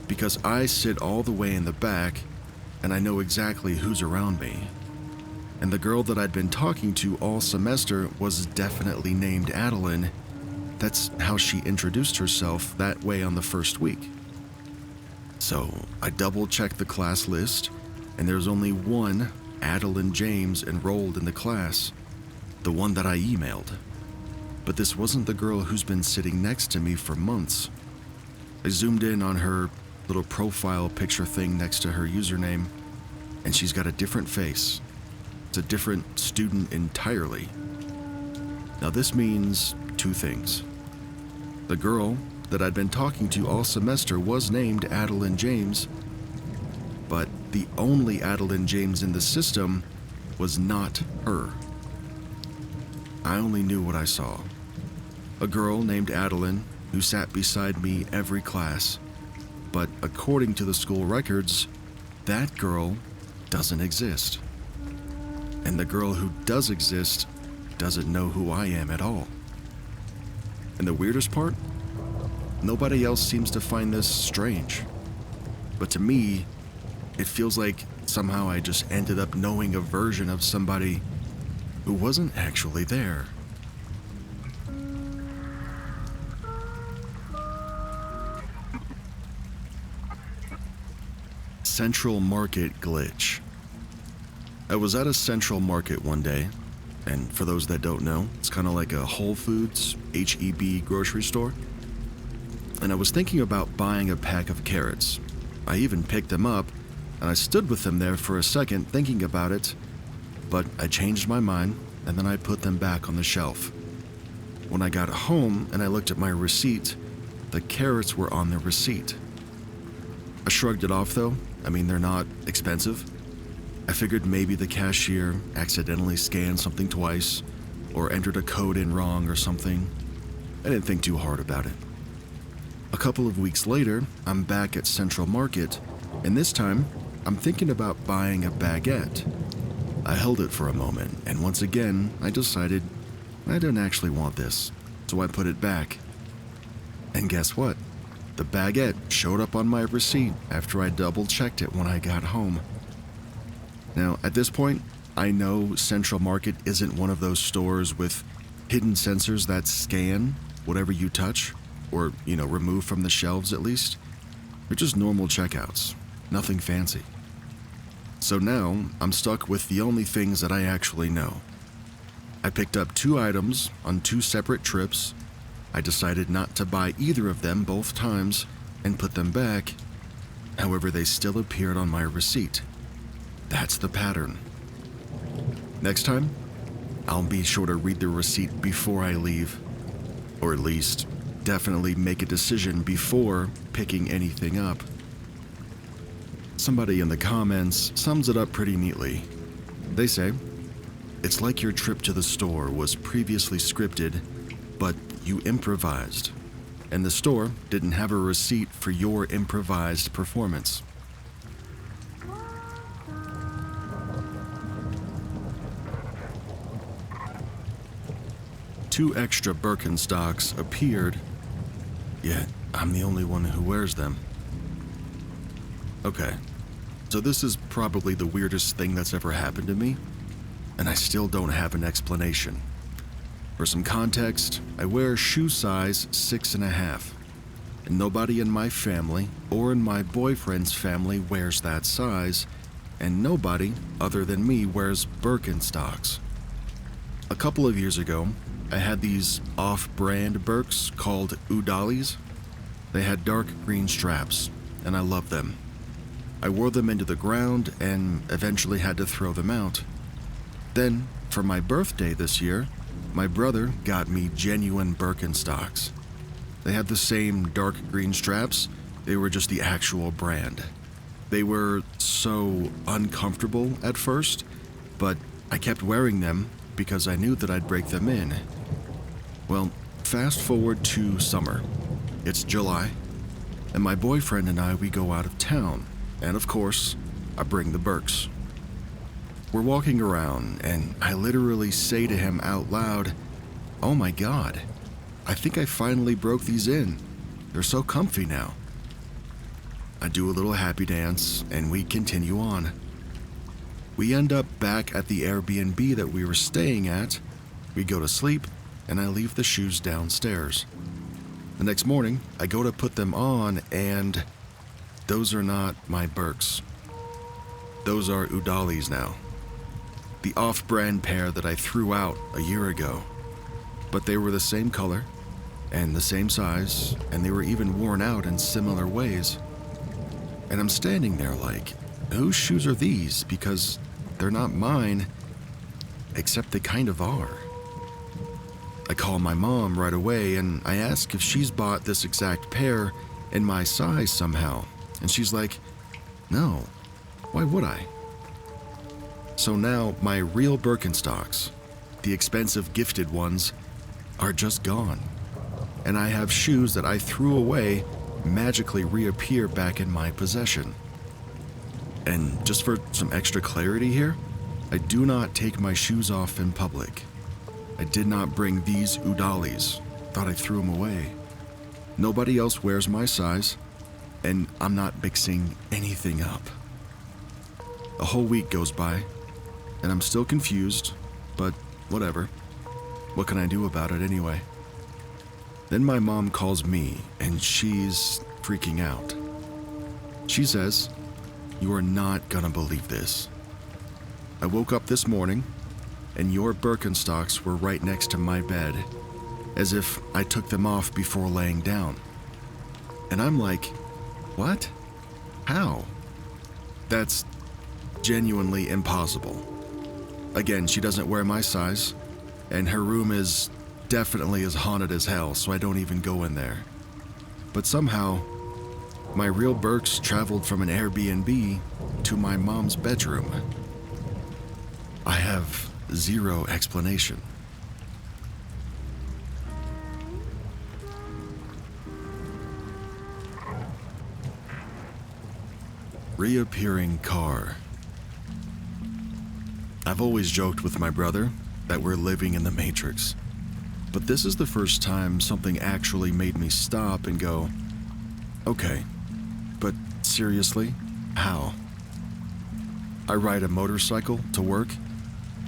because I sit all the way in the back, and I know exactly who's around me. And the girl that I'd been talking to all semester was definitely named Adeline. That's how she introduced herself that way on the first week. So I double-checked the class list, and there's only one Adeline James enrolled in the class, the one that I emailed. But this wasn't the girl who's been sitting next to me for months. I zoomed in on her little profile picture thing next to her username, and she's got a different face. It's a different student entirely. Now this means two things. The girl that I'd been talking to all semester was named Adeline James, but the only Adeline James in the system was not her. I only knew what I saw. A girl named Adeline who sat beside me every class, but according to the school records, that girl doesn't exist. And the girl who does exist doesn't know who I am at all. And the weirdest part? Nobody else seems to find this strange. But to me, it feels like somehow I just ended up knowing a version of somebody who wasn't actually there. Central Market glitch. I was at a Central Market one day, and for those that don't know, it's kind of like a Whole Foods, H-E-B grocery store. And I was thinking about buying a pack of carrots. I even picked them up, and I stood with them there for a second thinking about it, but I changed my mind, and then I put them back on the shelf. When I got home and I looked at my receipt, the carrots were on the receipt. I shrugged it off though. I mean, they're not expensive. I figured maybe the cashier accidentally scanned something twice, or entered a code in wrong or something. I didn't think too hard about it. A couple of weeks later, I'm back at Central Market, and this time, I'm thinking about buying a baguette. I held it for a moment, and once again, I decided I don't actually want this, so I put it back. And guess what? The baguette showed up on my receipt after I double-checked it when I got home. Now, at this point, I know Central Market isn't one of those stores with hidden sensors that scan whatever you touch, or, remove from the shelves at least. They're just normal checkouts, nothing fancy. So now, I'm stuck with the only things that I actually know. I picked up 2 items on 2 separate trips. I decided not to buy either of them both times and put them back. However, they still appeared on my receipt. That's the pattern. Next time, I'll be sure to read the receipt before I leave. Or at least, definitely make a decision before picking anything up. Somebody in the comments sums it up pretty neatly. They say, "It's like your trip to the store was previously scripted, but you improvised, and the store didn't have a receipt for your improvised performance." Two extra Birkenstocks appeared, yet I'm the only one who wears them. Okay, so this is probably the weirdest thing that's ever happened to me, and I still don't have an explanation. For some context, I wear shoe size 6.5, and nobody in my family or in my boyfriend's family wears that size, and nobody other than me wears Birkenstocks. A couple of years ago, I had these off-brand Birks called Udalis. They had dark green straps, and I loved them. I wore them into the ground and eventually had to throw them out. Then, for my birthday this year, my brother got me genuine Birkenstocks. They had the same dark green straps, they were just the actual brand. They were so uncomfortable at first, but I kept wearing them because I knew that I'd break them in. Well, fast forward to summer. It's July, and my boyfriend and we go out of town, and of course, I bring the Birks. We're walking around, and I literally say to him out loud, "Oh my God, I think I finally broke these in. They're so comfy now." I do a little happy dance, and we continue on. We end up back at the Airbnb that we were staying at. We go to sleep, and I leave the shoes downstairs. The next morning, I go to put them on, and those are not my Birks. Those are Udalis now. The off-brand pair that I threw out a year ago. But they were the same color, and the same size, and they were even worn out in similar ways. And I'm standing there like, whose shoes are these? Because they're not mine, except they kind of are. I call my mom right away and I ask if she's bought this exact pair in my size somehow, and she's like, no, why would I? So now my real Birkenstocks, the expensive gifted ones, are just gone, and I have shoes that I threw away magically reappear back in my possession. And just for some extra clarity here, I do not take my shoes off in public. I did not bring these Udalis. Thought I threw them away. Nobody else wears my size, and I'm not mixing anything up. A whole week goes by, and I'm still confused, but whatever. What can I do about it anyway? Then my mom calls me, and she's freaking out. She says, "You are not gonna believe this. I woke up this morning, and your Birkenstocks were right next to my bed, as if I took them off before laying down." And I'm like, what? How? That's genuinely impossible. Again, she doesn't wear my size, and her room is definitely as haunted as hell, so I don't even go in there. But somehow, my real Birks traveled from an Airbnb to my mom's bedroom. I have zero explanation. Reappearing car. I've always joked with my brother that we're living in the Matrix, but this is the first time something actually made me stop and go, okay, but seriously, how? I ride a motorcycle to work,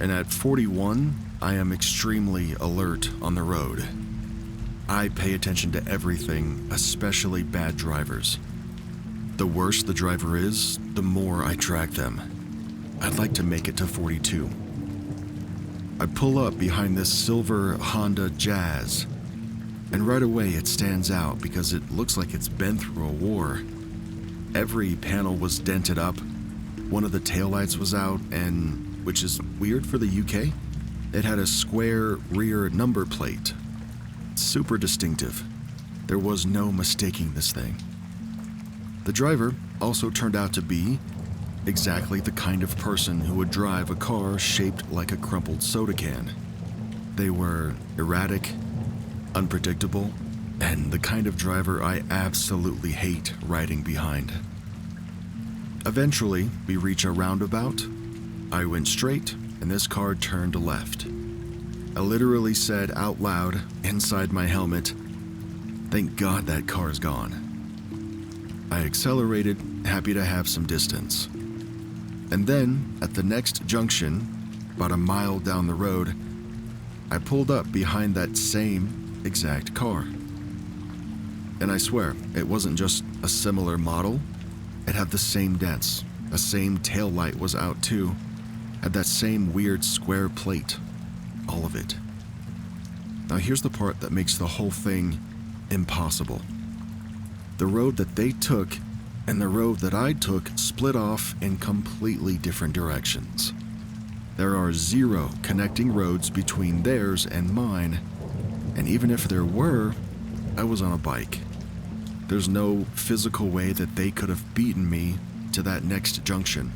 and at 41, I am extremely alert on the road. I pay attention to everything, especially bad drivers. The worse the driver is, the more I track them. I'd like to make it to 42. I pull up behind this silver Honda Jazz, and right away it stands out because it looks like it's been through a war. Every panel was dented up, one of the taillights was out, and, which is weird for the UK, it had a square rear number plate. Super distinctive. There was no mistaking this thing. The driver also turned out to be exactly the kind of person who would drive a car shaped like a crumpled soda can. They were erratic, unpredictable, and the kind of driver I absolutely hate riding behind. Eventually, we reach a roundabout. I went straight, and this car turned left. I literally said out loud, inside my helmet, "Thank God that car's gone." I accelerated, happy to have some distance. And then, at the next junction, about a mile down the road, I pulled up behind that same exact car. And I swear, it wasn't just a similar model. It had the same dents. The same taillight was out too. Had that same weird square plate. All of it. Now here's the part that makes the whole thing impossible. The road that they took and the road that I took split off in completely different directions. There are 0 connecting roads between theirs and mine, and even if there were, I was on a bike. There's no physical way that they could have beaten me to that next junction.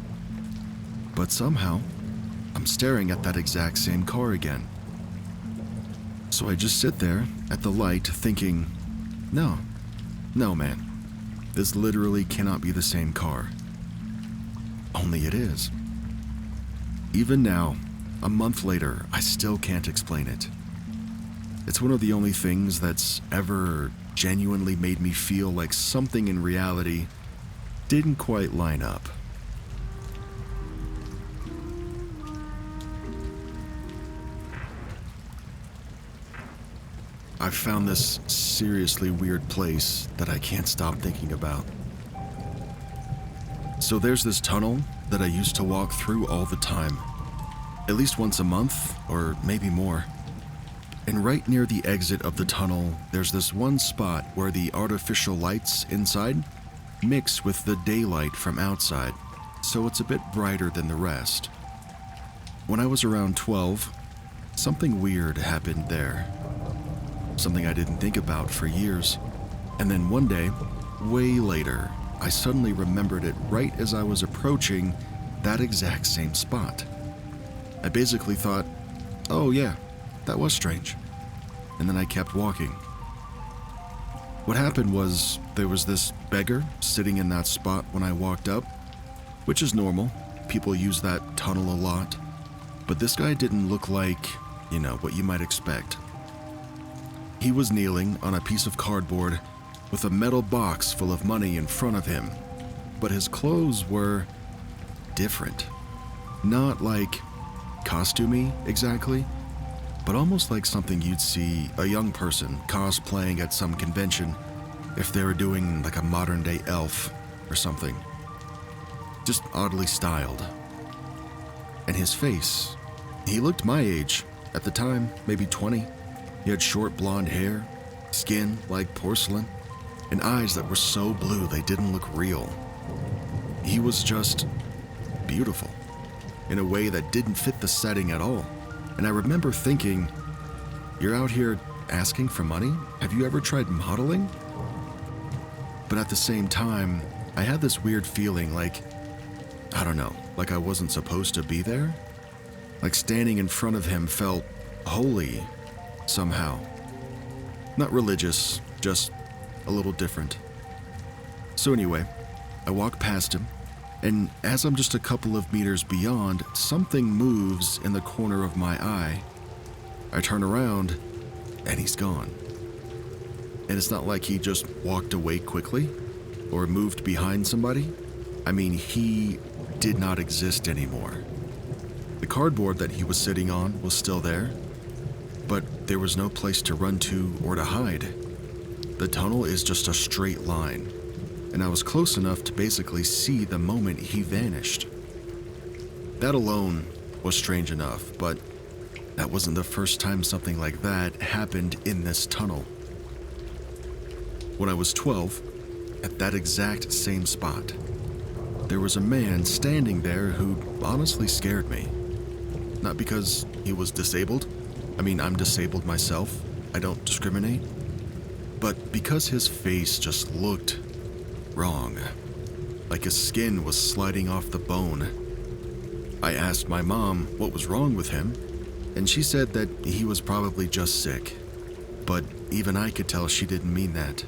But somehow, I'm staring at that exact same car again. So I just sit there at the light thinking, no, man, this literally cannot be the same car. Only it is. Even now, a month later, I still can't explain it. It's one of the only things that's ever genuinely made me feel like something in reality didn't quite line up. I've found this seriously weird place that I can't stop thinking about. So there's this tunnel that I used to walk through all the time, at least once a month, or maybe more. And right near the exit of the tunnel, there's this one spot where the artificial lights inside mix with the daylight from outside, so it's a bit brighter than the rest. When I was around 12, something weird happened there. Something I didn't think about for years. And then one day, way later, I suddenly remembered it right as I was approaching that exact same spot. I basically thought, oh yeah, that was strange. And then I kept walking. What happened was there was this beggar sitting in that spot when I walked up, which is normal. People use that tunnel a lot. But this guy didn't look like, what you might expect. He was kneeling on a piece of cardboard with a metal box full of money in front of him, but his clothes were different. Not like costumey exactly, but almost like something you'd see a young person cosplaying at some convention if they were doing like a modern day elf or something. Just oddly styled. And his face, he looked my age at the time, maybe 20. He had short blonde hair, skin like porcelain, and eyes that were so blue they didn't look real. He was just beautiful in a way that didn't fit the setting at all. And I remember thinking, you're out here asking for money? Have you ever tried modeling? But at the same time, I had this weird feeling like I wasn't supposed to be there. Like standing in front of him felt holy somehow. Not religious, just a little different. So anyway, I walk past him, and as I'm just a couple of meters beyond, something moves in the corner of my eye. I turn around, and he's gone. And it's not like he just walked away quickly or moved behind somebody. I mean, he did not exist anymore. The cardboard that he was sitting on was still there, but there was no place to run to or to hide. The tunnel is just a straight line, and I was close enough to basically see the moment he vanished. That alone was strange enough, but that wasn't the first time something like that happened in this tunnel. When I was 12, at that exact same spot, there was a man standing there who honestly scared me. Not because he was disabled. I mean, I'm disabled myself. I don't discriminate. But because his face just looked wrong. Like his skin was sliding off the bone. I asked my mom what was wrong with him, and she said that he was probably just sick. But even I could tell she didn't mean that.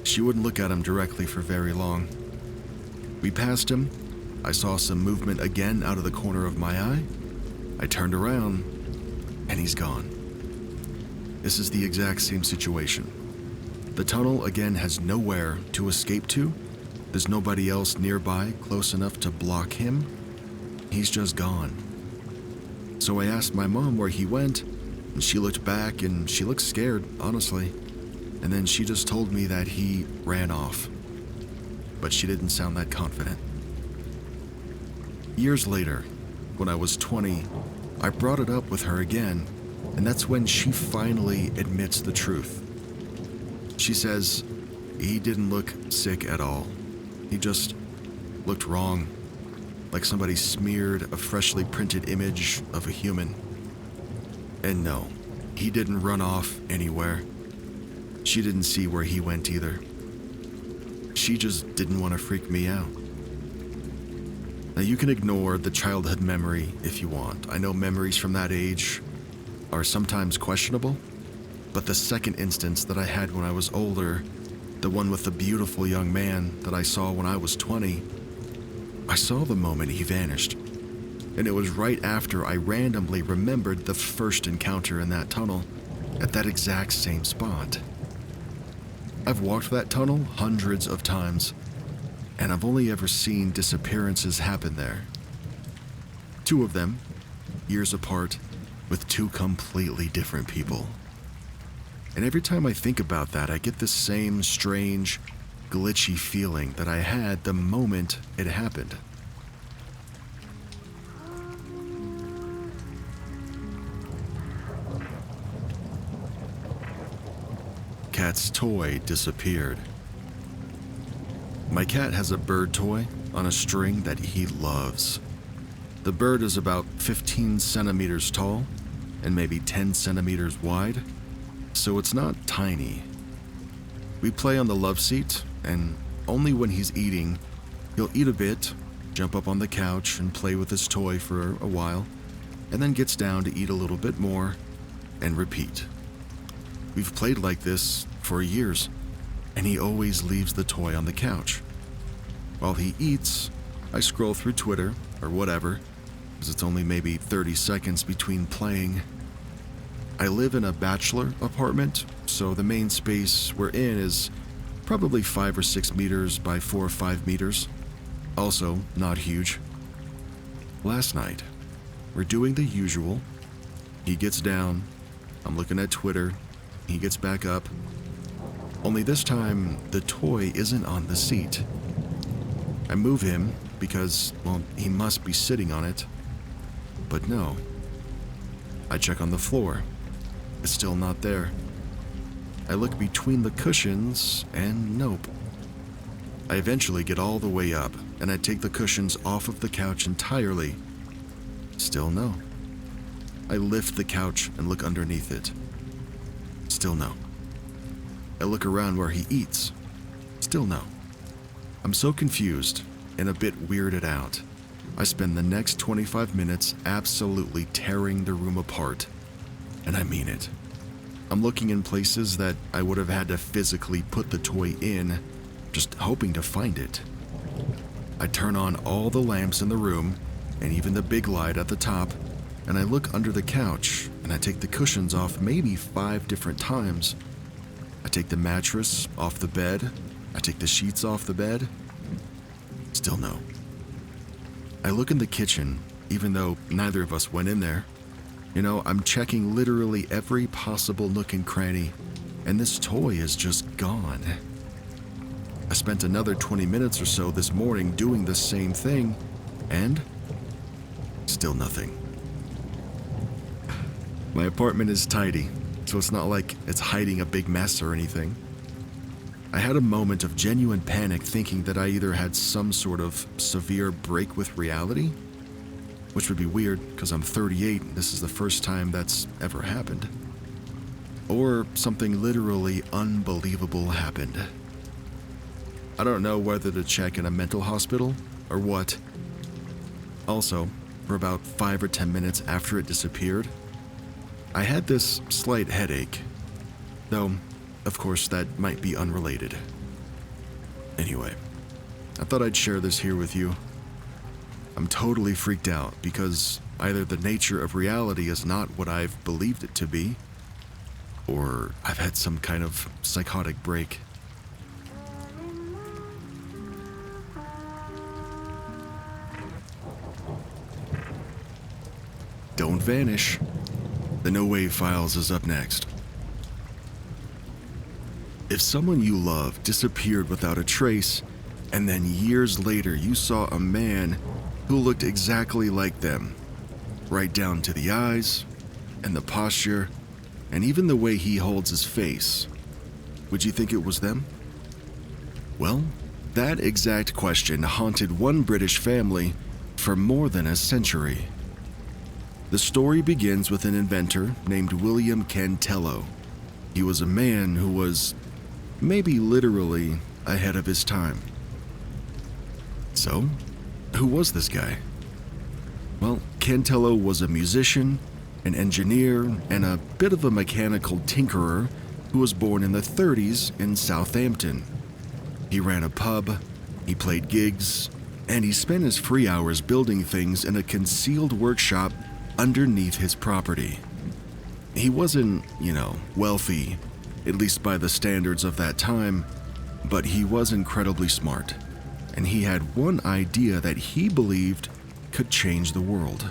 She wouldn't look at him directly for very long. We passed him. I saw some movement again out of the corner of my eye. I turned around, and he's gone. This is the exact same situation. The tunnel again has nowhere to escape to. There's nobody else nearby close enough to block him. He's just gone. So I asked my mom where he went, and she looked back and she looked scared, honestly. And then she just told me that he ran off. But she didn't sound that confident. Years later, when I was 20, I brought it up with her again, and that's when she finally admits the truth. She says he didn't look sick at all. He just looked wrong, like somebody smeared a freshly printed image of a human. And no, he didn't run off anywhere. She didn't see where he went either. She just didn't want to freak me out. Now you can ignore the childhood memory if you want. I know memories from that age are sometimes questionable, but the second instance that I had when I was older, the one with the beautiful young man that I saw when I was 20, I saw the moment he vanished. And it was right after I randomly remembered the first encounter in that tunnel at that exact same spot. I've walked that tunnel hundreds of times, and I've only ever seen disappearances happen there. 2 of them, years apart, with 2 completely different people. And every time I think about that, I get this same strange, glitchy feeling that I had the moment it happened. Cat's toy disappeared. My cat has a bird toy on a string that he loves. The bird is about 15 centimeters tall and maybe 10 centimeters wide, so it's not tiny. We play on the love seat, and only when he's eating, he'll eat a bit, jump up on the couch and play with his toy for a while, and then gets down to eat a little bit more, and repeat. We've played like this for years, and he always leaves the toy on the couch. While he eats, I scroll through Twitter or whatever, because it's only maybe 30 seconds between playing. I live in a bachelor apartment, so the main space we're in is probably 5 or 6 meters by 4 or 5 meters. Also, not huge. Last night, we're doing the usual. He gets down, I'm looking at Twitter, he gets back up. Only this time, the toy isn't on the seat. I move him because, well, he must be sitting on it. But no. I check on the floor. It's still not there. I look between the cushions, and nope. I eventually get all the way up, and I take the cushions off of the couch entirely. Still no. I lift the couch and look underneath it. Still no. I look around where he eats. Still no. I'm so confused and a bit weirded out. I spend the next 25 minutes absolutely tearing the room apart. And I mean it. I'm looking in places that I would have had to physically put the toy in, just hoping to find it. I turn on all the lamps in the room, and even the big light at the top, and I look under the couch, and I take the cushions off maybe 5 different times. I take the mattress off the bed, I take the sheets off the bed. Still no. I look in the kitchen, even though neither of us went in there. You know, I'm checking literally every possible nook and cranny, and this toy is just gone. I spent another 20 minutes or so this morning doing the same thing, and still nothing. My apartment is tidy, so it's not like it's hiding a big mess or anything. I had a moment of genuine panic thinking that I either had some sort of severe break with reality, which would be weird because I'm 38 and this is the first time that's ever happened, or something literally unbelievable happened. I don't know whether to check in a mental hospital or what. Also, for about 5 or 10 minutes after it disappeared, I had this slight headache, though, of course, that might be unrelated. Anyway, I thought I'd share this here with you. I'm totally freaked out because either the nature of reality is not what I've believed it to be, or I've had some kind of psychotic break. Don't vanish. The No Wave Files is up next. If someone you love disappeared without a trace, and then years later you saw a man who looked exactly like them, right down to the eyes, and the posture, and even the way he holds his face, would you think it was them? Well, that exact question haunted one British family for more than a century. The story begins with an inventor named William Cantello. He was a man who was, maybe literally, ahead of his time. So, who was this guy? Well, Cantello was a musician, an engineer, and a bit of a mechanical tinkerer who was born in the 30s in Southampton. He ran a pub, he played gigs, and he spent his free hours building things in a concealed workshop underneath his property. He wasn't, wealthy, at least by the standards of that time, but he was incredibly smart, and he had one idea that he believed could change the world.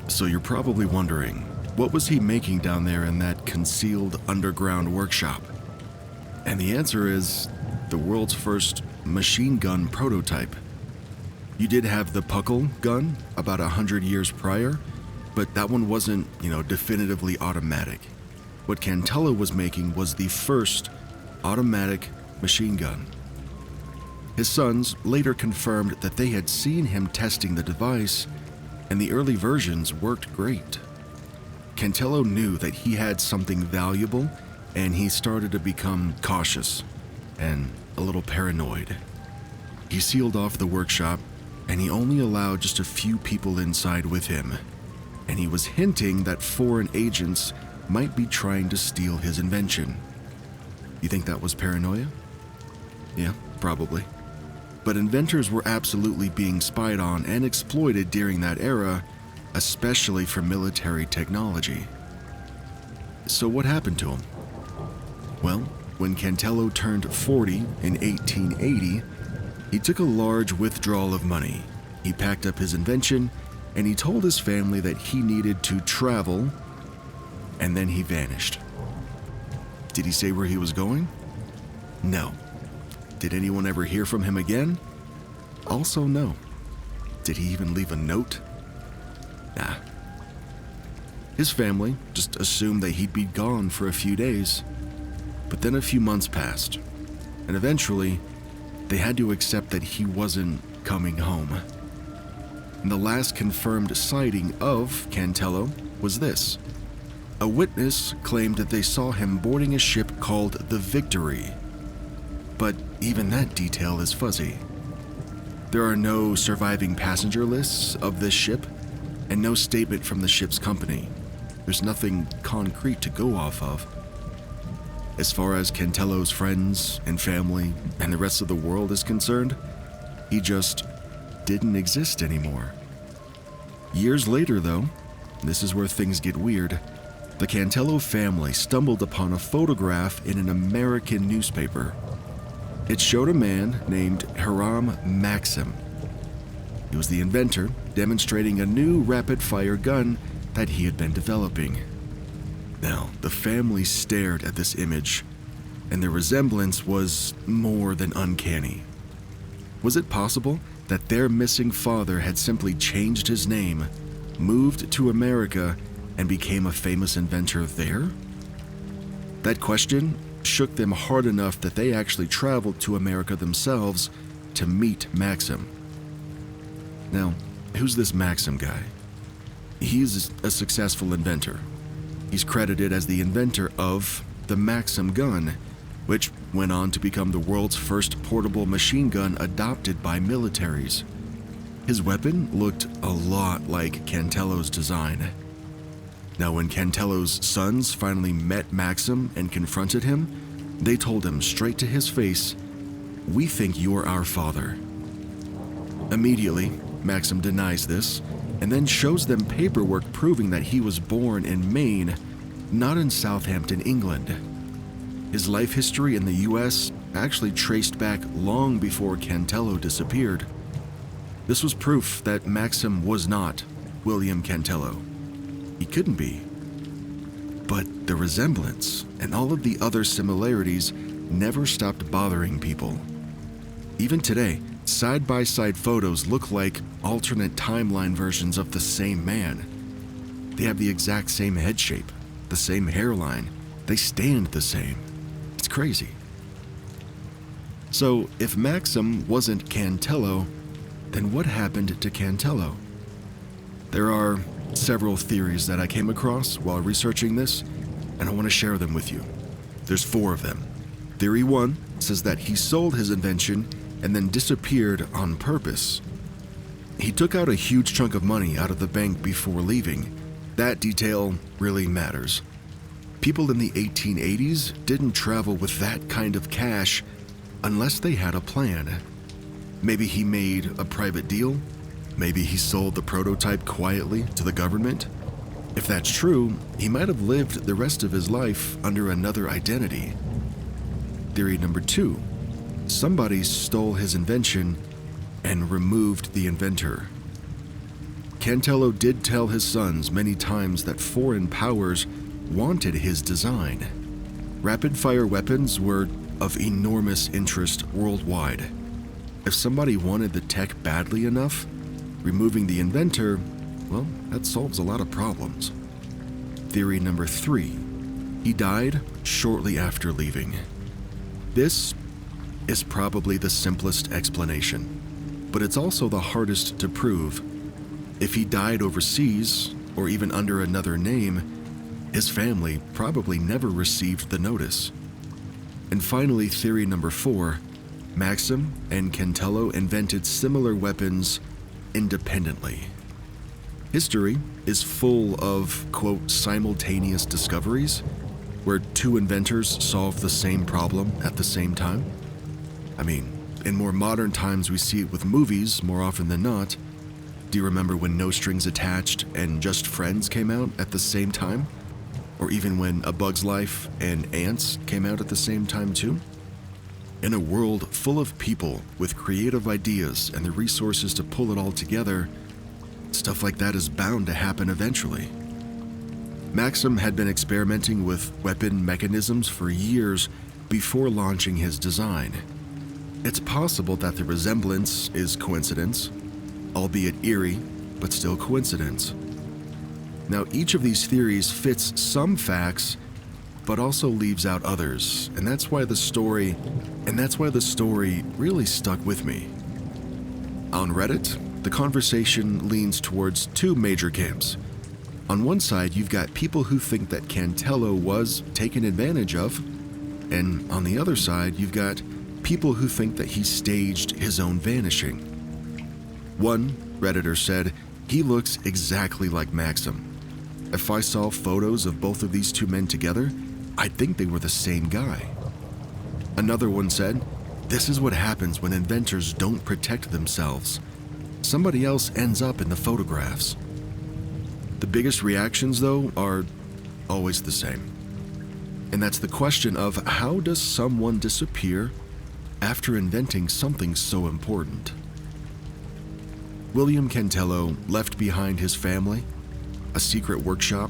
So you're probably wondering, what was he making down there in that concealed underground workshop? And the answer is the world's first machine gun prototype. You did have the Puckle gun about 100 years prior, but that one wasn't, definitively automatic. What Cantello was making was the first automatic machine gun. His sons later confirmed that they had seen him testing the device, and the early versions worked great. Cantello knew that he had something valuable, and he started to become cautious and a little paranoid. He sealed off the workshop, and he only allowed just a few people inside with him, and he was hinting that foreign agents might be trying to steal his invention. You think that was paranoia? Yeah, probably. But inventors were absolutely being spied on and exploited during that era, especially for military technology. So what happened to him? Well, when Cantello turned 40 in 1880, he took a large withdrawal of money. He packed up his invention, and he told his family that he needed to travel, and then he vanished. Did he say where he was going? No. Did anyone ever hear from him again? Also no. Did he even leave a note? Nah. His family just assumed that he'd be gone for a few days. But then a few months passed, and eventually, they had to accept that he wasn't coming home. And the last confirmed sighting of Cantello was this. A witness claimed that they saw him boarding a ship called the Victory. But even that detail is fuzzy. There are no surviving passenger lists of this ship, and no statement from the ship's company. There's nothing concrete to go off of. As far as Cantello's friends and family and the rest of the world is concerned, he just didn't exist anymore. Years later, though, this is where things get weird, the Cantello family stumbled upon a photograph in an American newspaper. It showed a man named Hiram Maxim. He was the inventor, demonstrating a new rapid-fire gun that he had been developing. Now, the family stared at this image, and the resemblance was more than uncanny. Was it possible that their missing father had simply changed his name, moved to America, and became a famous inventor there? That question shook them hard enough that they actually traveled to America themselves to meet Maxim. Now, who's this Maxim guy? He's a successful inventor. He's credited as the inventor of the Maxim gun, which went on to become the world's first portable machine gun adopted by militaries. His weapon looked a lot like Cantello's design. Now, when Cantello's sons finally met Maxim and confronted him, they told him straight to his face, "We think you're our father." Immediately, Maxim denies this, and then shows them paperwork proving that he was born in Maine, not in Southampton, England. His life history in the US actually traced back long before Cantello disappeared. This was proof that Maxim was not William Cantello. He couldn't be. But the resemblance and all of the other similarities never stopped bothering people. Even today, side-by-side photos look like alternate timeline versions of the same man. They have the exact same head shape, the same hairline, they stand the same. It's crazy. So, if Maxim wasn't Cantello, then what happened to Cantello? There are several theories that I came across while researching this, and I want to share them with you. There's 4 of them. Theory 1 says that he sold his invention and then disappeared on purpose. He took out a huge chunk of money out of the bank before leaving. That detail really matters. People in the 1880s didn't travel with that kind of cash unless they had a plan. Maybe he made a private deal. Maybe he sold the prototype quietly to the government. If that's true, he might have lived the rest of his life under another identity. Theory number 2. Somebody stole his invention and removed the inventor. Cantello did tell his sons many times that foreign powers wanted his design. Rapid-fire weapons were of enormous interest worldwide. If somebody wanted the tech badly enough, removing the inventor, well, that solves a lot of problems. Theory number 3. He died shortly after leaving. This is probably the simplest explanation, but it's also the hardest to prove. If he died overseas, or even under another name, his family probably never received the notice. And finally, theory number 4, Maxim and Cantello invented similar weapons independently. History is full of, quote, simultaneous discoveries, where 2 inventors solve the same problem at the same time. I mean, in more modern times we see it with movies more often than not. Do you remember when No Strings Attached and Just Friends came out at the same time? Or even when A Bug's Life and Ants came out at the same time too? In a world full of people with creative ideas and the resources to pull it all together, stuff like that is bound to happen eventually. Maxim had been experimenting with weapon mechanisms for years before launching his design. It's possible that the resemblance is coincidence, albeit eerie, but still coincidence. Now, each of these theories fits some facts, but also leaves out others, and that's why the story really stuck with me. On Reddit, the conversation leans towards 2 major camps. On one side, you've got people who think that Cantello was taken advantage of, and on the other side, you've got people who think that he staged his own vanishing. One Redditor said, "He looks exactly like Maxim. If I saw photos of both of these 2 men together, I'd think they were the same guy." Another one said, "This is what happens when inventors don't protect themselves. Somebody else ends up in the photographs." The biggest reactions, though, are always the same. And that's the question of how does someone disappear after inventing something so important? William Cantello left behind his family, a secret workshop,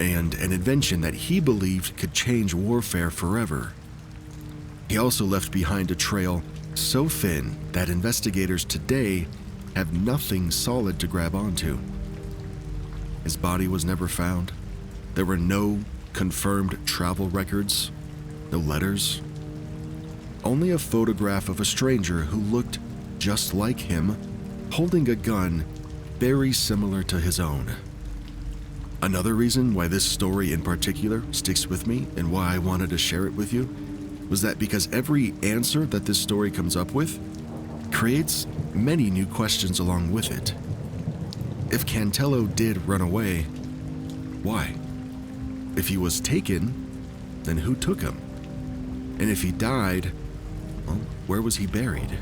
and an invention that he believed could change warfare forever. He also left behind a trail so thin that investigators today have nothing solid to grab onto. His body was never found. There were no confirmed travel records, no letters. Only a photograph of a stranger who looked just like him, holding a gun very similar to his own. Another reason why this story in particular sticks with me and why I wanted to share it with you was that because every answer that this story comes up with creates many new questions along with it. If Cantello did run away, why? If he was taken, then who took him? And if he died, well, where was he buried?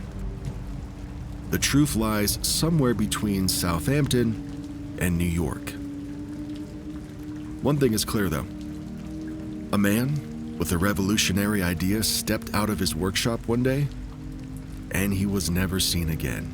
The truth lies somewhere between Southampton and New York. One thing is clear though. A man with a revolutionary idea stepped out of his workshop one day, and he was never seen again.